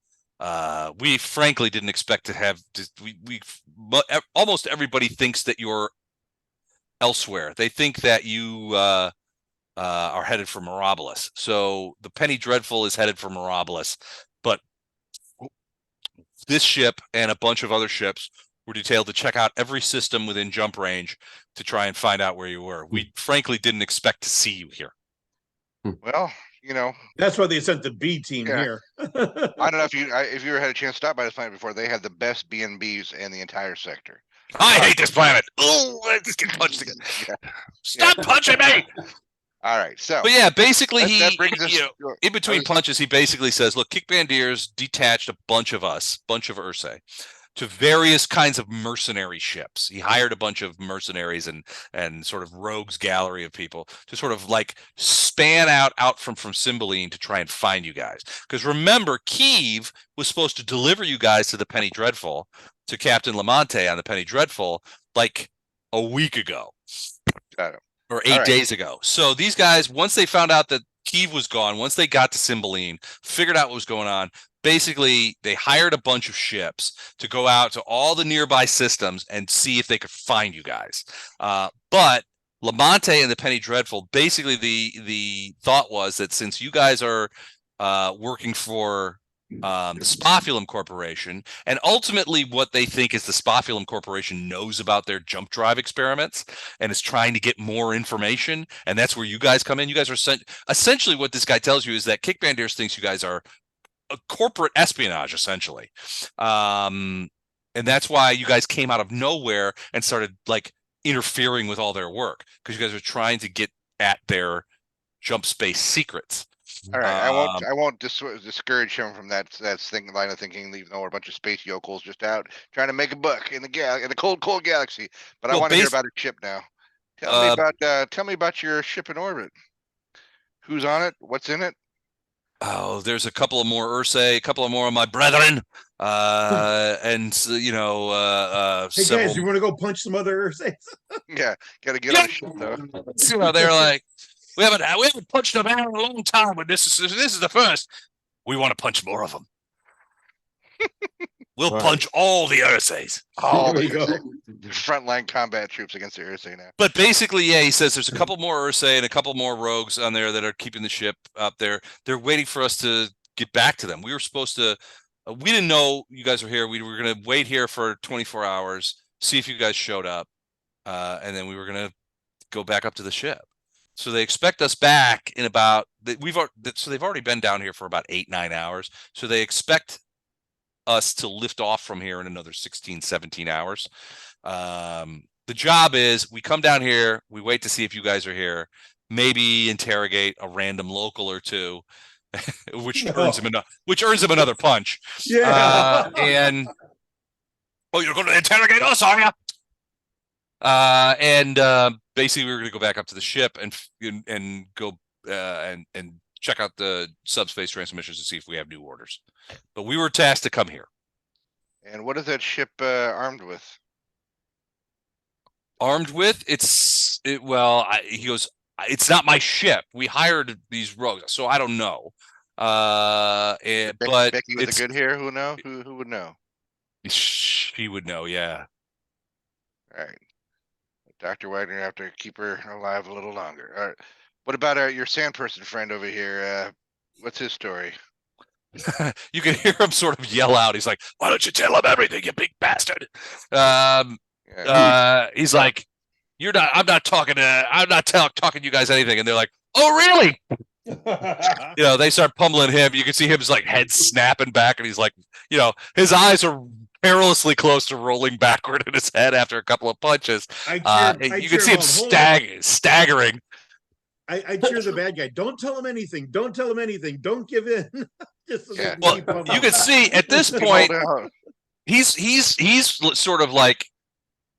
We frankly didn't expect to have almost everybody thinks that you're elsewhere. They think that you are headed for Mirabilis. So the Penny Dreadful is headed for Mirabilis, but this ship and a bunch of other ships were detailed to check out every system within jump range to try and find out where you were. We frankly didn't expect to see you here. Well, that's why they sent the B team here. I don't know if you ever had a chance to stop by this planet before. They had the best B&Bs in the entire sector. I hate this planet. Oh, let's get punched again. Stop punching me. All right, so but yeah, basically that brings us, in between punches, he basically says, "Look, Kykbandirz detached a bunch of Ursae, to various kinds of mercenary ships. He hired a bunch of mercenaries and sort of rogues gallery of people to sort of like span out from Cymbeline to try and find you guys. Because remember, Kiev was supposed to deliver you guys to the Penny Dreadful, to Captain Lamonte on the Penny Dreadful, like a week ago. Got it. Or 8 days ago. So these guys, once they found out that Kiev was gone, once they got to Cymbeline, figured out what was going on, basically they hired a bunch of ships to go out to all the nearby systems and see if they could find you guys. But Lamonte and the Penny Dreadful, basically the thought was that since you guys are working for the Spofulum Corporation, and ultimately what they think is the Spofulum Corporation knows about their jump drive experiments and is trying to get more information, and that's where you guys come in. You guys are essentially what this guy tells you is that Kykbandirz thinks you guys are a corporate espionage, essentially, and that's why you guys came out of nowhere and started like interfering with all their work, because you guys are trying to get at their jump space secrets. All right, I won't discourage him from that line of thinking. Even though we're a bunch of space yokels just out trying to make a buck in the cold galaxy. But I want to hear about a ship now. Tell me about your ship in orbit. Who's on it? What's in it? Oh, there's a couple of more Ursae, a couple of more of my brethren, and hey guys, you want to go punch some other Ursae? Yeah, gotta get on the ship though. They're like, we haven't punched a man in a long time, but this is the first. We want to punch more of them. We'll punch all the Ursaes. There we go. Frontline combat troops against the Ursae now. But basically, yeah, he says there's a couple more Ursae and a couple more rogues on there that are keeping the ship up there. They're waiting for us to get back to them. We were supposed to. We didn't know you guys were here. We were going to wait here for 24 hours, see if you guys showed up, and then we were going to go back up to the ship. So they expect us back in about. So they've already been down here for about 8-9 hours. So they expect us to lift off from here in another 16-17 hours. The job is we come down here, we wait to see if you guys are here, maybe interrogate a random local or two, which earns him another punch. Yeah. And you're going to interrogate us, are you? Basically, we were going to go back up to the ship and go and check out the subspace transmissions to see if we have new orders. But we were tasked to come here. And what is that ship armed with? Armed with? He goes, it's not my ship. We hired these rogues, so I don't know. But Becky with the good hair, who would know? She would know, yeah. All right. Dr. Wagner, have to keep her alive a little longer. All right. What about your sand person friend over here? What's his story? You can hear him sort of yell out. He's like, "Why don't you tell him everything, you big bastard?" He's like, "You're not. I'm not talking to. I'm not talking to you guys anything." And they're like, "Oh, really?" They start pummeling him. You can see his like head snapping back, and he's like, his eyes are perilously close to rolling backward in his head after a couple of punches. You can see him staggering. I cheer the bad guy. Don't tell him anything. Don't tell him anything. Don't give in. Just so Yeah. they can keep Well, pumping. you can see at this point, Hold on. he's sort of like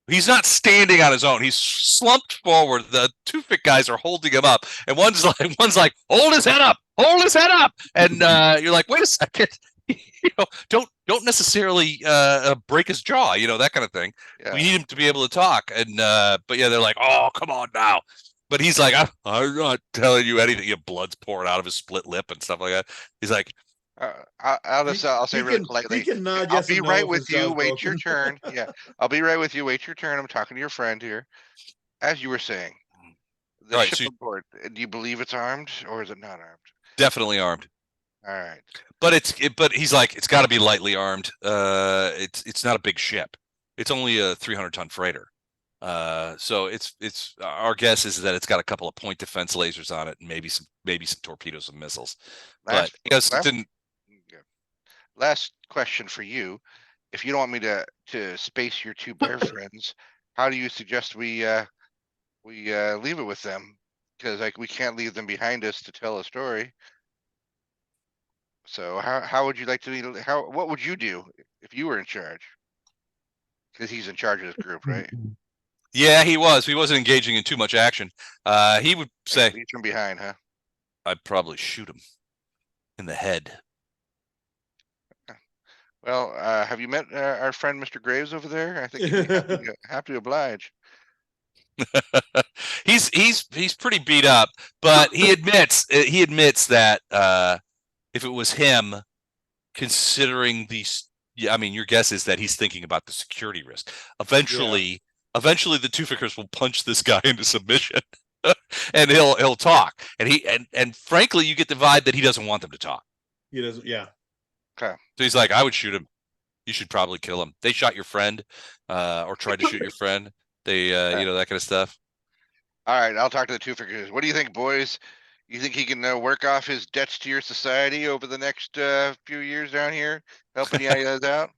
he's not standing on his own. He's slumped forward. The Tewfik guys are holding him up, and one's like, hold his head up, and you're like, wait a second, don't necessarily break his jaw, that kind of thing. Yeah. We need him to be able to talk, and but yeah, they're like, oh, come on now. But he's like, I'm not telling you anything. Blood's pouring out of his split lip and stuff like that. He's like, I'll say really politely. I'll be right with you. Wait your turn. Yeah, I'll be right with you. Wait your turn. I'm talking to your friend here. As you were saying, the Right, ship aboard. Do you believe it's armed or is it not armed? definitely armed. All right. But he's like, it's got to be lightly armed. It's not a big ship. It's only a 300-ton freighter. So it's our guess is that it's got a couple of point defense lasers on it and maybe some torpedoes and missiles. But because it didn't. Last question for you. If you don't want me to space your two bear friends, how do you suggest we leave it with them? Because we can't leave them behind us to tell a story. So how would you like to be? What would you do if you were in charge? Because he's in charge of this group, right? Yeah, he was. He wasn't engaging in too much action. He would say, "Leave from behind, huh?" I'd probably shoot him in the head. Well, have you met our friend Mr. Graves over there? I think he'd be happy to oblige. He's pretty beat up, but he admits that if it was him, considering these, your guess is that he's thinking about the security risk. Eventually the Tewfikers will punch this guy into submission, and he'll talk. And frankly, you get the vibe that he doesn't want them to talk. He doesn't. Yeah. Okay. So he's like, I would shoot him. You should probably kill him. They shot your friend, or tried to shoot your friend. They, that kind of stuff. All right, I'll talk to the Tewfikers. What do you think, boys? You think he can work off his debts to your society over the next few years down here, helping you guys out?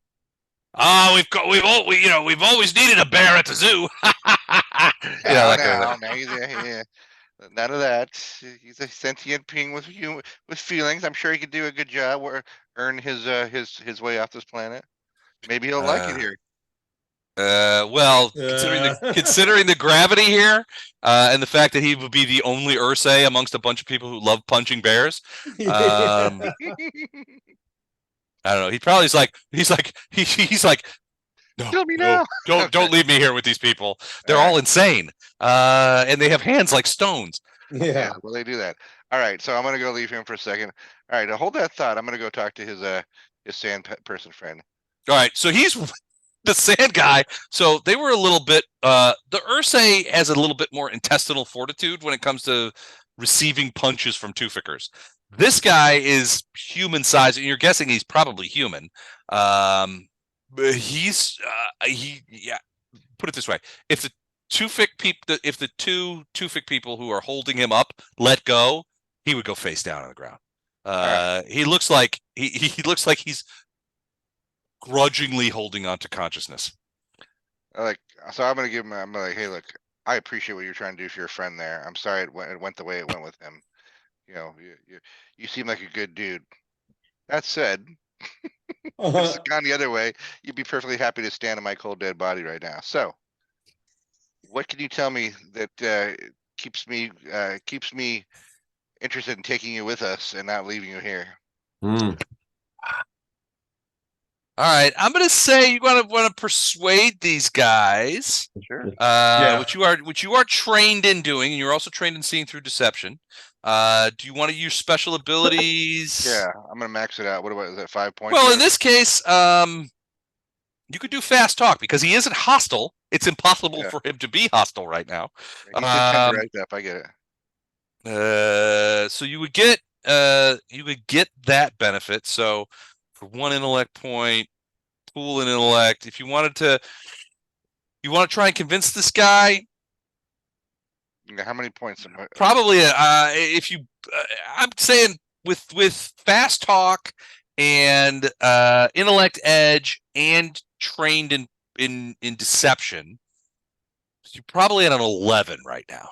We've always needed a bear at the zoo. None of that. He's a sentient being with feelings. I'm sure he could do a good job or earn his way off this planet. Maybe he'll like it here. Considering the gravity here, and the fact that he would be the only Ursae amongst a bunch of people who love punching bears, I don't know. He probably is like, he's like, no, kill me now. Don't leave me here with these people. They're all insane, and they have hands like stones. Yeah. Well, they do that. All right, so I'm gonna go leave him for a second. All right, hold that thought. I'm gonna go talk to his sand person friend. All right, so he's the sand guy. So they were a little bit. The Ursae has a little bit more intestinal fortitude when it comes to receiving punches from Tewfikers. This guy is human size, and you're guessing he's probably human. But he's put it this way: if the two Tewfik people who are holding him up let go, he would go face down on the ground. He looks like he's grudgingly holding on to consciousness. So I'm gonna give him. I'm like, hey, look, I appreciate what you're trying to do for your friend there. I'm sorry it went the way it went with him. You seem like a good dude. That said, if it's gone the other way, you'd be perfectly happy to stand on my cold dead body right now. So, what can you tell me that keeps me interested in taking you with us and not leaving you here? All right, I'm gonna say you want to persuade these guys, Sure. Which you are trained in doing, and you're also trained in seeing through deception. Do you want to use special abilities? Yeah, I'm gonna max it out. What about is that 5 points? Well, in this case, You could do fast talk because he isn't hostile. It's impossible Yeah. for him to be hostile right now. He's been tenderized up. I get it. So you would get that benefit. So for 1 intellect point, pool and intellect. If you want to try and convince this guy, Yeah, how many points? probably if you I'm saying with fast talk and intellect edge and trained in deception, you're probably at an 11 right now.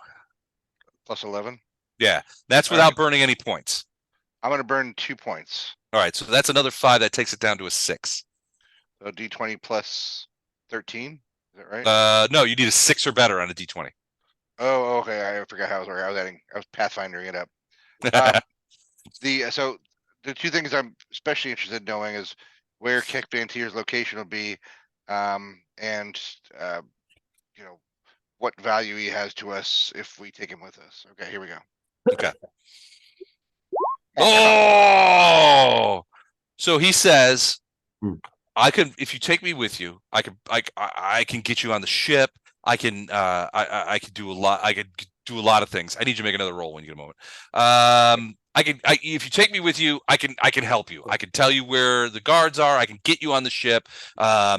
Plus 11. Yeah, that's All without right. burning any points. I'm going to burn 2 points. All right, so that's another 5 that takes it down to a 6. So D20 plus 13. Is that right? No, you need a 6 or better on a D20. Oh, okay. I forgot how I was pathfindering it up. So the two things I'm especially interested in knowing is where Kykbandirz's location will be, and what value he has to us if we take him with us. Okay, here we go. Okay. Oh, so he says, I can, if you take me with you, I can get you on the ship. I can do a lot. I could do a lot of things. I need you to make another roll when you get a moment. If you take me with you, I can help you. I can tell you where the guards are. I can get you on the ship. I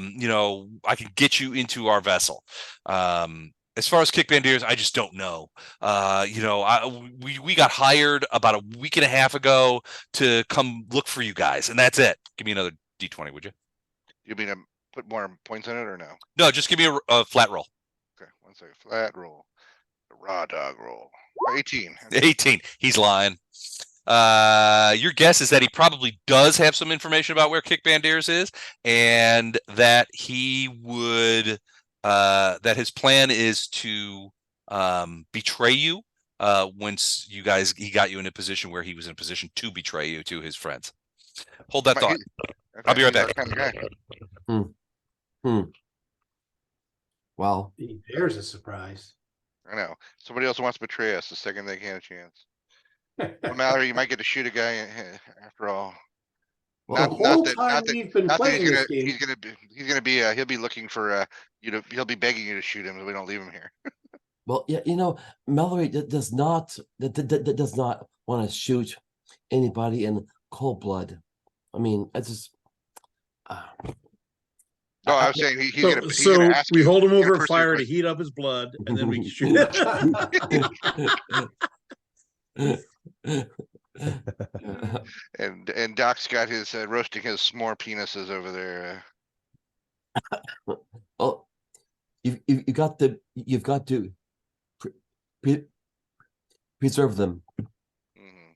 can get you into our vessel. As far as Kykbandirz, I just don't know. We got hired about a week and a half ago to come look for you guys, and that's it. Give me another D20, would you? You mean to put more points in it or no? No, just give me a flat roll. Okay, 1 second. Flat roll. The raw dog roll. 18. 18. He's lying. Your guess is that he probably does have some information about where Kykbandirz is, and that he would that his plan is to betray you once he got you in a position where he was in a position to betray you to his friends. Hold that thought. I'll be right back. Wow. There's a surprise. I know. Somebody else wants to betray us the second they get a chance. Well, Mallory, you might get to shoot a guy after all. Well, the whole time we've been playing this game, He'll be looking for he'll be begging you to shoot him if we don't leave him here. Well, yeah, Mallory does not want to shoot anybody in cold blood. I mean, I just. No, I was saying he's gonna. He's So gonna ask we you, hold him he's over gonna a fire to pursue heat up his blood, and then we can shoot. and Doc's got his roasting his s'more penises over there. Oh, you've got to preserve them, Mhm.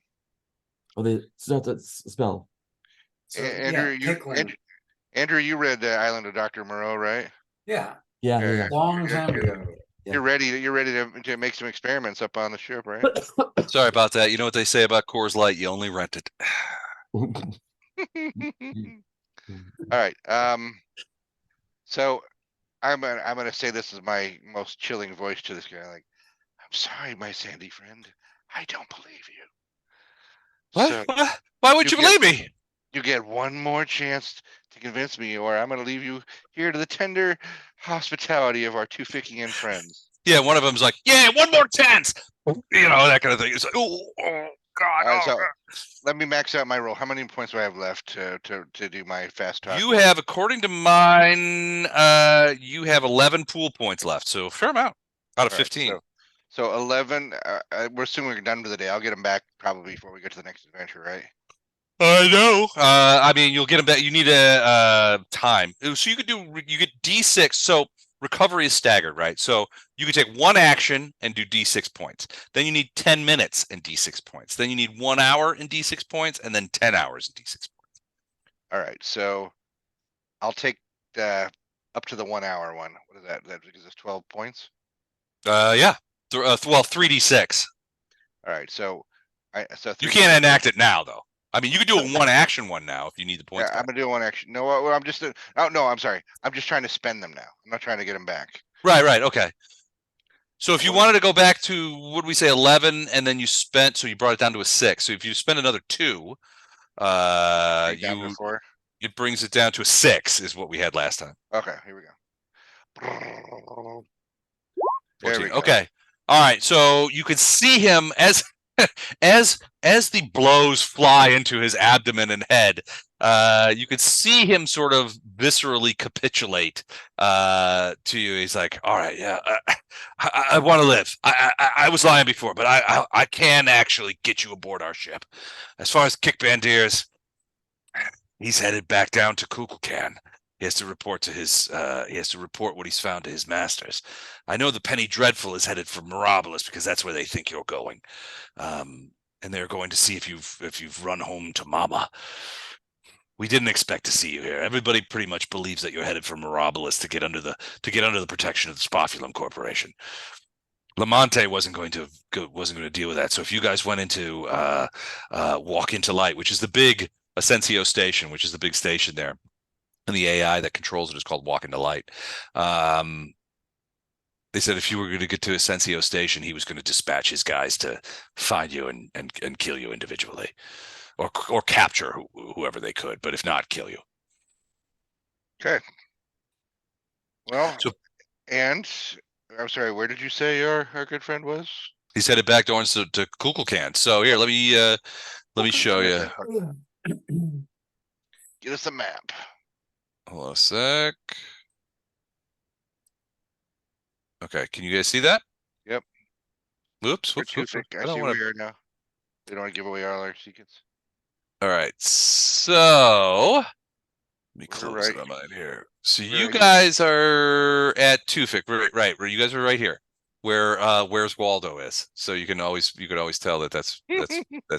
or they start to smell. So, Andrew, Andrew, you read Island of Dr. Moreau, right? yeah, Yeah. long time ago. Yeah. You're ready to make some experiments up on the ship, right? Sorry about that. You know what they say about Coors Light? You only rent it. All right. So I'm gonna say this is my most chilling voice to this guy. Like, I'm sorry, my sandy friend. I don't believe you. What? So Why would you believe me? you get one more chance to convince me, or I'm gonna leave you here to the tender hospitality of our Tewfikian friends. Yeah, one of them's like, yeah, one more chance. That kind of thing. It's like, oh God. All right, so let me max out my roll. How many points do I have left to do my fast talk? You have, according to mine, you have 11 pool points left. So fair amount out of All right, 15. so 11. We're assuming we're done for the day. I'll get them back probably before we get to the next adventure, right? I know. I mean, you'll get them back. You need a time. So you get D6. So recovery is staggered, right? So you can take one action and do D6 points. Then you need 10 minutes and D6 points. Then you need 1 hour and D6 points, and then 10 hours and D6 points. All right, so I'll take up to the 1 hour one. What is that? That gives us 12 points. Yeah. Well, 3D6. All right, so You can't enact it now, though. I mean, you could do a one action one now if you need the points. Yeah, I'm gonna do one action. No, I'm just. Oh no, I'm sorry. I'm just trying to spend them now. I'm not trying to get them back. Right. Okay. So if you wanted to go back to, what did we say, 11, and then you spent, so you brought it down to a 6. So if you spend another 2, Down to 4. It brings it down to a 6 is what we had last time. Okay, here we go. There 14. we go. Okay. All right. So you can see him as as the blows fly into his abdomen and head. You could see him sort of viscerally capitulate to you. He's like, "All right, yeah, I want to live. I was lying before, but I can actually get you aboard our ship. As far as Kykbandirz, he's headed back down to Kukulkan. He has to report to his. He has to report what he's found to his masters. I know the Penny Dreadful is headed for Mirabilis because that's where they think you're going, and they're going to see if you've run home to Mama. We didn't expect to see you here. Everybody pretty much believes that you're headed for Mirabilis to get under the protection of the Spofulum Corporation. Lamonte wasn't going to deal with that. So if you guys went into Walk into Light, which is the big Ascensio station, which is the big station there, and the AI that controls it is called Walk into Light. They said if you were going to get to Ascensio station, he was going to dispatch his guys to find you and kill you individually, or capture whoever they could, but if not, kill you. Okay. Well, So- and I'm sorry, where did you say our good friend was? He's headed back to Kukulkan. So here, let me show you. Get us a map. Hold on a sec. Okay, can you guys see that? Yep. Whoops. I see where we are now. We don't want to give away all our secrets. All right, so let me We're close right. it on mine here. So We're you right here. guys are at Tewfik, right? Where you guys are right here, where's Waldo is. So you could always tell that's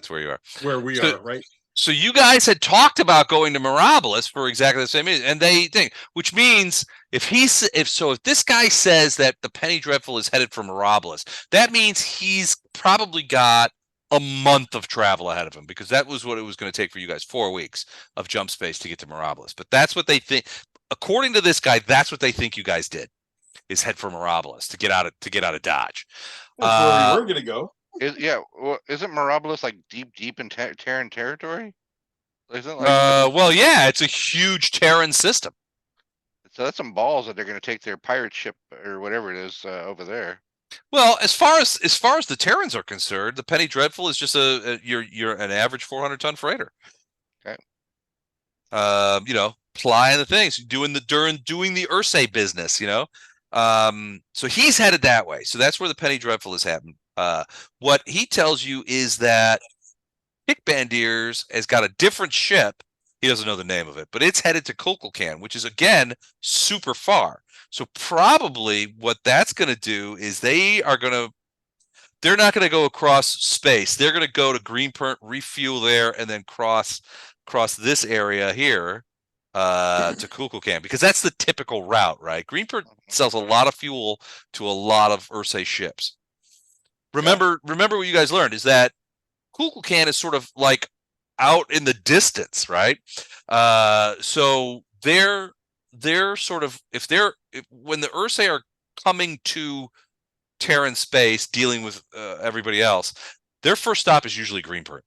where you are. Where we So- are, right? So you guys had talked about going to Mirabilis for exactly the same reason, and they think, which means if this guy says that the Penny Dreadful is headed for Mirabilis, that means he's probably got a month of travel ahead of him, because that was what it was going to take for you guys, 4 weeks of jump space to get to Mirabilis. But that's what they think, according to this guy, that's what they think you guys did, is head for Mirabilis to get out of Dodge. That's where we were gonna go. Well, isn't Mirabilis like deep in Terran territory? Isn't like Well, yeah, it's a huge Terran system. so that's some balls that they're going to take their pirate ship or whatever it is over there. Well, as far as the Terrans are concerned, the Penny Dreadful is just you're an average 400-ton freighter. Okay. Plying the things, doing the Ursae business, so he's headed that way. So that's where the Penny Dreadful is happening. What he tells you is that Kykbandirz has got a different ship. He doesn't know the name of it, but it's headed to Kukulkan, which is again super far. So probably what that's going to do is they're not going to go across space. They're going to go to Greenport, refuel there, and then cross this area here to Kukulkan, because that's the typical route, right? Greenport sells a lot of fuel to a lot of Ursae ships. Remember what you guys learned is that Kukulkan is sort of like out in the distance, right? So they're sort of when the Ursae are coming to Terran space, dealing with everybody else, their first stop is usually Greenport,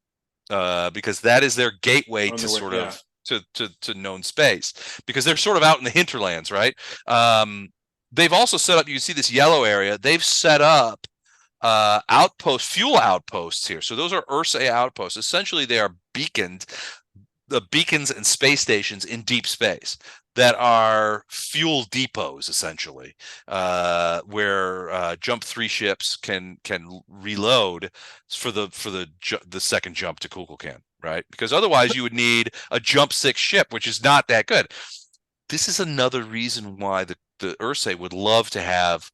because that is their gateway to sort of to known space, because they're sort of out in the hinterlands, right? They've also set up. You can see this yellow area. They've set up fuel outposts here. So those are Ursae outposts. Essentially, they are beacons and space stations in deep space that are fuel depots, essentially, where Jump 3 ships can reload for the second jump to Kukulkan, right? Because otherwise you would need a Jump 6 ship, which is not that good. This is another reason why the Ursae would love to have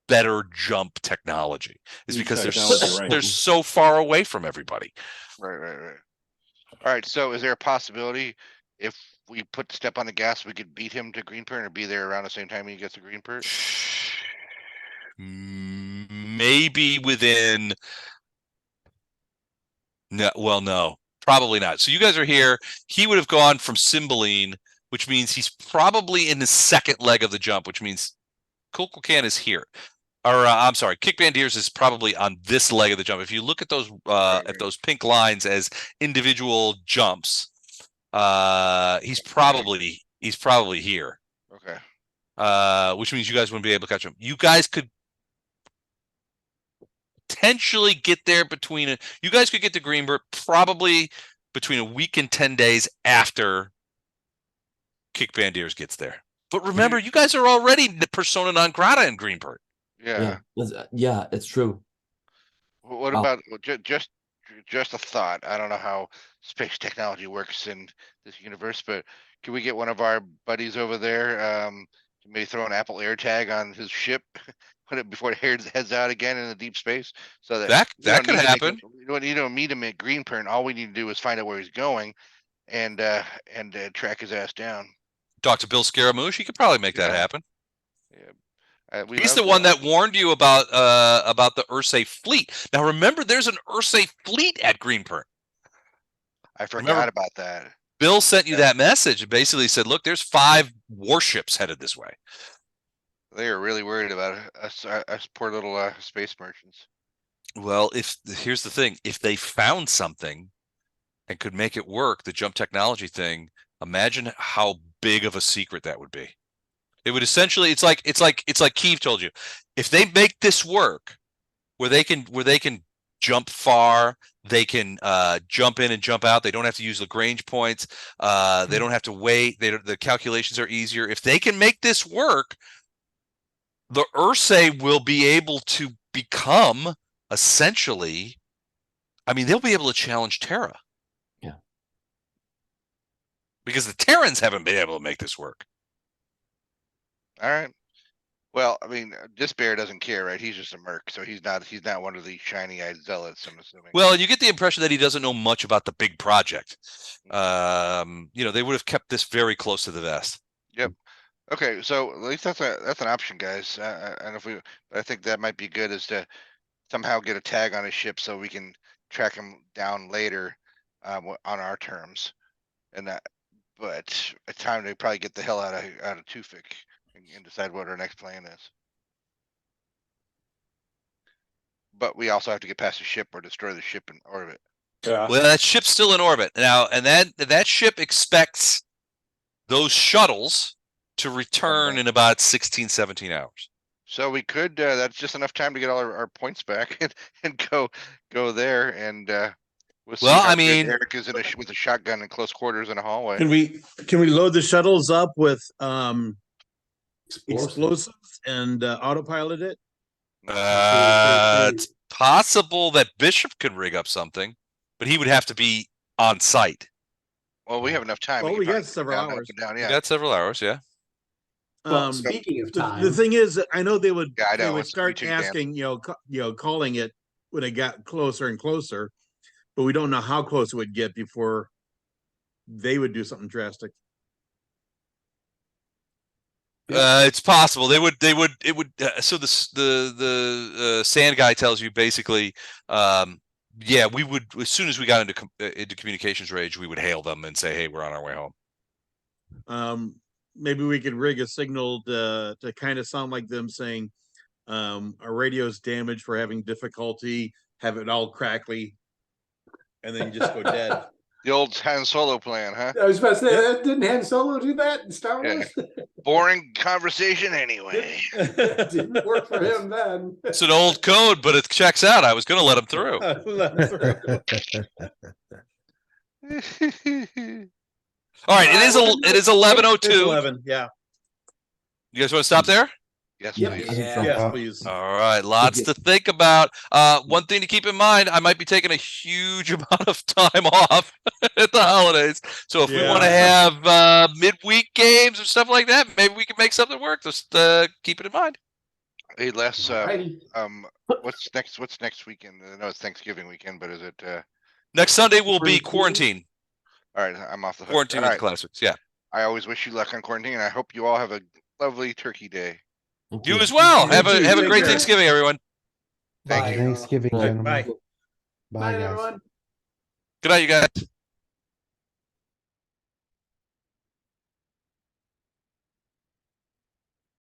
better jump technology, is because they're so far away from everybody. Right. All right. So is there a possibility if we put step on the gas, we could beat him to Greenport or be there around the same time he gets to Greenport? Maybe within. No, probably not. So you guys are here. He would have gone from Cymbeline, which means he's probably in the second leg of the jump, which means Kukulkan is here. Or I'm sorry, Kykbandirz is probably on this leg of the jump. If you look at those those pink lines as individual jumps, He's probably here. Okay. Which means you guys wouldn't be able to catch him. You guys could potentially get there you guys could get to Greenbert probably between a week and 10 days after Kykbandirz gets there. But remember, you guys are already the persona non grata in Greenbert. Yeah. Yeah, it's true. What about just a thought? I don't know how space technology works in this universe, but can we get one of our buddies over there to maybe throw an Apple AirTag on his ship before it heads out again in the deep space, so that that could happen. You don't meet him at Greenpern. All we need to do is find out where he's going, and track his ass down. Talk to Bill Scaramouche. He could probably make that happen. Yeah. He's the one that warned you about the Ursae fleet. Now remember, there's an Ursae fleet at Greenpern. I forgot about that. Bill sent you that message and basically said, "Look, there's 5 warships headed this way." They are really worried about us poor little space merchants. Well, here's the thing: if they found something and could make it work, the jump technology thing, imagine how big of a secret that would be. It would essentially, it's like Keeve told you, if they make this work, where they can jump far, they can jump in and jump out. They don't have to use Lagrange points. They don't have to wait. The calculations are easier. If they can make this work, the Ursae will be able to become essentially, I mean, they'll be able to challenge Terra. Yeah. Because the Terrans haven't been able to make this work. All right. Well, I mean, this bear doesn't care, right? He's just a merc, so he's not one of these shiny-eyed zealots, I'm assuming. Well, you get the impression that he doesn't know much about the big project. They would have kept this very close to the vest. Yep. Okay, so at least that's an option, guys. And I think that might be good, is to somehow get a tag on his ship so we can track him down later on our terms. But it's time to probably get the hell out of Tewfik and decide what our next plan is. But we also have to get past the ship or destroy the ship in orbit. Yeah. Well, that ship's still in orbit now, and that ship expects those shuttles to return in about 16, 17 hours. So we could, that's just enough time to get all our points back and go there, and we'll see how good Eric is with a shotgun in close quarters in a hallway. Can we load the shuttles up with explosives and autopilot it? It's possible that Bishop could rig up something, but he would have to be on site. Well, we have enough time. Well, we got several hours. We got several hours, yeah. Well, speaking of time, the thing is, I know they would start too asking, calling it when it got closer and closer, but we don't know how close it would get before they would do something drastic. It's possible it would. So the sand guy tells you basically, we would, as soon as we got into communications range, we would hail them and say, hey, we're on our way home. Maybe we could rig a signal to kind of sound like them saying, our radio's damaged, for having difficulty, have it all crackly, and then you just go dead. The old Han Solo plan, huh? I was about to say, didn't Han Solo do that in Star Wars? Boring conversation anyway. Didn't work for him then. It's an old code, but it checks out. I was going to let him through. All right, it is 11:02. 11, yeah. You guys want to stop there? Yes, Yep. please. Yes, please. All right, lots to think about. One thing to keep in mind, I might be taking a huge amount of time off at the holidays. So if we want to have midweek games or stuff like that, maybe we can make something work. Just keep it in mind. Hey, Les, what's next weekend? I know it's Thanksgiving weekend, but is it next Sunday will be quarantine. All right, I'm off the hook. Quarantine with the classics, yeah. I always wish you luck on quarantine, and I hope you all have a lovely turkey day. You as well. Have a great Thanksgiving, everyone. Thank you. Thanksgiving, gentlemen. Bye. Bye, guys. Everyone. Good night, you guys.